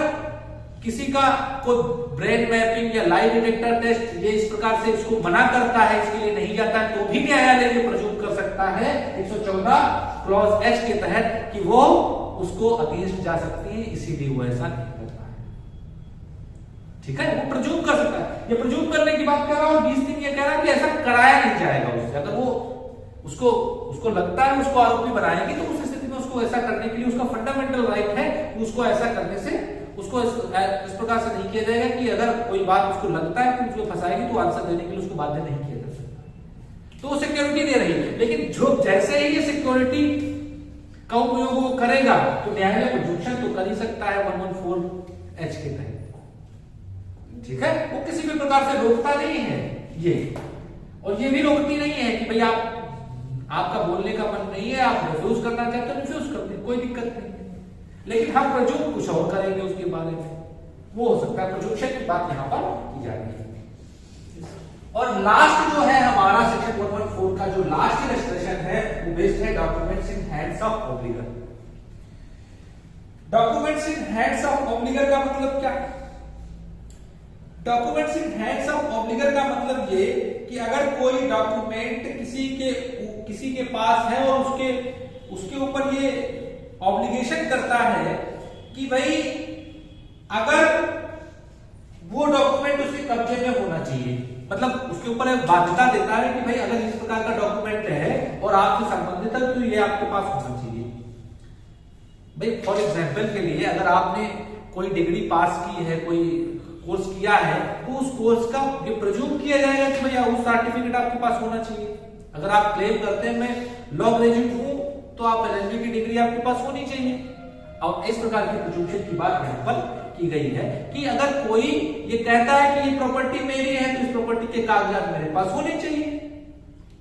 Speaker 1: किसी का कोई ब्रेन मैपिंग या लाई डिटेक्टर टेस्ट ये इस प्रकार से इसको मना करता है, इसके लिए नहीं जाता है, तो भी न्यायालय ये प्रिज्यूम कर सकता है 114 क्लॉज एच के तहत कि वो उसको अगेंस्ट जा सकती है, इसीलिए वो ऐसा नहीं करता है। ठीक है, वो प्रिज्यूम कर सकता है। ये प्रिज्यूम करने की बात कर रहा हूं, 20 दिन ये कह रहा है कि ऐसा कराया नहीं जाएगा उससे। अगर वो उसको लगता है उसको आरोपी बनाएंगे, तो उस स्थिति में उसको ऐसा करने के लिए उसका फंडामेंटल राइट है, उसको ऐसा करने से उसको इस प्रकार से नहीं किया जाएगा कि अगर कोई बात उसको लगता है कि उसको फंसाएगी तो आंसर देने के लिए उसको बाध्य नहीं किया जा सकता। तो वो सिक्योरिटी दे रही है, लेकिन जो जैसे ही ये सिक्योरिटी का उपयोग वो करेगा तो न्यायालय प्रिज्यूम्पशन तो कर ही सकता है 114 एच के तहत। ठीक है, वो किसी भी प्रकार से रोकता नहीं है ये, और ये भी रोकती नहीं है कि भाई आपका बोलने का मन नहीं है, आप रिफ्यूज करना चाहते हो, रिफ्यूज करते हैं, कोई दिक्कत नहीं है। लेकिन हम प्रिज्यूम कुछ और करेंगे उसके बारे में, वो हो सकता है प्रिज्यूम्पशन की बात यहां पर की जाएगी। और लास्ट जो है हमारा सेक्शन 114 का जो लास्ट इलस्ट्रेशन है वो बेस्ड है documents in hands of obligor. Documents in hands of obligor का मतलब क्या? Documents in hands of obligor का मतलब ये कि अगर कोई डॉक्यूमेंट किसी के पास है और उसके ऊपर ये ऑब्लिगेशन करता है कि भाई अगर वो डॉक्यूमेंट उसके कब्जे में होना चाहिए, मतलब उसके ऊपर एक बाध्यता देता है कि भाई अगर इस प्रकार का डॉक्यूमेंट है और आपसे संबंधित है तो ये आपके पास होना चाहिए। भाई फॉर एग्जांपल के लिए अगर आपने कोई डिग्री पास की है, कोई कोर्स किया है, तो उस कोर्स का ये प्रिज्यूम किया जाएगा कि भैया उस सर्टिफिकेट आपके पास होना चाहिए। अगर आप क्लेम करते हैं मैं लॉ ग्रेजुएट हूं, तो आप एलएलबी की डिग्री आपके पास होनी चाहिए। और इस प्रकार की प्रिज्यूम्पशन की बात यहां पर की गई है कि अगर कोई ये कहता है कि ये प्रॉपर्टी मेरी है तो इस प्रॉपर्टी के कागजात मेरे पास होने चाहिए,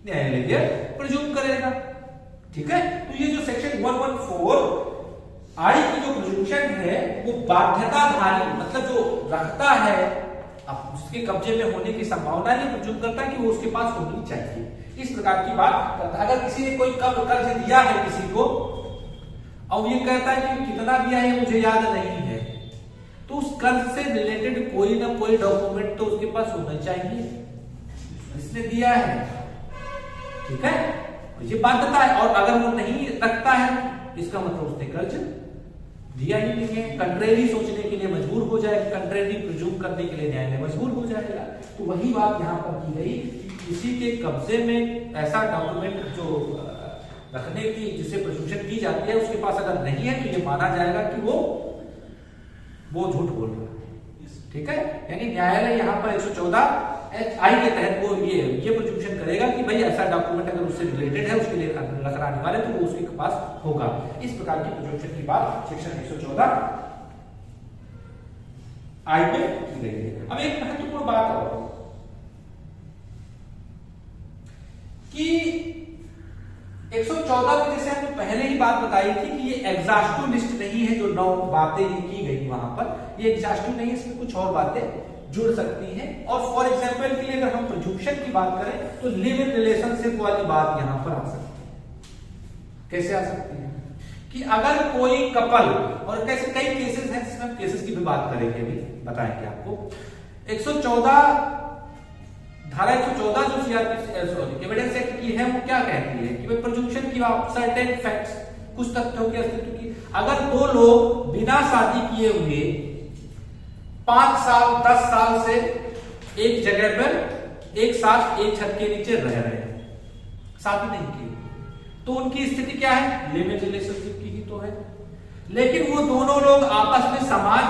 Speaker 1: न्यायालय ये प्रिज्यूम करेगा। ठीक है, तो ये जो सेक्शन 114 आई की जो प्रिज्यूम्पशन है वो बाध्यताधारी, मतलब जो रखता है अब उसके कब्जे में होने की संभावना है, प्रिज्यूम करता है कि वो उसके पास होनी चाहिए, इस प्रकार की बात करता है। अगर किसी ने कोई कर्ज दिया है किसी को और ये कहता है कि कितना दिया है मुझे याद नहीं है, तो उस कर्ज से रिलेटेड कोई ना कोई डॉक्यूमेंट तो उसके पास होना चाहिए, इसने दिया है। ठीक है, ये बाध्यता है। और अगर वो नहीं रखता है इसका मतलब उसने कर्ज दिया ही नहीं है। कंट्रेरी सोचने के लिए मजबूर हो जाएगा, कंट्रेरी प्रिज्यूम करने के लिए न्यायालय मजबूर हो जाएगा। तो वही बात यहां पर की गई, किसी के कब्जे में ऐसा डॉक्यूमेंट जो रखने की जिसे प्रिज्यूम्पशन की जाती है उसके पास अगर नहीं है तो ये माना जाएगा कि वो झूठ बोल रहा है। ठीक है, यानी न्यायालय यहाँ पर 114 आई के तहत वो ये प्रिज्यूम्पशन करेगा कि भाई ऐसा डॉक्यूमेंट अगर उससे रिलेटेड है उसके लिए रखने वाले तो वो उसके पास होगा। इस प्रकार की प्रिज्यूम्पशन की बात सेक्शन 114 आई में की गई है। अब एक महत्वपूर्ण बात और कि 114 में जैसे हमने पहले ही बात बताई थी कि ये एग्जॉस्टिव लिस्ट नहीं है, जो 9 बातें ये की गई वहां पर, ये एग्जॉस्टिव नहीं है, इसमें कुछ और बातें जुड़ सकती हैं। और फॉर एग्जाम्पल के लिए अगर हम प्रोजुक्शन की बात करें तो लिव इन रिलेशनशिप वाली बात यहां पर आ सकती है। कैसे आ सकती है कि अगर कोई कपल, और कैसे कई केसेस हैं जिसमें हम केसेस की भी बात करेंगे, अभी बताएंगे आपको। 114 धारा 114 जो सीआरपीसी एविडेंस एक्ट की है वो क्या कहती है कि भाई प्रोजुक्शन की आप सर्टेन फैक्ट्स, कुछ तथ्यों के अस्तित्व की, अगर दो लोग बिना शादी किए हुए 5 साल 10 साल से एक जगह पर एक साथ एक छत के नीचे रह रहे हैं, शादी नहीं की, तो उनकी स्थिति क्या है, लिव इन रिलेशनशिप की ही तो है। लेकिन वो दोनों लोग आपस में समाज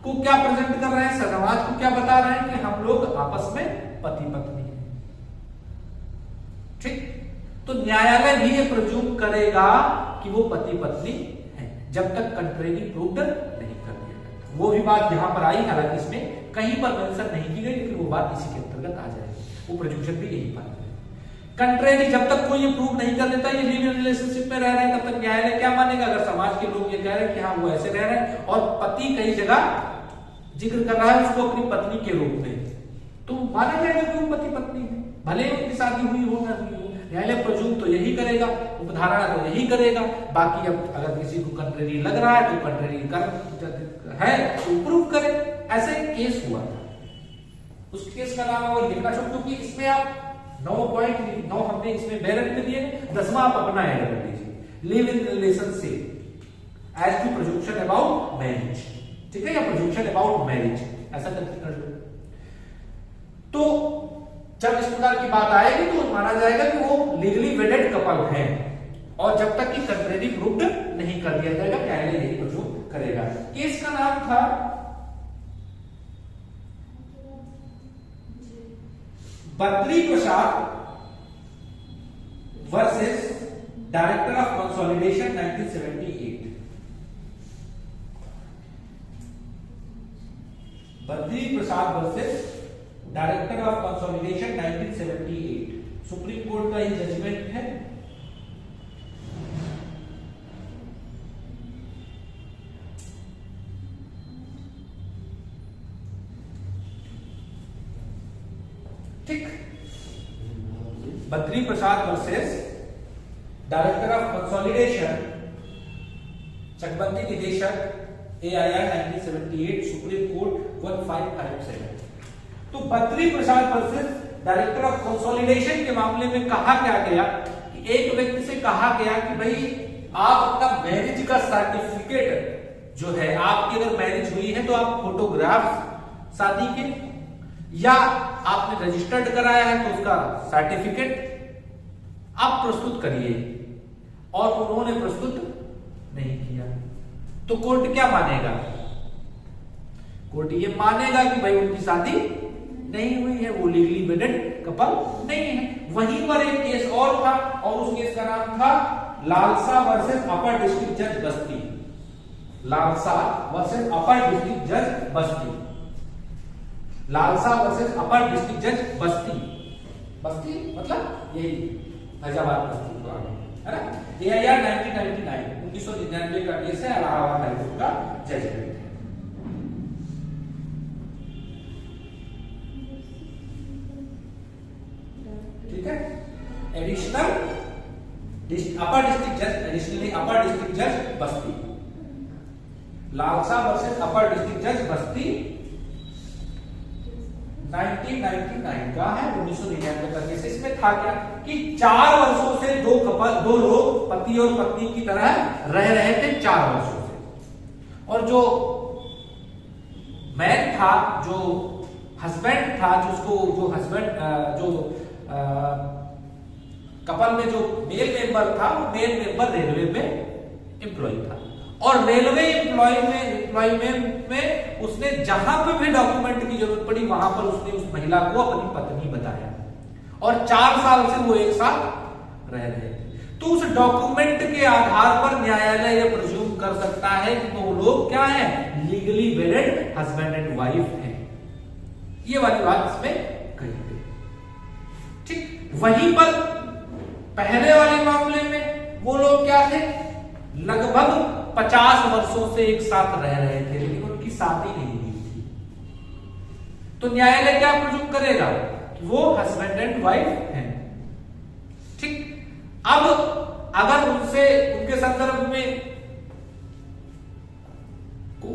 Speaker 1: को क्या प्रेजेंट कर रहे हैं, समाज को क्या बता रहे हैं कि हम लोग आपस में पति पत्नी हैं। ठीक, तो न्यायालय भी ये प्रूव करेगा कि वो पति पत्नी हैं जब तक कंट्रेरी प्रूव्ड नहीं कर दिया जाता। वो भी बात यहां पर आई, हालांकि इसमें कहीं पर मेंशन नहीं की गई, लेकिन वो बात इसी के अंतर्गत आ जाएगी। वो प्रोजुक्शन भी यही बात है। कंट्रेरी जब तक कोई ये प्रूव नहीं कर देता ये लिव इन रिलेशनशिप में रह रहे हैं, तब तक न्यायालय क्या मानेगा? अगर समाज के लोग ये कह रहे हैं कि हाँ वो ऐसे रह रहे हैं और पति कई जगह जिक्र कर रहा है उसको अपनी पत्नी के रूप में, तो माना जाएगा कि वो पति पत्नी है, भले ही उनकी शादी हुई हो ना हुई हो। न्यायालय प्रजूम तो यही करेगा, उपधारणा तो यही करेगा। बाकी अब अगर किसी को कंट्रेरी लग रहा है तो कंट्रेरी कर है तो प्रूव करे। ऐसे केस हुआ था, उस केस का नाम अगर लिखना चाहो, क्योंकि इसमें आप 9.9 हमने इसमें बैरन में दिए, 10वां आप अपना ऐड कर दीजिए, live in relationship as to presumption about marriage, ठीक है, या प्रोजुक्शन अबाउट मैरिज, ऐसा करके कर लो। तो जब इस प्रकार की बात आएगी तो माना जाएगा कि वो लीगली वेडेड कपल है, और जब तक कि कंट्रेरी प्रूव्ड नहीं कर दिया जाएगा न्यायालय यही प्रूव करेगा। केस का नाम था Badri Prasad versus director of consolidation 1978। Badri Prasad versus director of consolidation 1978, supreme court का ये जजमेंट है। ठीक, Badri Prasad versus director of consolidation, चकबंदी निदेशक AIR 1978, सुप्रीम कोर्ट 1557। तो Badri Prasad versus director of consolidation के मामले में कहा क्या गया कि एक व्यक्ति से कहा गया कि भाई आप अपना मैरिज का सर्टिफिकेट जो है, आपकी अगर मैरिज हुई है तो आप फोटोग्राफ शादी के, या आपने रजिस्टर्ड कराया है तो उसका सर्टिफिकेट आप प्रस्तुत करिए, और उन्होंने प्रस्तुत नहीं किया, तो कोर्ट क्या मानेगा? कोर्ट ये मानेगा कि भाई उनकी शादी नहीं हुई है, वो लीगली वेडेड कपल नहीं है। वहीं पर एक केस और था, और उस केस का नाम था लालसा वर्सेस अपर डिस्ट्रिक्ट जज बस्ती। लालसा वर्सेस अपर डिस्ट्रिक्ट जज बस्ती, लालसा वर्सेस अपर डिस्ट्रिक्ट जज बस्ती, बस्ती मतलब यही फैजाबाद बस्ती को आगे, है ना। AIR 1999 का केस है, इलाहाबाद हाईकोर्ट का जजमेंट है। ठीक है, एडिशनल अपर डिस्ट्रिक्ट जज, एडिशनली अपर डिस्ट्रिक्ट जज बस्ती, लालसा वर्सेस अपर डिस्ट्रिक्ट जज बस्ती 1999 का है, 1999 का केस। इसमें था क्या कि 4 वर्षों से दो लोग पति और पत्नी की तरह रह रहे थे, 4 वर्षों से, और जो मैन था, जो हस्बैंड था, जो हस्बैंड जो कपल में जो मेल मेंबर था, वो मेल मेंबर रेलवे में एम्प्लॉय था, और रेलवे एम्प्लॉयमेंट में उसने जहां पे भी डॉक्यूमेंट की जरूरत पड़ी वहां पर उसने उस महिला को अपनी पत्नी बताया, और 4 साल से वो एक साथ रह रहे थे। तो उस डॉक्यूमेंट के आधार पर न्यायालय यह प्रिज्यूम कर सकता है कि वो लोग क्या है, लीगली वेडेड हस्बैंड एंड वाइफ हैं। ये वाली बात इसमें कही गई। ठीक, वहीं पर पहले वाले मामले में वो लोग क्या थे, लगभग 50 वर्षों से एक साथ रह रहे थे, लेकिन उनकी शादी नहीं हुई थी। तो न्यायालय क्या प्रूव करेगा कि वो हस्बैंड एंड वाइफ हैं। ठीक, अब अगर उनसे उनके संदर्भ में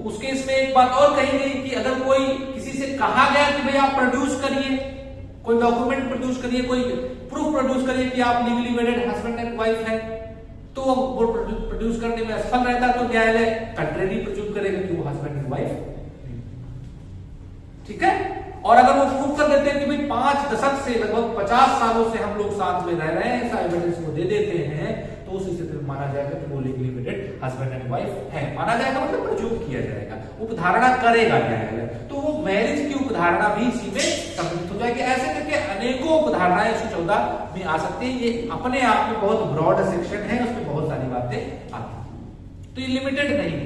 Speaker 1: उसके इसमें एक बात और कही गई कि अगर कोई किसी से कहा गया कि भाई आप प्रोड्यूस करिए, कोई डॉक्यूमेंट प्रोड्यूस करिए, कोई प्रूफ प्रोड्यूस करिए कि आप लीगली वेडेड हस्बैंड एंड वाइफ हैं, तो वो प्रोड्यूस करने में असफल रहता तो न्यायालय कंट्रेरी प्रूव करेगा कि वो हस्बैंड एंड वाइफ। ठीक है, और अगर वो प्रूव कर देते हैं कि भाई 5 दशक से लगभग 50 सालों से हम लोग साथ में रह रहे हैं, ऐसा एविडेंस वो दे देते हैं, तो उस स्थिति में माना जाएगा कि वो लीगली वेडेड हस्बैंड एंड वाइफ है। माना जाएगा मतलब प्रूव किया जाएगा, उपधारणा करेगा न्यायालय, तो वो मैरिज की उपधारणा भी इसी में सम्मिलित हो जाएगी। ऐसे करके अनेकों उपधारणाएं 114 में आ सकती है। ये अपने आप में बहुत ब्रॉड सेक्शन है, उसमें बहुत सारी बातें आती है, तो ये लिमिटेड नहीं है,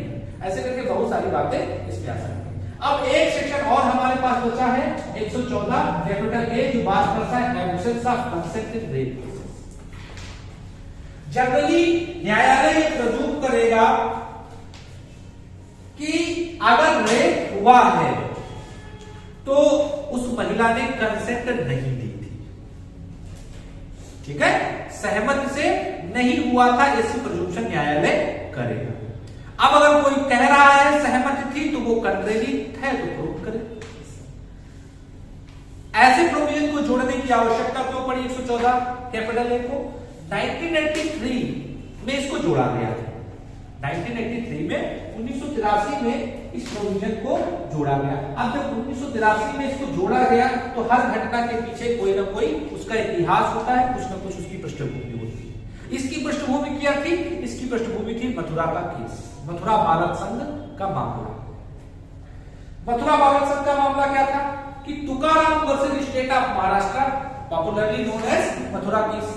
Speaker 1: ऐसे करके बहुत सारी बातें इसमें आ सकती है। अब एक सेक्शन और हमारे पास बचा है 114 कैपिटल ए, जो बात करता है absence of consent in rape cases. Generally न्यायालय ये प्रूव करेगा कि अगर रेप हुआ है तो उस महिला ने कंसेंट नहीं दी थी। ठीक है, सहमति से नहीं हुआ था, ऐसी प्रिजम्पशन न्यायालय करेगा। अब अगर कोई कह रहा है सहमति थी तो वो कंट्रेरी है तो प्रूव करे। ऐसे प्रोविजन को जोड़ने की आवश्यकता क्यों पड़ी 114 कैपिटल ए को? 1983 में इसको जोड़ा गया था। 1983 में 1983 में इस प्रोविजन को जोड़ा गया। अब जब 1983 में इसको जोड़ा गया तो हर घटना के पीछे कोई ना कोई उसका इतिहास होता है, कुछ ना कुछ उसकी पृष्ठभूमि होती है। इसकी पृष्ठभूमि क्या थी? इसकी पृष्ठभूमि थी मथुरा का केस, मथुरा बालक संघ का मामला। मथुरा बालक संघ का मामला क्या था कि Tukaram versus state of Maharashtra, popularly known as Mathura case.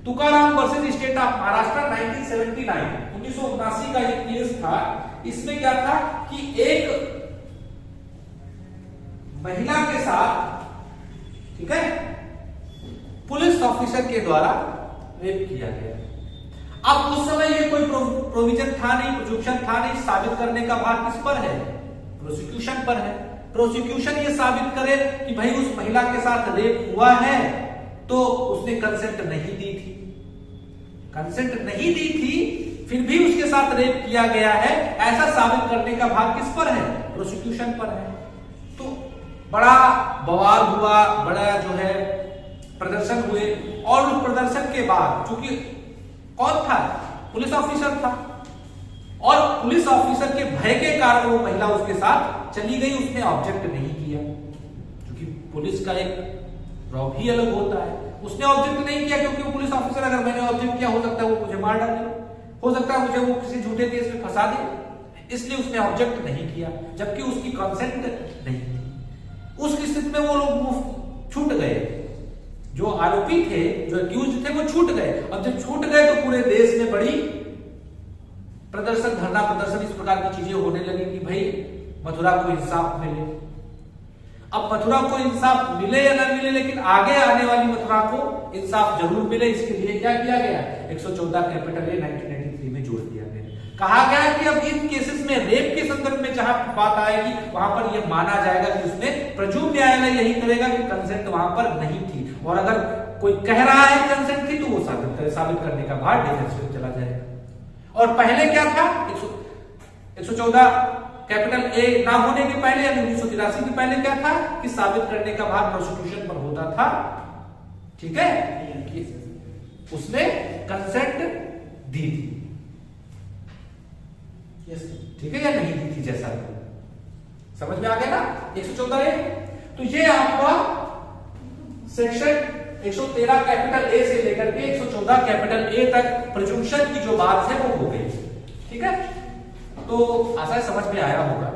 Speaker 1: Tukaram versus state of Maharashtra 1979 का ये केस था। इसमें क्या था कि एक महिला के साथ, ठीक है, पुलिस ऑफिसर के द्वारा रेप किया गया। अब उस समय ये कोई प्रोविजन था नहीं, प्रोसिक्यूशन था नहीं, साबित करने का भार किस पर है? प्रोसिक्यूशन पर है। प्रोसिक्यूशन ये साबित करे कि भाई उस महिला के साथ रेप हुआ है तो उसने कंसेंट नहीं दी थी, कंसेंट नहीं दी थी, फिर भी उसके साथ रेप किया गया है, ऐसा साबित करने का भाग किस पर है? प्रोसिक्यूशन पर है। तो बड़ा बवाल हुआ, बड़ा जो है प्रदर्शन हुए, और उस प्रदर्शन के बाद चूंकि कौन था? पुलिस ऑफिसर था, और पुलिस ऑफिसर के भय के कारण वो महिला उसके साथ चली गई, उसने ऑब्जेक्ट नहीं किया, क्योंकि पुलिस का एक रॉ भी अलग होता है। उसने ऑब्जेक्ट नहीं किया क्योंकि वो पुलिस ऑफिसर, अगर मैंने ऑब्जेक्ट किया हो सकता है वो मुझे मार डाले, हो सकता है मुझे वो किसी झूठे केस में फंसा दे, इसलिए उसने ऑब्जेक्ट नहीं किया, जबकि उसकी कंसेंट नहीं थी। उस स्थिति में वो लोग छूट गए, जो आरोपी थे, जो अक्यूज थे, वो छूट गए। अब जब छूट गए तो पूरे देश में बड़ी प्रदर्शन, धरना प्रदर्शन, इस प्रकार की चीजें होने लगी कि भाई मथुरा को इंसाफ मिले। अब मथुरा को इंसाफ मिले या ना मिले, लेकिन आगे आने वाली मथुरा को इंसाफ जरूर मिले, इसके लिए क्या किया गया? 114 कैपिटल ए 1993 में जोड़ दिया गया। कहा गया कि अब इन केसेस में, रेप के संदर्भ में जहां बात आएगी वहां पर यह माना जाएगा कि उसने प्रज्यूम, न्यायालय यही करेगा कि कंसेंट वहां पर नहीं थी, और अगर कोई कह रहा है कंसेंट थी तो वो साबित करने का भार डिफेंस में चला जाएगा। और पहले क्या था? 114 कैपिटल ए ना होने के पहले, यानी 1983 के पहले क्या था कि साबित करने का भार प्रोसिक्यूशन पर होता था। ठीक है, कि उसने कंसेंट दी थी, ठीक है, या नहीं दी थी, जैसा समझ में आ गया ना 114 ए। तो ये आपका सेक्शन 113 कैपिटल ए से लेकर के 114 कैपिटल ए तक प्रिजम्पशन की जो बात है वो हो गई। ठीक है, तो आशा समझ में आया होगा।